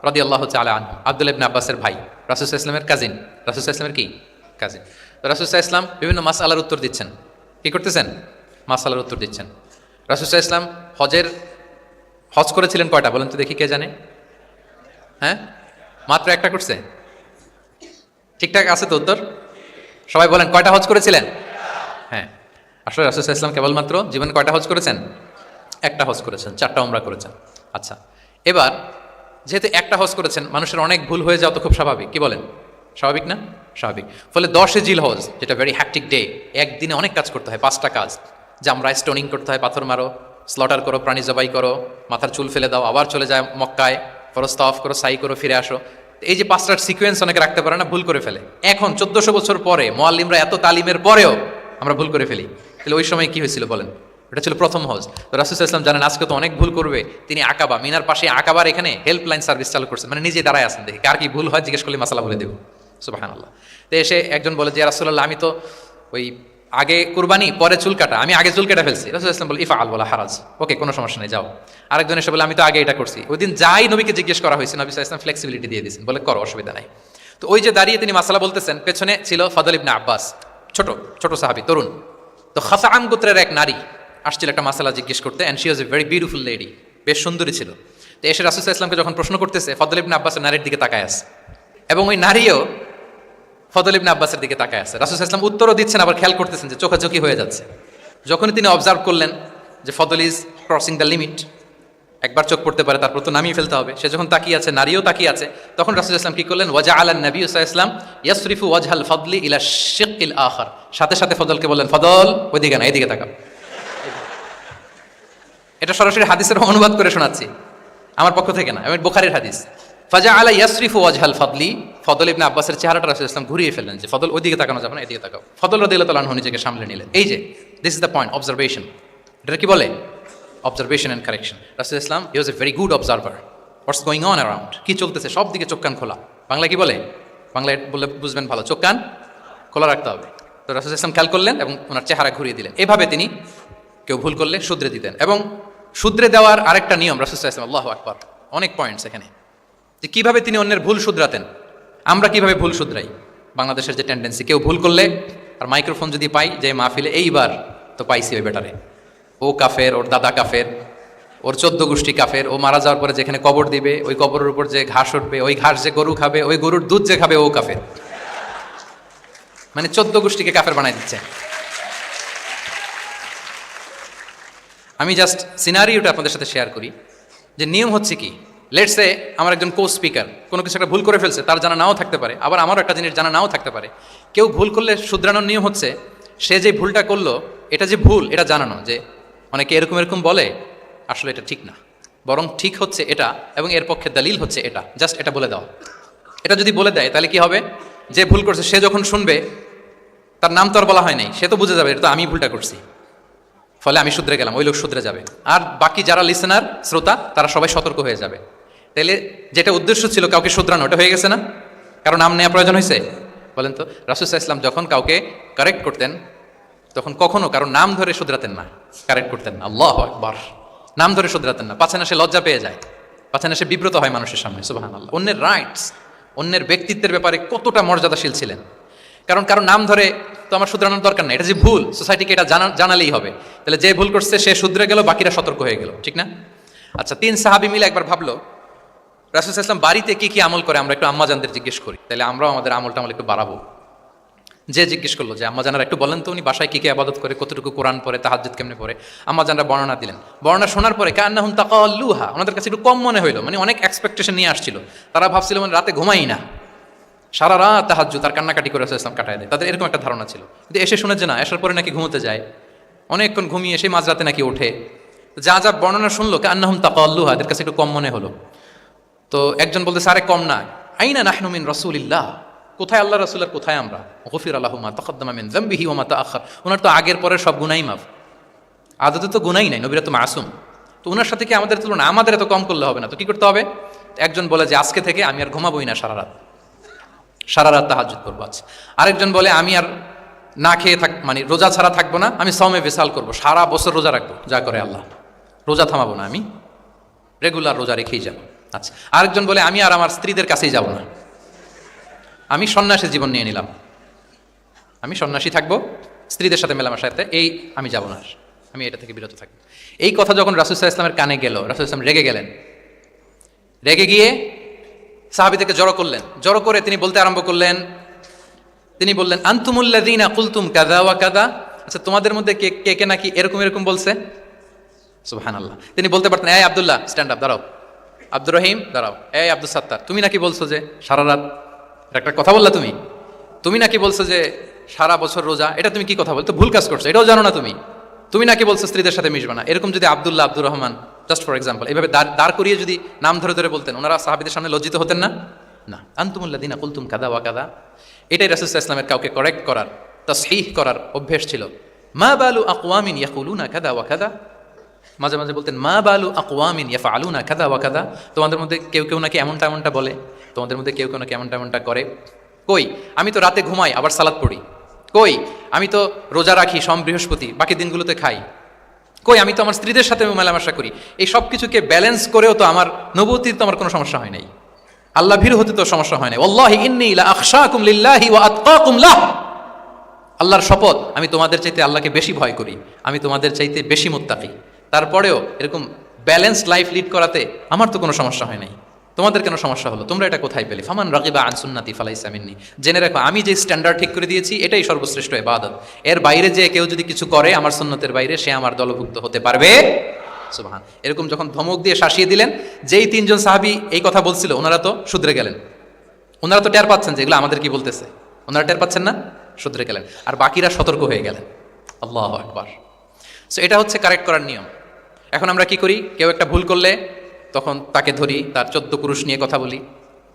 রাদিয়াল্লাহু তাআলা আনহু, আব্দুল্লাহ ইবনে আব্বাসের ভাই, রাসূল সাল্লাল্লাহু আলাইহি ওয়াসাল্লামের কাজিন, রাসূল সাল্লাল্লাহু আলাইহি ওয়াসাল্লামের কি কাজিন। তো রাসূল সাল্লাল্লাহু আলাইহি ওয়াসাল্লাম বিভিন্ন মাসআলার উত্তর দিচ্ছেন। কি করতেছেন? মাসআলার উত্তর দিচ্ছেন। রাসূল সাল্লাল্লাহু আলাইহি ওয়াসাল্লাম হজ করেছিলেন কয়টা বলেন তো দেখি, কে জানে? হ্যাঁ, মাত্র একটা করছে। ঠিকঠাক আছে তো উত্তর? সবাই বলেন কয়টা হজ করেছিলেন? হ্যাঁ, আসলে রাসূল সাল্লাল্লাহু আলাইহি ওয়াসাল্লাম কেবলমাত্র জীবনে কয়টা হজ করেছেন? একটা হজ করেছেন, 4টা উমরা করেছেন। আচ্ছা, এবার যেহেতু একটা হজ করেছেন, মানুষের অনেক ভুল হয়ে যাওয়া তো খুব স্বাভাবিক। কি বলেন? স্বাভাবিক না? স্বাভাবিক। ফলে 10 জিলহজ, যেটা ভেরি হ্যাকটিক ডে, একদিনে অনেক কাজ করতে হয়, 5টা কাজ। জামরায় স্টোনিং করতে হয়, পাথর মারো, স্লটার করো, প্রাণী জবাই করো, মাথার চুল ফেলে দাও, আবার চলে যায় মক্কায়, ফরজ তাওয়াফ করো, সাই করো, ফিরে আসো। এই যে 5টার সিকোয়েন্স অনেকে রাখতে পারে না, ভুল করে ফেলে। এখন 1400 বছর পরে, মুআল্লিমরা এত তালিমের পরেও আমরা ভুল করে ফেলি। তাহলে ওই সময় কি হয়েছিল বলেন? এটা ছিল প্রথম হজ। তো রাসূল সাল্লাল্লাহু আলাইহি ওয়াসাল্লাম জানেন আজকে তো অনেক ভুল করবে, তিনি আকাবা, মিনার পাশে আকাবার এখানে হেল্পলাইন সার্ভিস চালু করছেন, মানে নিজে দাঁড়ায় আছেন, দেখি কার কি ভুল হয় জিজ্ঞেস করলে মাসালা বলে দেব। সুবহানাল্লাহ। তো এসে একজন বলে যে, ইয়া রাসূলুল্লাহ, আমি তো ওই আগে কুরবানি পরে চুল কাটা, আমি আগে চুল কেটে ফেলছি। রাসূল সাল্লাল্লাহু আলাইহি ওয়াসাল্লাম বলে, ইফআল ওয়ালা হারাজ, ওকে কোনো সমস্যা নেই, যাও। আরেকজন এসে বলে, আমি তো আগে এটা করছি। ওই দিন যাই নবীকে জিজ্ঞেস করা হয়েছে, নবী সাল্লাল্লাহু আলাইহি ওয়াসাল্লাম ফ্লেক্সিবিলিটি দিয়ে দিয়েছেন, বলে করো, অসুবিধা নাই। তো ওই যে দাঁড়িয়ে তিনি মাসালা বলতেছেন, পেছনে ছিল ফদল ইবনে আব্বাস, ছোট ছোট সাহাবী, তরুণ। তো খাসাআম গোত্রের এক নারী আসছিল একটা মাসালা জিজ্ঞেস করতে, and she was a very beautiful lady, বেশ সুন্দরী ছিল। তো এসে রাসূল সাল্লাল্লাহু আলাইহি ওয়াসাল্লামকে যখন প্রশ্ন করতেছে, ফদল ইবনে আব্বাসের নারীর দিকে তাকায় আছে, এবং ওই নারীও ফদল ইবনে আব্বাসের দিকে তাকায় আছে। রাসূল সাল্লাল্লাহু আলাইহি ওয়াসাল্লাম উত্তরও দিচ্ছেন, আবার খেয়াল করতেছেন যে চোখাচোখি হয়ে যাচ্ছে। যখনই তিনি অবজার্ভ করলেন যে ফদল ইজ ক্রসিং দ্য লিমিট, একবার চোখ পড়তে পারে, তারপর তো নামিয়ে ফেলতে হবে, সে যখন তাকিয়ে আছে, নারীও তাকিয়ে আছে, তখন রাসূল সাল্লাল্লাহু আলাইহি ওয়াসাল্লাম কি করলেন? ওয়াজআলান নবী সাল্লাল্লাহু আলাইহি ওয়াসাল্লাম ইয়াসরিফু ওয়াজহাল ফদলি ইলা শিক্কিল আখার, সাথে সাথে ফদলকে বললেন, ফদল ওইদিকে না, এইদিকে তাকাও। এটা সরাসরি হাদিসের অনুবাদ করে শোনাচ্ছি, আমার পক্ষ থেকে না, এবং বুখারীর হাদিস। ফাজআলা ইয়াসরিফু ওয়াজহাল ফদলি, ফদল ইবনে আব্বাসের চেহারাটা রাসূল সাল্লাল্লাহু আলাইহি ওয়াসাল্লাম ঘুরিয়ে ফেললেন যে ফদল ওইদিকে তাকানো যাবে না, এদিকে তাকাও। ফদল রাদিয়াল্লাহু তাআলা আনহু নিজেকে সামলে নিলেন। এই যে this is the point, observation. এটা কি বলে? Observation and correction. রাসূল ইসলাম he was a very good observer, what's going on around, কি চলতেছে সব দিকে চোখ কান খোলা। বাংলায় কি বলে? বাংলায় বললে বুঝবেন ভালো, চোখ কান খোলা রাখতে হবে। তো রাসূল ইসলাম খেয়াল করলেন এবং ওনার চেহারা ঘুরিয়ে দিলেন। এভাবে তিনি কেউ ভুল করলে শুধরে দিতেন। এবং শুধরে দেওয়ার আরেকটা নিয়ম রাসূল সাল্লাল্লাহু আলাইহি ওয়াসাল্লাম, আল্লাহু আকবার, অনেক পয়েন্টস এখানে, যে কীভাবে তিনি অন্যের ভুল শুধরাতেন। আমরা কিভাবে ভুল শুধরাই? বাংলাদেশের যে টেন্ডেন্সি, কেউ ভুল করলে আর মাইক্রোফোন যদি পাই যে মাহফিলে, এইবার তো পাইছি ওই বেটারে, ও কাফের, ওর দাদা কাফের, ওর 14 গোষ্ঠী কাফের, ও মারা যাওয়ার পরে যেখানে কবর দিবে, ওই কবরের উপর যে ঘাস উঠবে, ওই ঘাস যে গরু খাবে, ওই গরুর দুধ যে খাবে, ও কাফের। মানে 14 গোষ্ঠীকে কাফের বানাই দিচ্ছে। আমি জাস্ট সিনারিওটা আপনাদের সাথে শেয়ার করি যে নিয়ম হচ্ছে কি। লেটসে আমার একজন কো স্পিকার কোনো কিছু একটা ভুল করে ফেলছে, তার জানা নাও থাকতে পারে, আবার আমারও একটা জিনিস জানা নাও থাকতে পারে। কেউ ভুল করলে শুধরানোর নিয়ম হচ্ছে সে যে ভুলটা করলো এটা যে ভুল এটা জানানো, যে অনেকে এরকম এরকম বলে আসলে এটা ঠিক না, বরং ঠিক হচ্ছে এটা এবং এর পক্ষে দলিল হচ্ছে এটা, জাস্ট এটা বলে দেওয়া। এটা যদি বলে দেয় তাহলে কি হবে, যে ভুল করছে সে যখন শুনবে, তার নাম তো আর বলা হয় নাই, সে তো বুঝে যাবে এটা তো আমি ভুলটা করছি, ফলে আমি শুধরে গেলাম, ওই লোক শুধরে যাবে। আর বাকি যারা লিসেনার শ্রোতা তারা সবাই সতর্ক হয়ে যাবে। তাইলে যেটা উদ্দেশ্য ছিল কাউকে শুধরানো, ওটা হয়ে গেছে না? কারণ নাম নেওয়া প্রয়োজন হয়েছে? বলেন তো, রাসূল সাল্লাল্লাহু আলাইহি ওয়াসাল্লাম যখন কাউকে কারেক্ট করতেন তখন কখনো কারো নাম ধরে শুধরাতেন না, কারেক্ট করতেন না। আল্লাহু আকবার। নাম ধরে শুধরাতেন না, পাছে না সে লজ্জা পেয়ে যায়, পাছে না সে বিব্রত হয় মানুষের সামনে। সুবহানাল্লাহ। অন্যের রাইটস, অন্যের ব্যক্তিত্বের ব্যাপারে কতটা মর্যাদাশীল ছিলেন। কারণ কারো নাম ধরে তো আমার শুধরানোর দরকার নেই, এটা যে ভুল সোসাইটিকে এটা জানালেই হবে। তাহলে যে ভুল করছে সে শুধরে গেল, বাকিরা সতর্ক হয়ে গেল, ঠিক না? আচ্ছা, 3 সাহাবী মিলে একবার ভাবলো রাসূল সাল্লাল্লাহু আলাইহি ওয়াসাল্লাম বাড়িতে কি কি আমল করে, আমরা একটু আম্মাজানদের জিজ্ঞেস করি, তাহলে আমরাও আমাদের আমলটা একটু বাড়াবো। যে জিজ্ঞেস করলো যে আম্মাজানরা একটু বলেন তো উনি বাসায় কি কি ইবাদত করে, কতটুকু কোরআন পড়ে, তাহাজ্জুদ কেমনে পড়ে। আম্মাজানরা বর্ণনা দিলেন। বর্ণনা শোনার পরে কান্নাহুম তাকাল্লুহা, ওনাদের কাছে একটু কম মনে হইলো, মানে অনেক এক্সপেকটেশন নিয়ে আসছিল। তারা ভাবছিল মানে রাতে ঘুমাই না, সারা রাত তাহাজ্জুদ আর কান্নাকাটি করে রাসূল ইসলাম কাটায় দেয়, তাদের এরকম একটা ধারণা ছিল। কিন্তু এসে শুনে যে না, আসার পরে নাকি ঘুমোতে যায়, অনেকক্ষণ ঘুমিয়ে সেই মাঝরাতে নাকি ওঠে। যা যা বর্ণনা শুনলো কান্নাহুম তাকাল্লুহা, এদের কাছে একটু কম মনে হলো। তো একজন বলতে আরে কম না, আইনা নাহনু মিন রাসূলিল্লাহ, কোথায় আল্লাহ রাসূল আর কোথায় আমরা। গফির লাহু মা তাকাদ্দামা মিন যামবিহি ওয়া মা তাআখার, ওনার তো আগের পরের সব গুনাহই মাফ, আদতে তো গুনাহই নাই, নবীরা তো মাসুম। তো ওনার সাথে কি আমাদের তুলনা, আমাদের এত কম করলে হবে না, তো কি করতে হবে? একজন বলে যে আজকে থেকে আমি আর ঘুমাবোই না, সারা রাত তাহাজ্জুদ করবো। আচ্ছা, আরেকজন বলে আমি আর না খেয়ে মানে রোজা ছাড়া থাকবো না, আমি সওমে বিসাল করবো, সারা বছর রোজা রাখবো, যা করে আল্লাহ, রোজা থামাবো না, আমি রেগুলার রোজা রেখেই যাবো। আচ্ছা, আরেকজন বলে আমি আর আমার স্ত্রীদের কাছেই যাব না, আমি সন্ন্যাসী জীবন নিয়ে নিলাম, আমি সন্ন্যাসী থাকবো, স্ত্রীদের সাথে মেলামেশার সাথে এই আমি যাব না, আমি এটা থেকে বিরত থাকবো। এই কথা যখন রাসূল সাল্লাল্লাহু আলাইহি ওয়াসাল্লামের কানে গেল, রাসূল সাল্লাল্লাহু আলাইহি ওয়াসাল্লাম রেগে গেলেন। রেগে গিয়ে সাহাবীদেরকে জড়ো করলেন, জড়ো করে তিনি বলতে আরম্ভ করলেন, তিনি বললেন আনতুমুল্লাযীনা কুলতুম কাযা ওয়া কাযা, আচ্ছা তোমাদের মধ্যে কে কে নাকি এরকম এরকম বলছে। সুবহানাল্লাহ। তিনি বলতে পারতেন এই আব্দুল্লাহ স্ট্যান্ড আপ, দাঁড়াও, আব্দুর রহিম দাঁড়াও, এই আব্দুল সাত্তার তুমি নাকি বলছো যে সারা রাত, একটা কথা বললা তুমি, তুমি নাকি বলছো যে সারা বছর রোজা, এটা তুমি কি কথা বলতো, ভুল কাজ করছো, এটাও জানো না তুমি, তুমি নাকি বলছো স্ত্রীদের সাথে মিশবে না। এরকম যদি Abdullah, Abdur Rahman, just for example, এইভাবে দাঁড় করিয়ে যদি নাম ধরে ধরে বলতেন, ওনারা সাহাবীদের সামনে লজ্জিত হতেন না? না। আনতুমুল্লাযীনা কুলতুম কাযা ওয়া কাযা, এটাই রাসূল সাল্লাল্লাহু আলাইহি ওয়াসাল্লামের কাউকে কারেক্ট করার, তাসহিহ করার অভ্যেস ছিল। মা বালু আকওয়ামিন ইয়াকুলুনা কাযা ওয়া কাযা, মাঝে মাঝে বলতেন মা বালু আকওয়ামিন ইয়াফআলুনা কাযা ওয়া কাযা, তোমাদের মধ্যে কেউ কেউ নাকি এমনটা এমনটা বলে, তোমাদের মধ্যে কেউ কেউ নাকি এমনটা এমনটা করে। কই, আমি তো রাতে ঘুমাই আবার সালাত পড়ি। কই, আমি তো রোজা রাখি সোম বৃহস্পতি, বাকি দিনগুলোতে খাই। কই, আমি তো আমার স্ত্রীদের সাথে মেলামেশা করি। এই সব কিছুকে ব্যালেন্স করেও তো আমার নবুয়তির তো আমার কোনো সমস্যা হয় নাই, আল্লাহ ভীরু হতে তো সমস্যা হয় নাই। ওয়াল্লাহি ইন্নী লা আখশাকুম লিল্লাহি ওয়া আতকাকুম লাহ, আল্লাহর শপথ আমি তোমাদের চাইতে আল্লাহকে বেশি ভয় করি, আমি তোমাদের চাইতে বেশি মুত্তাকি। তারপরেও এরকম ব্যালেন্স লাইফ লিড করাতে আমার তো কোনো সমস্যা হয় নাই, তোমাদের কেন সমস্যা হলো, তোমরা এটা কোথায় পেলে? ফামান রাগিবা আন সুন্নতি ফালাইসা মিন্নি, জেনে রাখো আমি যে স্ট্যান্ডার্ড ঠিক করে দিয়েছি এটাই সর্বশ্রেষ্ঠ ইবাদত, এর বাইরে যে কেউ যদি কিছু করে আমার সুন্নতের বাইরে, সে আমার দলভুক্ত হতে পারবে। সুবহান। এরকম যখন ধমক দিয়ে শাসিয়ে দিলেন, যেই 3 জন সাহাবী এই কথা বলছিল ওনারা তো শুধরে গেলেন, ওনারা তো টের পাচ্ছেন যে এগুলো আমাদের কি বলতেছে, ওনারা টের পাচ্ছেন না, শুধরে গেলেন, আর বাকিরা সতর্ক হয়ে গেলেন। আল্লাহু আকবার। সো এটা হচ্ছে কারেক্ট করার নিয়ম। এখন আমরা কি করি, কেউ একটা ভুল করলে তখন তাকে ধরি, তার 14 পুরুষ নিয়ে কথা বলি,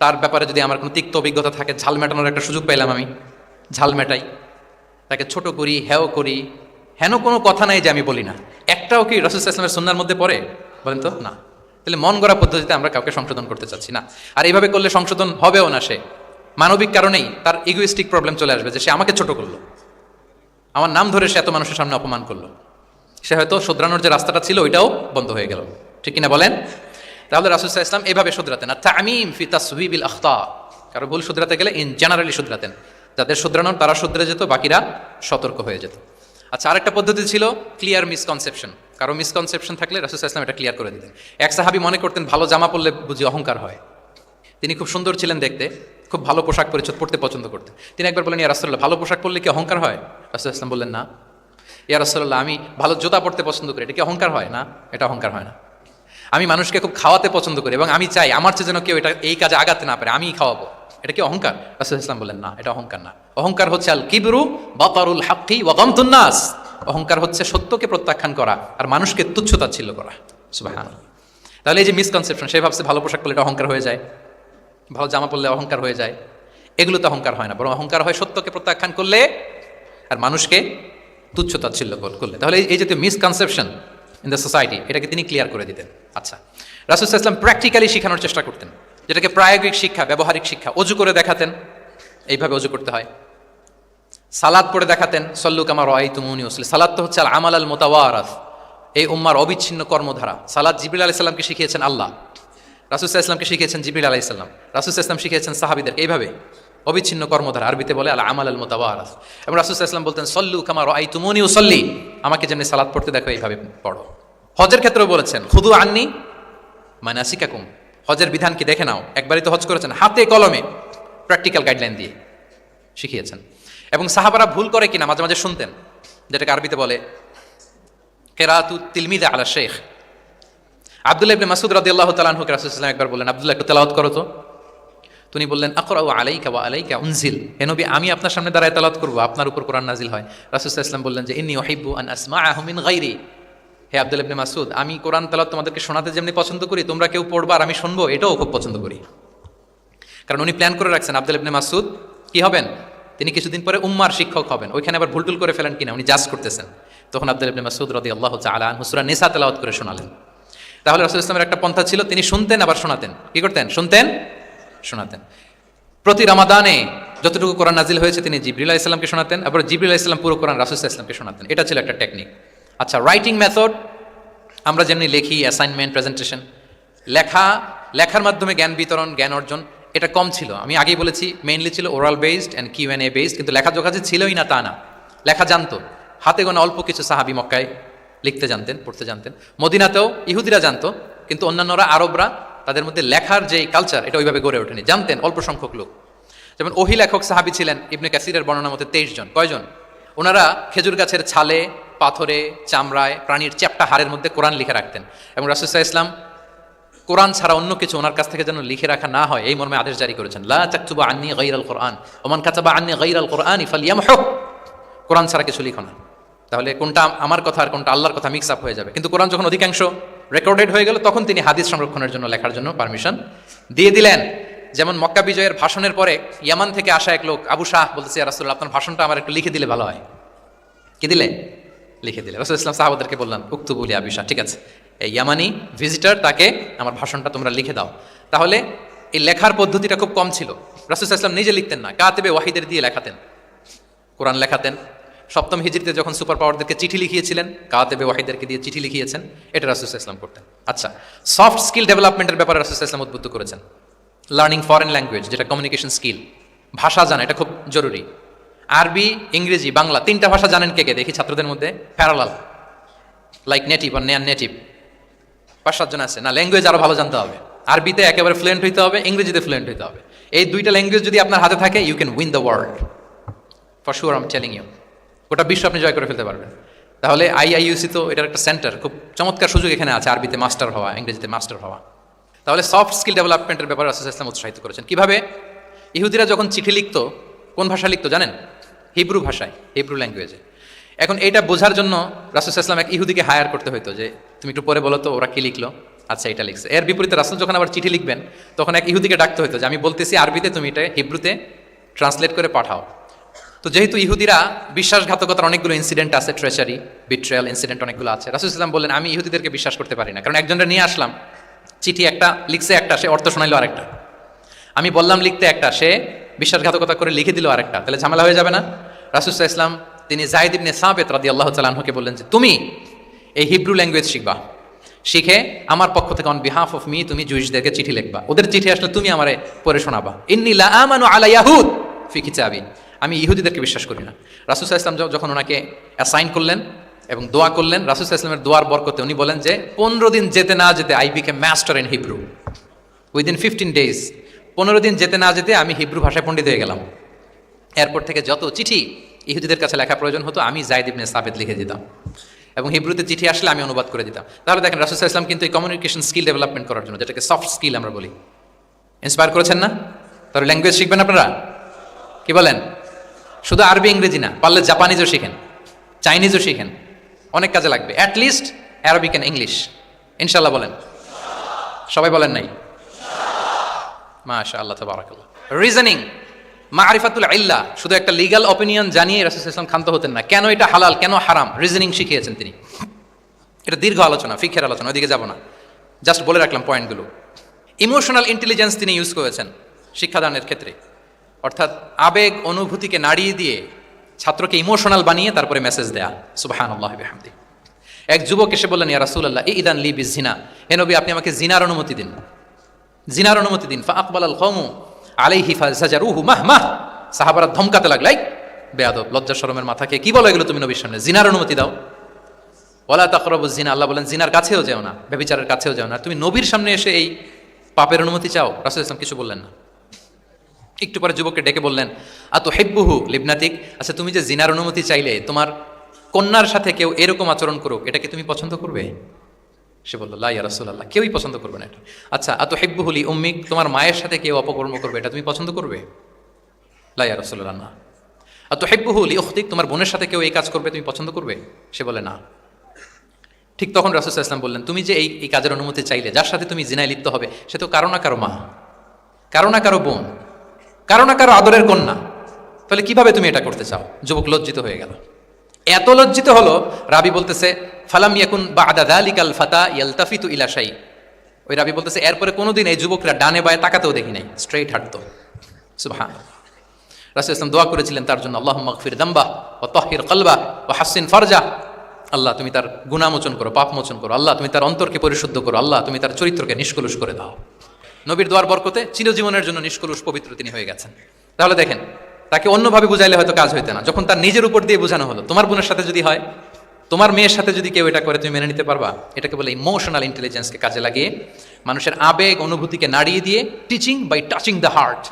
তার ব্যাপারে যদি আমার কোনো তিক্ত অভিজ্ঞতা থাকে, ঝাল মেটানোর একটা সুযোগ পাইলাম, আমি ঝাল মেটাই, তাকে ছোট করি, হেও করি। হেন কোনো কথা নাই যে আমি বলি না, একটাও কি রাসূল সাল্লাল্লাহু আলাইহি ওয়াসাল্লামের সুন্নাহর মধ্যে পড়ে? বলেন তো না। তাহলে মন গড়া পদ্ধতিতে আমরা কাউকে সংশোধন করতে চাচ্ছি না, আর এইভাবে করলে সংশোধন হবেও না। সে মানবিক কারণেই তার ইগোইস্টিক প্রবলেম চলে আসবে, যে সে আমাকে ছোট করলো, আমার নাম ধরে সে এত মানুষের সামনে অপমান করলো, সে হয়তো শুধরানোর যে রাস্তাটা ছিল ওইটাও বন্ধ হয়ে গেল, ঠিক কিনা বলেন? তাহলে রাসূল সাল্লাল্লাহু আলাইহি ওয়াসাল্লাম এভাবে শুধরাতেন। আর তামিম ফি তাসওয়িবিল আখতা, কারো ভুল শুধরাতে গেলে ইন জেনারেলি শুধরাতেন, যাদের শুধরানোর তারা শুধরে যেত, বাকিরা সতর্ক হয়ে যেত। আচ্ছা, আরেকটা পদ্ধতি ছিল ক্লিয়ার মিসকনসেপশন, কারো মিসকনসেপশন থাকলে রাসূল সাল্লাল্লাহু আলাইহি ওয়াসাল্লাম এটা ক্লিয়ার করে দিতেন। এক সাহাবী মনে করতেন ভালো জামা পরলে বুঝি অহংকার হয়, তিনি খুব সুন্দর ছিলেন দেখতে, খুব ভালো পোশাক পরিচ্ছদ পড়তে পছন্দ করতেন। তিনি একবার বললেন ইয়া রাসূলুল্লাহ, ভালো পোশাক পরলে কি অহংকার হয়? রাসূল সাল্লাল্লাহু আলাইহি ওয়াসাল্লাম বললেন না। ইয়া রাসূলুল্লাহ, আমি ভালো জুতা পরতে পছন্দ করি, এটা কি অহংকার হয়? না, এটা অহংকার হয় না। আমি মানুষকে খুব খাওয়াতে পছন্দ করি এবং আমি চাই আমার চেয়ে যেন কেউ এটা এই কাজে আগাতে না পারে, আমিই খাওয়াবো, এটা কি অহংকার? রাসূলুল্লাহ ইসলাম বললেন না, এটা অহংকার না। অহংকার হচ্ছে আল কিবরু বাতারুল হাক্কি ওয়া গামতুন নাস। অহংকার হচ্ছে সত্যকে প্রত্যাখ্যান করা আর মানুষকে তুচ্ছতাচ্ছিল্য করা। সুবহানাল্লাহ। তাহলে এই যে মিসকনসেপশন, সে ভাবছে ভালো পোশাক পরলে এটা অহংকার হয়ে যায়, ভালো জামা পরলে অহংকার হয়ে যায়, এগুলো তো অহংকার হয় না, বরং অহংকার হয় সত্যকে প্রত্যাখ্যান করলে আর মানুষকে তুচ্ছতাচ্ছিল্য করলে। তাহলে এই জাতীয় মিসকনসেপশন ইন দ্য সোসাইটি, এটাকে তিনি ক্লিয়ার করে দিতেন। আচ্ছা, রাসূল সাল্লাল্লাহু আলাইহি ওয়াসাল্লাম প্র্যাকটিক্যালি শেখানোর চেষ্টা করতেন, যেটাকে প্রায়োগিক শিক্ষা, ব্যবহারিক শিক্ষা। অজু করে দেখাতেন, এইভাবে অজু করতে হয়। সালাত পড়ে দেখাতেন, সল্লু কামা রাআইতুমুনি উসাল্লি। সালাত তো হচ্ছে আল আমাল আল মুতাওয়ারাস, এই উম্মার অবিচ্ছিন্ন কর্মধারা। সালাত জিবরিল আলাইহিস সালামকে শিখিয়েছেন আল্লাহ, রাসূল সাল্লাল্লাহু আলাইহি ওয়াসাল্লামকে শিখিয়েছেন জিবরিল আলাইহিস সালাম, রাসূল সাল্লাল্লাহু আলাইহি ওয়াসাল্লাম শিখিয়েছেন সাহাবীদেরকে। এইভাবে অবিচ্ছিন্ন কর্মধারা, আরবিতে বলে আল আমাল আল মুতাওয়ারাস। এবং রাসূল সাল্লাল্লাহু আলাইহি ওয়াসাল্লাম বলতেন, সল্লু কামা রাআইতুমুনি উসাল্লি, আমাকে যেমনি সালাত পড়তে দেখো এইভাবে পড়ো। হজের ক্ষেত্রেও বলেছেন, খুদু আন্নি মানাসিকাকুম, হজের বিধান কি দেখে নাও। একবারই তো হজ করেছেন, হাতে কলমে প্র্যাকটিক্যাল গাইডলাইন দিয়ে শিখিয়েছেন। এবং সাহাবারা ভুল করে কিনা মাঝে মাঝে শুনতেন, যেটাকে আরবিতে বলে কেরাতু তিলমিদা আলা শেখ। আব্দুল্লাহ ইবনে মাসউদ রাদিয়াল্লাহু তাআলা আনহু কে রাসূল সাল্লাল্লাহু আলাইহি ওয়াসাল্লাম একবার বললেন, আব্দুল্লাহ একটু তেলাওয়াত করো তো। তিনি বললেন, আকরাউ আলাইকা ওয়া আলাইকা উনজিল, হে নবী আমি আপনার সামনে দাঁড়ায় তেলাওয়াত করব, আপনার উপর কোরআন নাজিল হয়। রাসূল সাল্লাল্লাহু আলাইহি ওয়াসাল্লাম বললেন যে ইন্নী উহিব্বু আন আসমাআহু মিন গায়রি, হে আব্দুল্লাহ ইবনে মাসউদ, আমি কোরআন তেলাওয়াত তোমাদেরকে শোনাতে যেমনি পছন্দ করি, তোমরা কেউ পড়বা আর আমি শুনবো, এটাও খুব পছন্দ করি। কারণ উনি প্ল্যান করে রাখছেন আব্দুল্লাহ ইবনে মাসউদ কি হবেন, তিনি কিছুদিন পরে উম্মার শিক্ষক হবেন। ওইখানে আবার ভুলটুল করে ফেলেন কিনা উনি জাজ করতেছেন। তখন আব্দুল্লাহ ইবনে মাসউদ রাদিয়াল্লাহু তাআলা আনহু সূরা নিসা তেলাওয়াত করে শোনালেন। তাহলে রাসূল ইসলামের একটা পন্থা ছিল, তিনি শুনতেন আবার শোনাতেন। কি করতেন? শুনতেন, শোনাতেন। প্রতি রমাদানে যতটুকু কোরআন নাজিল হয়েছে তিনি জিবরিল আলাইহিস সালামকে শোনাতেন, আবার জিবরিল আলাইহিস সালাম পুরো কোরআন রাসূল সাল্লাল্লাহু আলাইহি ওয়াসাল্লামকে শোনাতেন। এটা ছিল একটা টেকনিক। আচ্ছা, রাইটিং মেথড, আমরা যেমনি লেখি, অ্যাসাইনমেন্ট, প্রেজেন্টেশন, লেখার মাধ্যমে জ্ঞান বিতরণ, জ্ঞান অর্জন, এটা কম ছিল। আমি আগেই বলেছি মেইনলি ছিল oral based and QnA based, কিন্তু লেখা যোগাযোগ ছিলই না তা না, লেখা জানতো। হাতে গোনা অল্প কিছু সাহাবী মক্কায় লিখতে জানতেন, পড়তে জানতেন। মদিনাতেও ইহুদিরা জানতো, কিন্তু অন্যান্যরা, আরবরা, তাদের মধ্যে লেখার যে কালচার এটা ওইভাবে গড়ে ওঠেনি, জানতেন অল্প সংখ্যক লোক। যেমন ওহী লেখক সাহাবী ছিলেন ইবনে কাসিরের বর্ণনা মতে 23 জন। কয়জন? ওনারা খেজুর গাছের ছালে, পাথরে, চামড়ায়, প্রাণীর চ্যাপ্টা হাড়ের মধ্যে কোরআন লিখে রাখতেন। এবং রাসূল সাল্লাল্লাহু আলাইহি ওয়াসাল্লাম কোরআন ছাড়া অন্য কিছু ওনার কাছ থেকে যেন লিখে রাখা না হয়, এই মর্মে আদেশ জারি করেছেন, লা তাকতুবু আন্নী গায়রাল কোরআন ওয়া মান কাতাবা আন্নী গায়রাল কোরআনি ফালইয়ামহু, কোরআন ছাড়া কিছু লিখো না। তাহলে কোনটা আমার কথা আর কোনটা আল্লাহর কথা মিক্স আপ হয়ে যাবে। কিন্তু কোরআন যখন অধিকাংশ রেকর্ডেড হয়ে গেল, তখন তিনি হাদিস সংরক্ষণের জন্য, লেখার জন্য পারমিশন দিয়ে দিলেন। যেমন মক্কা বিজয়ের ভাষণের পরে ইয়ামান থেকে আসা এক লোক আবু শাহ বলতেছে, ইয়া রাসূলুল্লাহ আপনার ভাষণটা আমার একটু লিখে দিলে ভালো হয়। কি দিলে? লিখে দিলে। রাসূল ইসলাম সাহাবাদেরকে বললেন, উক্তুবু লি আবি শাহ, ঠিক আছে, এই ইয়ামানি ভিজিটর, তাকে আমার ভাষণটা তোমরা লিখে দাও। তাহলে এই লেখার পদ্ধতিটা খুব কম ছিল। রাসূল ইসলাম নিজে লিখতেন না, কাতেবে ওয়াহিদের দিয়ে লেখাতেন, কোরআন লেখাতেন। সপ্তম হিজরিতে যখন সুপার পাওয়ারদেরকে চিঠি লিখিয়েছিলেন, কাতেবে ওয়াহিদেরকে দিয়ে চিঠি লিখিয়েছেন, এটা রাসূল ইসলাম করতেন। আচ্ছা, সফট স্কিল ডেভেলপমেন্টের ব্যাপারে রাসূল ইসলাম উদ্বুদ্ধ করেছেন। লার্নিং ফরেন ল্যাঙ্গুয়েজ, যেটা কমিউনিকেশন স্কিল, ভাষা জানা, এটা খুব জরুরি। আরবি, ইংরেজি, বাংলা, 3টা ভাষা জানেন কে কে? দেখি ছাত্রদের মধ্যে প্যারালাল, লাইক নেটিভ আর নেয়ার নেটিভ 5-7 জন আছে না? ল্যাঙ্গুয়েজ আরো ভালো জানতে হবে। আরবিতে একেবারে ফ্লুয়েন্ট হইতে হবে, ইংরেজিতে ফ্লুয়েন্ট হইতে হবে। এই 2টা ল্যাঙ্গুয়েজ যদি আপনার হাতে থাকে, you can win the world for sure, I am telling you. গোটা বিশ্ব আপনি জয় করে ফেলতে পারবেন। তাহলে আইআইইউসি তো এটার একটা সেন্টার, খুব চমৎকার সুযোগ এখানে আছে, আরবিতে মাস্টার হওয়া, ইংরেজিতে মাস্টার হওয়া। তাহলে সফট স্কিল ডেভেলপমেন্টের ব্যাপারে রাসূল ইসলাম উৎসাহিত করেছেন। কিভাবে? ইহুদিরা যখন চিঠি লিখতো, কোন ভাষা লিখতো জানেন? হিব্রু ভাষায়, হিব্রু ল্যাঙ্গুয়েজে। এখন এইটা বোঝার জন্য রাসূল ইসলাম এক ইহুদিকে হায়ার করতে হইতো, যে তুমি একটু পরে বলো তো ওরা কি লিখলো। আচ্ছা, এটা লিখছে। এর বিপরীতে রাসূল যখন আবার চিঠি লিখবেন, তখন এক ইহুদিকে ডাকতে হইতো, যে আমি বলতেছি আরবিতে, তুমি এটা হিব্রুতে ট্রান্সলেট করে পাঠাও। তো যেহেতু ইহুদিরা বিশ্বাসঘাতকতার অনেকগুলো ইনসিডেন্ট আছে, ট্রেচারি, বিট্রেয়াল ইনসিডেন্ট অনেকগুলো আছে, রাসূল ইসলাম বললেন আমি ইহুদিদেরকে বিশ্বাস করতে পারি না। কারণ একজনটা নিয়ে আসলাম, চিঠি একটা লিখছে, একটা সে অর্থ শোনাইলো আরেকটা, আমি বললাম লিখতে একটা, সে বিশ্বাসঘাতকতা করে লিখে দিল আরেকটা, তাহলে ঝামেলা হয়ে যাবে না? রাসূল সাল্লাল্লাহু আলাইহি ওয়াসাল্লাম তিনি যায়েদ ইবনে সাবিত রাদিয়াল্লাহু তাআলা আনহুকে বললেন যে তুমি এই হিব্রু ল্যাঙ্গুয়েজ শিখবা, শিখে আমার পক্ষ থেকে অন বিহাফ অফ মি তুমি জুইশদেরকে চিঠি লিখবা, ওদের চিঠি আসলে তুমি আমারে পড়ে শোনাবা। ইন্নী লা আমানু আলা ইয়াহুদ ফি কিতাবি, আমি ইহুদিদেরকে বিশ্বাস করি না। রাসূল সাল্লাল্লাহু আলাইহি ওয়াসাল্লাম যখন ওনাকে অ্যাসাইন করলেন এবং দোয়া করলেন, রাসূল সাল্লাল্লাহু আলাইহি ওয়াসাল্লামের দোয়ার বরকতে উনি বলেন যে 15 দিন যেতে না যেতে I became master in Hebrew within 15 days, 15 দিন যেতে না যেতে আমি হিব্রু ভাষায় পণ্ডিত হয়ে গেলাম। এরপর থেকে যত চিঠি ইহুদিদের কাছে লেখা প্রয়োজন হতো, আমি যায়েদ ইবনে সাবিত লিখে দিতাম, এবং হিব্রুতে চিঠি আসলে আমি অনুবাদ করে দিতাম। তাহলে দেখেন রাসূল সাল্লাল্লাহু আলাইহি ওয়াসাল্লাম কিন্তু এই কমিউনিকেশন স্কিল ডেভেলপমেন্ট করার জন্য, যেটাকে সফট স্কিল আমরা বলি, ইন্সপায়ার করেছেন না? তাহলে ল্যাঙ্গুয়েজ শিখবেন আপনারা, কি বলেন? শুধু আরবি ইংরেজি না, পারলে জাপানিজও শিখেন, চাইনিজও শিখেন, অনেক কাজে লাগবে। অ্যাটলিস্ট অ্যারাবিক অ্যান্ড ইংলিশ, ইনশাল্লাহ বলেন। সবাই বলেন নাই? মাশাআল্লাহ তাবারাকাল্লাহ। রিজনিং, মারিফাতুল ইল্লাহ, শুধু একটা লিগ্যাল অপিনিয়ন জানিয়ে রাসূল সাল্লাল্লাহু আলাইহি ওয়াসাল্লাম ক্ষান্ত হতেন না। কেন এটা হালাল, কেন হারাম, রিজনিং শিখিয়েছেন তিনি। এটা দীর্ঘ আলোচনা, ফিকহের আলোচনা, ওইদিকে যাব না, জাস্ট বলে রাখলাম পয়েন্টগুলো। ইমোশনাল ইন্টেলিজেন্স তিনি ইউজ করেছেন শিক্ষাদানের ক্ষেত্রে, অর্থাৎ আবেগ অনুভূতিকে নাড়িয়ে দিয়ে ছাত্রকে ইমোশনাল বানিয়ে তারপরে মেসেজ দেয়া। সুবহানাল্লাহি ওয়া বিহামদিহি। এক যুবক এসে বললেন, ইয়া রাসূলুল্লাহ ইদান লি বিজিনা, হে নবী আপনি আমাকে জিনার অনুমতি দিন, জিনার অনুমতি দিন। ফাআকবালাল কওমু আলাইহি ফাজারুহু মাহমাহ, সাহাবারা ধমকাতে লাগলাই, বেয়াদব, লজ্জা শরমের মাথাকে কি বলো এগুলো তুমি নবীর সামনে, জিনার অনুমতি দাও। ওয়ালা তাকরাবুজ জিনা, আল্লাহ বলেন জিনার কাছেও যেও না, ব্যভিচারের কাছেও যেও না। তুমি নবীর সামনে এসে এই পাপের অনুমতি চাও? রাসূল সাল্লাল্লাহু আলাইহি ওয়াসাল্লাম কিছু বললেন না। একটু পরে যুবককে ডেকে বললেন, আতুহিব্বুহু লিবনাতিক, আচ্ছা তুমি যে জিনার অনুমতি চাইলে তোমার কন্যার সাথে কেউ এরকম আচরণ করুক, এটাকে তুমি পছন্দ করবে? সে বলল, লা ইয়া রাসূলুল্লাহ, কেউই পছন্দ করবে না এটা। আচ্ছা আতুহিব্বুহু লি উম্মিক, তোমার মায়ের সাথে কেউ অপকর্ম করবে, এটা তুমি পছন্দ করবে? লা ইয়া রাসূলুল্লাহ, না। আতুহিব্বুহু লি উখতিক, তোমার বোনের সাথে কেউ এই কাজ করবে, তুমি পছন্দ করবে? সে বলে না। ঠিক তখন রাসূল সাল্লাল্লাহু আলাইহি ওয়াসাল্লাম বললেন, তুমি যে এই কাজের অনুমতি চাইলে, যার সাথে তুমি জিনায় লিপ্ত হবে, সে তো কারো না কারো মা, কারো না কারো বোন, কারো না কারো আদরের কন্যা, তাহলে কিভাবে তুমি এটা করতে চাও? যুবক লজ্জিত হয়ে গেল। এত লজ্জিত হলো, রাবি বলতেছে ফালাম ইয়াকুন বা'দা যালিকাল ফাতা ইয়ালতাফিতু ইলা শাই, ওই রাবি বলতেছে এরপরে কোনোদিন এই যুবকরা ডানে বায়ে তাকাতেও দেখি নাই, স্ট্রেইট হাঁটতো। সুবহানাল্লাহ। রাসূল ইসলাম দোয়া করেছিলেন তার জন্য, আল্লাহুম্মা গফির যামবাহ ওয়া তাহহির কলবাহ ওয়া হাসসিন ফারজাহ, আল্লাহ তুমি তার গুনাহ মোচন করো, পাপ মোচন করো, আল্লাহ তুমি তার অন্তরকে পরিশুদ্ধ করো, আল্লাহ তুমি তার চরিত্রকে নিষ্কলুষ করে দাও। নবীর দোয়ার বরকতে চিরজীবনের জন্য নিষ্কলুষ পবিত্র তিনি হয়ে গেছেন। তাহলে দেখেন, তাকে অন্যভাবে বুঝাইলে হয়তো কাজ হইতে না, যখন তার নিজের উপর দিয়ে বোঝানো হলো, তোমার বোনের সাথে যদি হয়, তোমার মেয়ের সাথে যদি কেউ এটা করে, তুমি মেনে নিতে পারবা? এটাকে বলে ইমোশনাল ইন্টেলিজেন্সকে কাজে লাগিয়ে মানুষের আবেগ অনুভূতিকে নাড়িয়ে দিয়ে, teaching by touching the heart,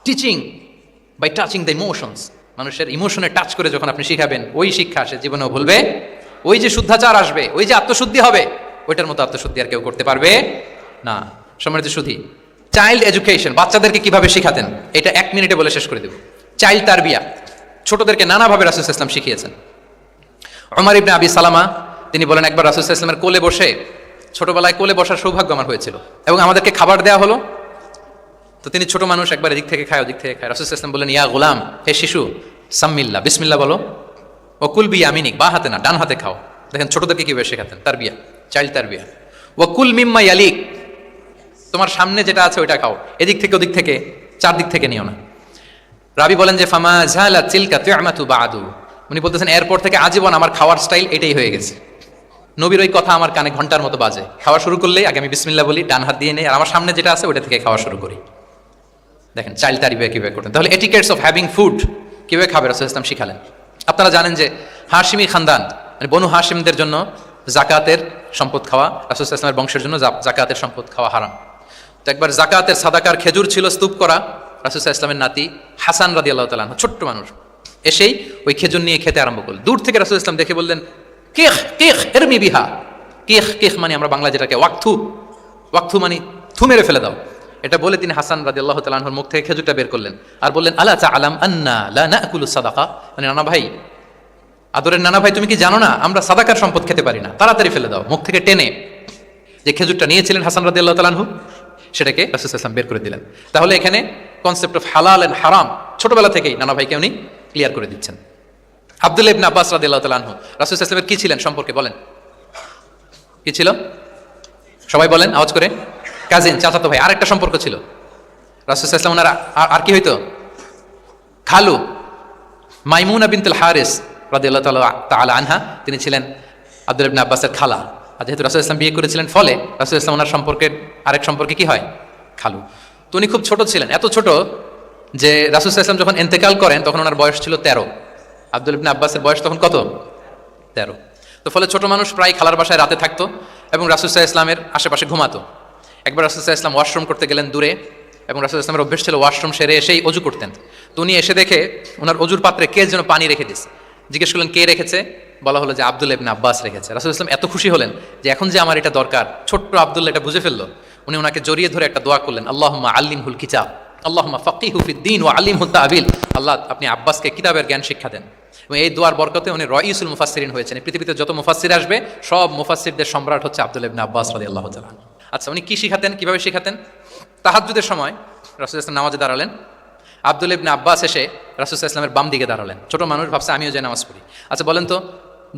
teaching by touching the emotions, মানুষের ইমোশনে টাচ করে যখন আপনি শিখাবেন, ওই শিক্ষা সে জীবনেও ভুলবে, ওই যে শুদ্ধাচার আসবে, ওই যে আত্মশুদ্ধি হবে, ওইটার মতো আত্মশুদ্ধি আর কেউ করতে পারবে না। সম্মানিত সুধী, চাইল্ড এডুকেশন, বাচ্চাদেরকে কিভাবে শিখাতেন, এটা 1 মিনিটে বলে শেষ করে দেব। চাইল্ড তারবিয়া, ছোটদেরকে নানাভাবে রাসূল সাল্লাল্লাহু আলাইহি ওয়াসাল্লাম শিখিয়েছেন। ওমর ইবনে আবি সালামা তিনি বলেন, একবার রাসূল সাল্লাল্লাহু আলাইহি ওয়াসাল্লামের কোলে বসে, ছোটবেলায় কোলে বসার সৌভাগ্য আমার হয়েছিল, এবং আমাদেরকে খাবার দেওয়া হলো, তো তিনি ছোট মানুষ, একবার এদিক থেকে খায় ওদিক থেকে খায়। রাসূল সাল্লাল্লাহু আলাইহি ওয়াসাল্লাম বলেন, ইয়া গুলাম, হে শিশু, সাম্মিল্লাহ, বিসমিল্লাহ বলো, ওয়াকুল বিয়ামিনিক, বা হাতে না ডান হাতে খাও। দেখেন ছোটদেরকে কিভাবে শেখাতেন, তারবিয়া, চাইল্ড তারবিয়া। ওয়াকুল মিম্মা ইয়ালিক, তোমার সামনে যেটা আছে ওইটা খাও, এদিক থেকে ওদিক থেকে, চারদিক থেকে নিও না। রাবি বলেন যে ফামা জালাত তিলকা তু'মাতু বাদু, উনি বলতেছেন এরপর থেকে আজীবন আমার খাওয়ার স্টাইল এটাই হয়ে গেছে। নবীর ওই কথা আমার কানে ঘন্টার মতো বাজে, খাওয়া শুরু করলেই আগে আমি বিসমিল্লাহ বলি, ডান হাত দিয়ে নেই, আর আমার সামনে যেটা আছে ওইটা থেকে খাওয়া শুরু করি। দেখেন চাইল্ড তারবিয়া কিভাবে করতেন। তাহলে এটিকেটস অফ হ্যাভিং ফুড কিভাবে খাবে রাসূল ইসলাম শিখালেন। আপনারা জানেন যে হাশিমি খানদান, মানে বনু হাশিমদের জন্য জাকাতের সম্পদ খাওয়া, রাসূল ইসলামের বংশের জন্য জাকাতের সম্পদ খাওয়া হারাম। তো একবার জাকাতের সাদাকার খেজুর ছিল স্তূপ করা, রাসূল ইসলামের নাতি হাসান রাদিয়াল্লাহু তাআলা আনহু, ছোট্ট মানুষ, এসেই ওই খেজুর নিয়ে খেতে আরম্ভ করল। দূর থেকে রাসূল ইসলাম দেখে বললেন, কেখ কেখ এরমি বিহা, কেখ কেখ মানে আমরা বাংলা যেটাকে ওয়াক্থু, ওয়াক্থু মানে থু মেরে ফেলে দাও, এটা বলে তিনি হাসান রাদিয়াল্লাহু তাআলা আনহুর মুখ থেকে খেজুরটা বের করলেন আর বললেন, আলা তাআলাম আন্না লা নাকুলু সাদাকা, মানে নানা ভাই, আদরের নানা ভাই, তুমি কি জানো না আমরা সাদাকার সম্পদ খেতে পারি না, তাড়াতাড়ি ফেলে দাও। মুখ থেকে টেনে যে খেজুরটা নিয়েছিলেন হাসান রাদিয়াল্লাহু তাআলা আনহু, সেটাকে রাসূল সাল্লাল্লাহু আলাইহি ওয়াসাল্লাম বের করে দিলেন। তাহলে এখানে কনসেপ্ট অফ হালাল এন্ড হারাম ছোটবেলা থেকেই নানা ভাইকে উনি ক্লিয়ার করে দিচ্ছেন। আব্দুল্লাহ ইবনে আব্বাস রাদিয়াল্লাহু তাআলা আনহু রাসূল সাল্লাল্লাহু আলাইহি ওয়াসাল্লামের কি ছিলেন সম্পর্কে বলেন, কি ছিল? সবাই বলেন আওয়াজ করে। কাজিন, চাচাতো ভাই। আরেকটা সম্পর্ক ছিল রাসূল সাল্লাল্লাহু আলাইহি ওয়াসাল্লাম ওনার, আর কি হইতো? খালু মাইমুনা বিনতুল হারিস রাদিয়াল্লাহু তাআলা আনহা, তিনি ছিলেন আব্দুল্লাহ ইবনে আব্বাসের খালা। আর যেহেতু রাসূল সাল্লাল্লাহু আলাইহি ওয়াসাল্লাম বিয়ে করেছিলেন, ফলে রাসূল সাল্লাল্লাহু আলাইহি ওয়াসাল্লাম ওনার সম্পর্কের আরেক সম্পর্কে কি হয়? খালু। তো উনি খুব ছোট ছিলেন, এত ছোট যে রাসূল সাল্লাল্লাহু আলাইহি ওয়াসাল্লাম যখন ইন্তেকাল করেন তখন ওনার বয়স ছিল 13। আব্দুল্লাহ ইবনে আব্বাসের বয়স তখন কত? 13। তো ফলে ছোট মানুষ প্রায় খালার বাসায় রাতে থাকতো এবং রাসূল সাল্লাল্লাহু আলাইহি ওয়াসাল্লামের আশেপাশে ঘুমাতো। একবার রাসূল সাল্লাল্লাহু আলাইহি ওয়াসাল্লাম ওয়াশরুম করতে গেলেন দূরে, এবং রাসূল সাল্লাল্লাহু আলাইহি ওয়াসাল্লামের অভ্যেস ছিল ওয়াশরুম সেরে এসেই অজু করতেন। তো উনি এসে দেখে ওনার অজুর পাত্রে কে যেন পানি রেখে দিচ্ছে। জিজ্ঞেস করলেন কে রেখেছে, বলা হলো যে আব্দুল্লাহ ইবনে আব্বাস রেখেছে। রাসূলুল্লাহ সাল্লাল্লাহু আলাইহি ওয়াসাল্লাম এত খুশি হলেন যে এখন যে আমার এটা দরকার, ছোট্ট আব্দুল্লাহ এটা বুঝে ফেললো। উনি ওনাকে জড়িয়ে ধরে একটা দোয়া করলেন, আল্লাহুম্মা আল্লিমহুল কিতাব, আল্লাহুম্মা ফাক্কিহু ফিদ্দীন ওয়া আল্লিমহু তা'বীল। আল্লাহ আপনি আব্বাসকে কিতাবের জ্ঞান শিক্ষা দেন। এবং এই দোয়ার বরকতে উনি রাইসুল মুফাসসিরিন হয়েছেন। পৃথিবীতে যত মুফাসসির আসবে সব মুফাসসিরদের সম্রাট হচ্ছে আব্দুল্লাহ ইবনে আব্বাস রাদিয়াল্লাহু তাআলা। আচ্ছা, উনি কি শিখাতেন, কিভাবে শিখাতেন? তাহাজ্জুদের সময় রাসূলুল্লাহ সাল্লাল্লাহু আলাইহি ওয়াসাল্লাম নামাজে দাঁড়ালেন, আব্দুল্লাহ ইবনে আব্বাস এসে রাসূলুল্লাহ সাল্লাল্লাহু আলাইহি ওয়াসাল্লামের বাম দিকে দাঁড়ালেন। ছোট মানুষ ভাবছে আমিও যাই নামাজ পড়ি। আচ্ছা বলেন তো,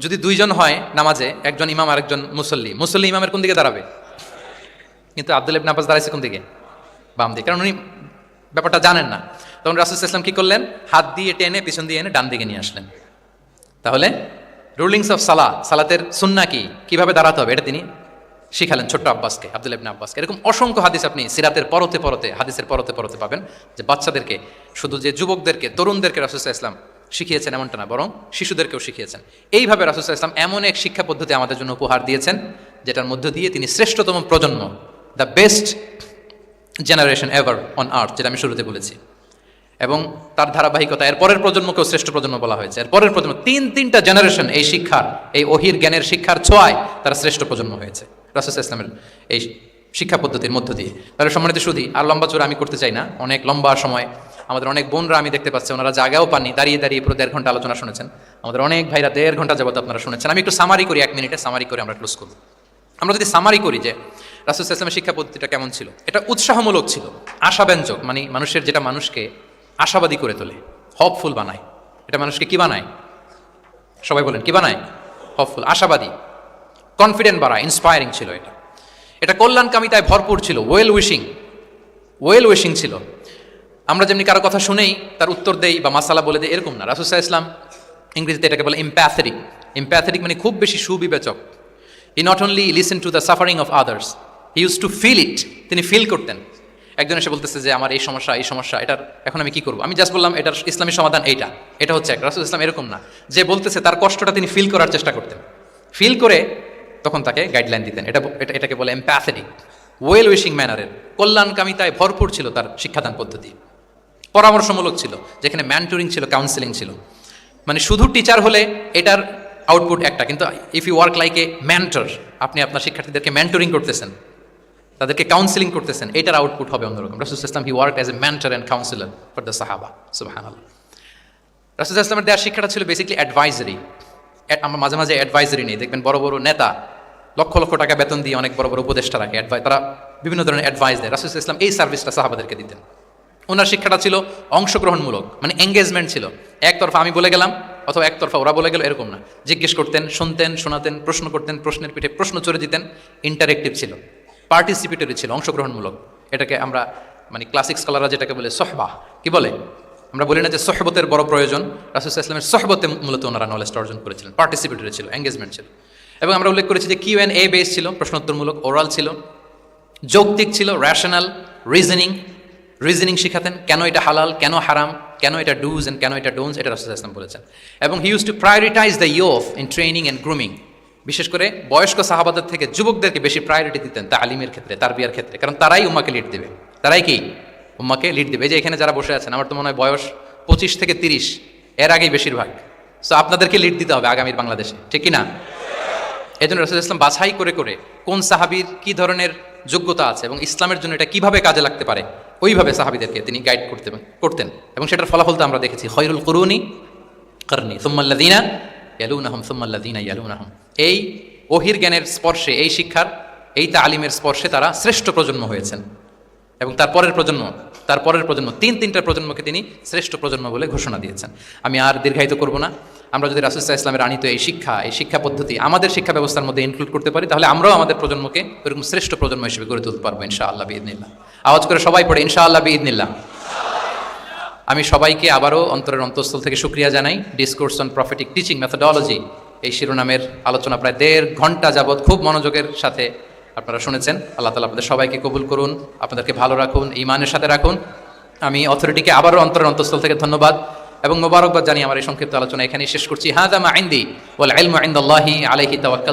যদি দুইজন হয় নামাজে, একজন ইমাম আর একজন মুসল্লি, মুসল্লি ইমামের কোন দিকে দাঁড়াবে? কিন্তু আব্দুল্লাহ ইবনে আব্বাস দাঁড়াইছে কোন দিকে? বাম দিকে, কারণ উনি ব্যাপারটা জানেন না। তখন রাসূলুল্লাহ সাল্লাল্লাহু আলাইহি ওয়াসাল্লাম কি করলেন? হাত দিয়ে টেনে পিছন দিয়ে এনে ডান দিকে নিয়ে আসলেন। তাহলে রুলিংস অফ সালাতের সুন্নাহ কি, কিভাবে দাঁড়াতে হবে, এটা তিনি শিখালেন ছোট্ট আব্বাসকে, আব্দুল্লাহ ইবনে আব্বাসকে। এরকম অসংখ্য হাদিস আপনি সিরাতের পরতে পরতে, হাদিসের পরতে পরতে পাবেন, যে বাচ্চাদেরকে, শুধু যে যুবকদেরকে, তরুণদেরকে রাসূলুল্লাহ সাল্লাল্লাহু আলাইহি ওয়াসাল্লাম শিখিয়েছেন এমনটা না, বরং শিশুদেরকেও শিখিয়েছেন। এইভাবে রাসূলুল্লাহ সাল্লাল্লাহু আলাইহি ওয়াসাল্লাম এমন এক শিক্ষা পদ্ধতি আমাদের জন্য উপহার দিয়েছেন, যেটার মধ্য দিয়ে তিনি শ্রেষ্ঠতম প্রজন্ম, the best generation ever on আর্থ, যেটা আমি শুরুতে বলেছি। এবং তার ধারাবাহিকতা এর পরের প্রজন্মকেও শ্রেষ্ঠ প্রজন্ম বলা হয়েছে। এর পরের প্রজন্ম, তিনটা জেনারেশন এই শিক্ষার, এই ওহির জ্ঞানের শিক্ষার ছোঁয়ায় তারা শ্রেষ্ঠ প্রজন্ম হয়েছে রাসূলুল্লাহ সাল্লাল্লাহু আলাইহি ওয়াসাল্লামের এই শিক্ষা পদ্ধতির মধ্য দিয়ে। তাহলে সম্মানিত সুধী, আর লম্বা চূড়া আমি করতে চাই না, অনেক লম্বা সময় আমাদের অনেক বোনরা আমি দেখতে পাচ্ছি ওনারা জায়গাও পাননি, দাঁড়িয়ে দাঁড়িয়ে পুরো 1.5 ঘন্টা আলোচনা শুনেছেন। আমাদের অনেক ভাইরা 1.5 ঘন্টা যাবত আপনারা শুনেছেন। আমি একটু সামারি করি, 1 মিনিটে সামারি করে আমরা ক্লোজ করব। আমরা যদি সামারি করি যে রাসূলুল্লাহ সাল্লাল্লাহু আলাইহি ওয়াসাল্লামের শিক্ষা পদ্ধতিটা কেমন ছিল, এটা উৎসাহমূলক ছিল, আশাব্যঞ্জক, মানে মানুষের, যেটা মানুষকে আশাবাদী করে তোলে, হপফুল বানায়। এটা মানুষকে কি বানায়? সবাই বলেন কি বানায়? হপফুল, আশাবাদী, কনফিডেন্ট বাড়ায়, ইন্সপায়ারিং ছিল এটা। এটা কল্যাণকামিতায় ভরপুর ছিল, ওয়েল উইশিং ছিল। আমরা যেমনি কারো কথা শুনেই তার উত্তর দেই বা মাসালা বলে দেই, এরকম না। রাসূলুল্লাহ সাল্লাল্লাহু আলাইহি ওয়াসাল্লাম ইংরেজিতে এটাকে বলে এমপ্যাথেটিক, মানে খুব বেশি সুবিবেচক। He not only listen to the suffering of others, he use to feel it. তিনি ফিল করতেন। একজন এসে বলতেছে যে আমার এই সমস্যা, এটার এখন আমি কি করবো, আমি জাস্ট বললাম এটার ইসলামী সমাধান এটা হচ্ছে এক। রাসূলুল্লাহ ইসলাম এরকম না, যে বলতেছে তার কষ্টটা তিনি ফিল করার চেষ্টা করতেন, ফিল করে তখন তাকে গাইডলাইন দিতেন। এটাকে বলে এমপ্যাথেটিক, ওয়েল উইশিং ম্যানারের, কল্যাণকামিতায় ভরপুর ছিল তার শিক্ষাদান পদ্ধতি। পরামর্শমূলক ছিল, যেখানে ম্যান্টরিং ছিল, কাউন্সিলিং ছিল। মানে শুধু টিচার হলে এটার আউটপুট একটা, কিন্তু if you work like a mentor, আপনি আপনার শিক্ষার্থীদেরকে মেন্টরিং করতেছেন, তাদেরকে কাউন্সিলিং করতেছেন, এটার আউটপুট হবে অন্যরকম। রাসূলুল্লাহ সাল্লাল্লাহু আলাইহি ওয়াসাল্লাম he worked as a mentor and counsellor for the সাহাবা। সুবহানাল্লাহ। রাসূলুল্লাহ সাল্লাল্লাহু আলাইহি ওয়াসাল্লামের দেওয়ার শিক্ষাটা ছিল বেসিক্যালি অ্যাডভাইজারি। আমরা মাঝে মাঝে অ্যাডভাইজারি নেই, দেখবেন বড় বড় নেতা লক্ষ লক্ষ টাকা বেতন দিয়ে অনেক বড় বড় উপদেষ্টা রাখে, তারা বিভিন্ন ধরনের অ্যাডভাইস দেয়। রাসূলুল্লাহ সাল্লাল্লাহু আলাইহি ওয়াসাল্লাম এই সার্ভিসটা সাহাবাদেরকে দিতেন। ওনার শিক্ষাটা ছিল অংশগ্রহণমূলক, মানে এঙ্গেজমেন্ট ছিল। একতরফা আমি বলে গেলাম অথবা একতরফা ওরা বলে গেল, এরকম না। জিজ্ঞেস করতেন, শুনতেন, শোনাতেন, প্রশ্ন করতেন, প্রশ্নের পিঠে প্রশ্ন চড়ে দিতেন। ইন্টারেক্টিভ ছিল, পার্টিসিপেটরি ছিল, অংশগ্রহণমূলক। এটাকে আমরা, মানে ক্লাসিক স্কলাররা যেটাকে বলে সহবাহ, কি বলে? আমরা বলি না যে সহবতের বড় প্রয়োজন? রাসূলুল্লাহ সাল্লাল্লাহু আলাইহি ওয়াসাল্লামের সহবতে মূলত ওনারা নলেজটা অর্জন করেছিলেন। পার্টিসিপেটরি ছিল, এঙ্গেজমেন্ট ছিল। এবং আমরা উল্লেখ করেছি যে Q&A বেস ছিল, প্রশ্নোত্তরমূলক, ওরাল ছিল, যৌক্তিক ছিল, র্যাশনাল, রিজনিং শিখাতেন। কেন এটা হালাল, কেন হারাম, কেন এটা ডুজ এন্ড কেন এটা ডোন্টস, এটা রাসূলুল্লাহ সাল্লাল্লাহু আলাইহি ওয়াসাল্লাম বলেছেন। এবং he use to prioritise the youth in training and grooming. বিশেষ করে বয়স্ক সাহাবাদের থেকে যুবকদেরকে বেশি প্রায়োরিটি দিতেন তালিমের ক্ষেত্রে, তারবিয়ার ক্ষেত্রে, কারণ তারাই উম্মাকে লিড দেবে। তারাই কি উম্মাকে লিড দেবে। এই যে এখানে যারা বসে আছেন, আমার তো মনে হয় বয়স 25 থেকে 30, এর আগেই বেশিরভাগ। সো আপনাদেরকে লিড দিতে হবে আগামীর বাংলাদেশে, ঠিক কি না? এই জন্য রাসূলুল্লাহ সাল্লাল্লাহু আলাইহি ওয়াসাল্লাম বাছাই করে করে কোন সাহাবীর কি ধরনের যোগ্যতা আছে এবং ইসলামের জন্য এটা কিভাবে কাজে লাগতে পারে, ওইভাবে সাহাবীদেরকে তিনি গাইড করতেন। এবং সেটার ফলাফল তো আমরা দেখেছি, খয়রুল কুরুনি করনি সুম্মাল্লাযীনা ইয়ালুনাহুম সুম্মাল্লাযীনা ইয়ালুনাহুম। এই ওহির জ্ঞানের স্পর্শে, এই শিক্ষার, এই তালিমের স্পর্শে তারা শ্রেষ্ঠ প্রজন্ম হয়েছেন। এবং তারপরের প্রজন্ম, তিনটা প্রজন্মকে তিনি শ্রেষ্ঠ প্রজন্ম বলে ঘোষণা দিয়েছেন। আমি আর দীর্ঘায়িত করব না। আমরা যদি রাসূলুল্লাহ সাল্লাল্লাহু আলাইহি ওয়াসাল্লামের আনিত এই শিক্ষা পদ্ধতি আমাদের শিক্ষা ব্যবস্থার মধ্যে ইনক্লুড করতে পারি, তাহলে আমরাও আমাদের প্রজন্মকে ওরকম শ্রেষ্ঠ প্রজন্ম হিসেবে গড়ে তুলতে পারবো ইনশাআল্লাহ বিইذনিল্লাহ। আওয়াজ করে সবাই পড়ে ইনশাআল্লাহ বিইذনিল্লাহ। আমি সবাইকে আবারও অন্তরের অন্তঃস্থল থেকে শুকরিয়া জানাই। Discourse on prophetic teaching methodology, এই শিরোনামের আলোচনা প্রায় 1.5 ঘন্টা যাবৎ খুব মনোযোগের সাথে আপনারা শুনেছেন। আল্লাহ তাআলা আপনাদের সবাইকে কবুল করুন, আপনাদেরকে ভালো রাখুন, ঈমানের সাথে রাখুন। আমি অথরিটিকে আবারও অন্তরের অন্তঃস্থল থেকে ধন্যবাদ এবং মোবারকবাদ জানিয়ে আমার এই সংক্ষিপ্ত আলোচনা এখানেই শেষ করছি। হাযা মা ইনদি ওয়াল ইলমু ইনদাল্লাহি আলাইহি তাওয়াক্কালতু।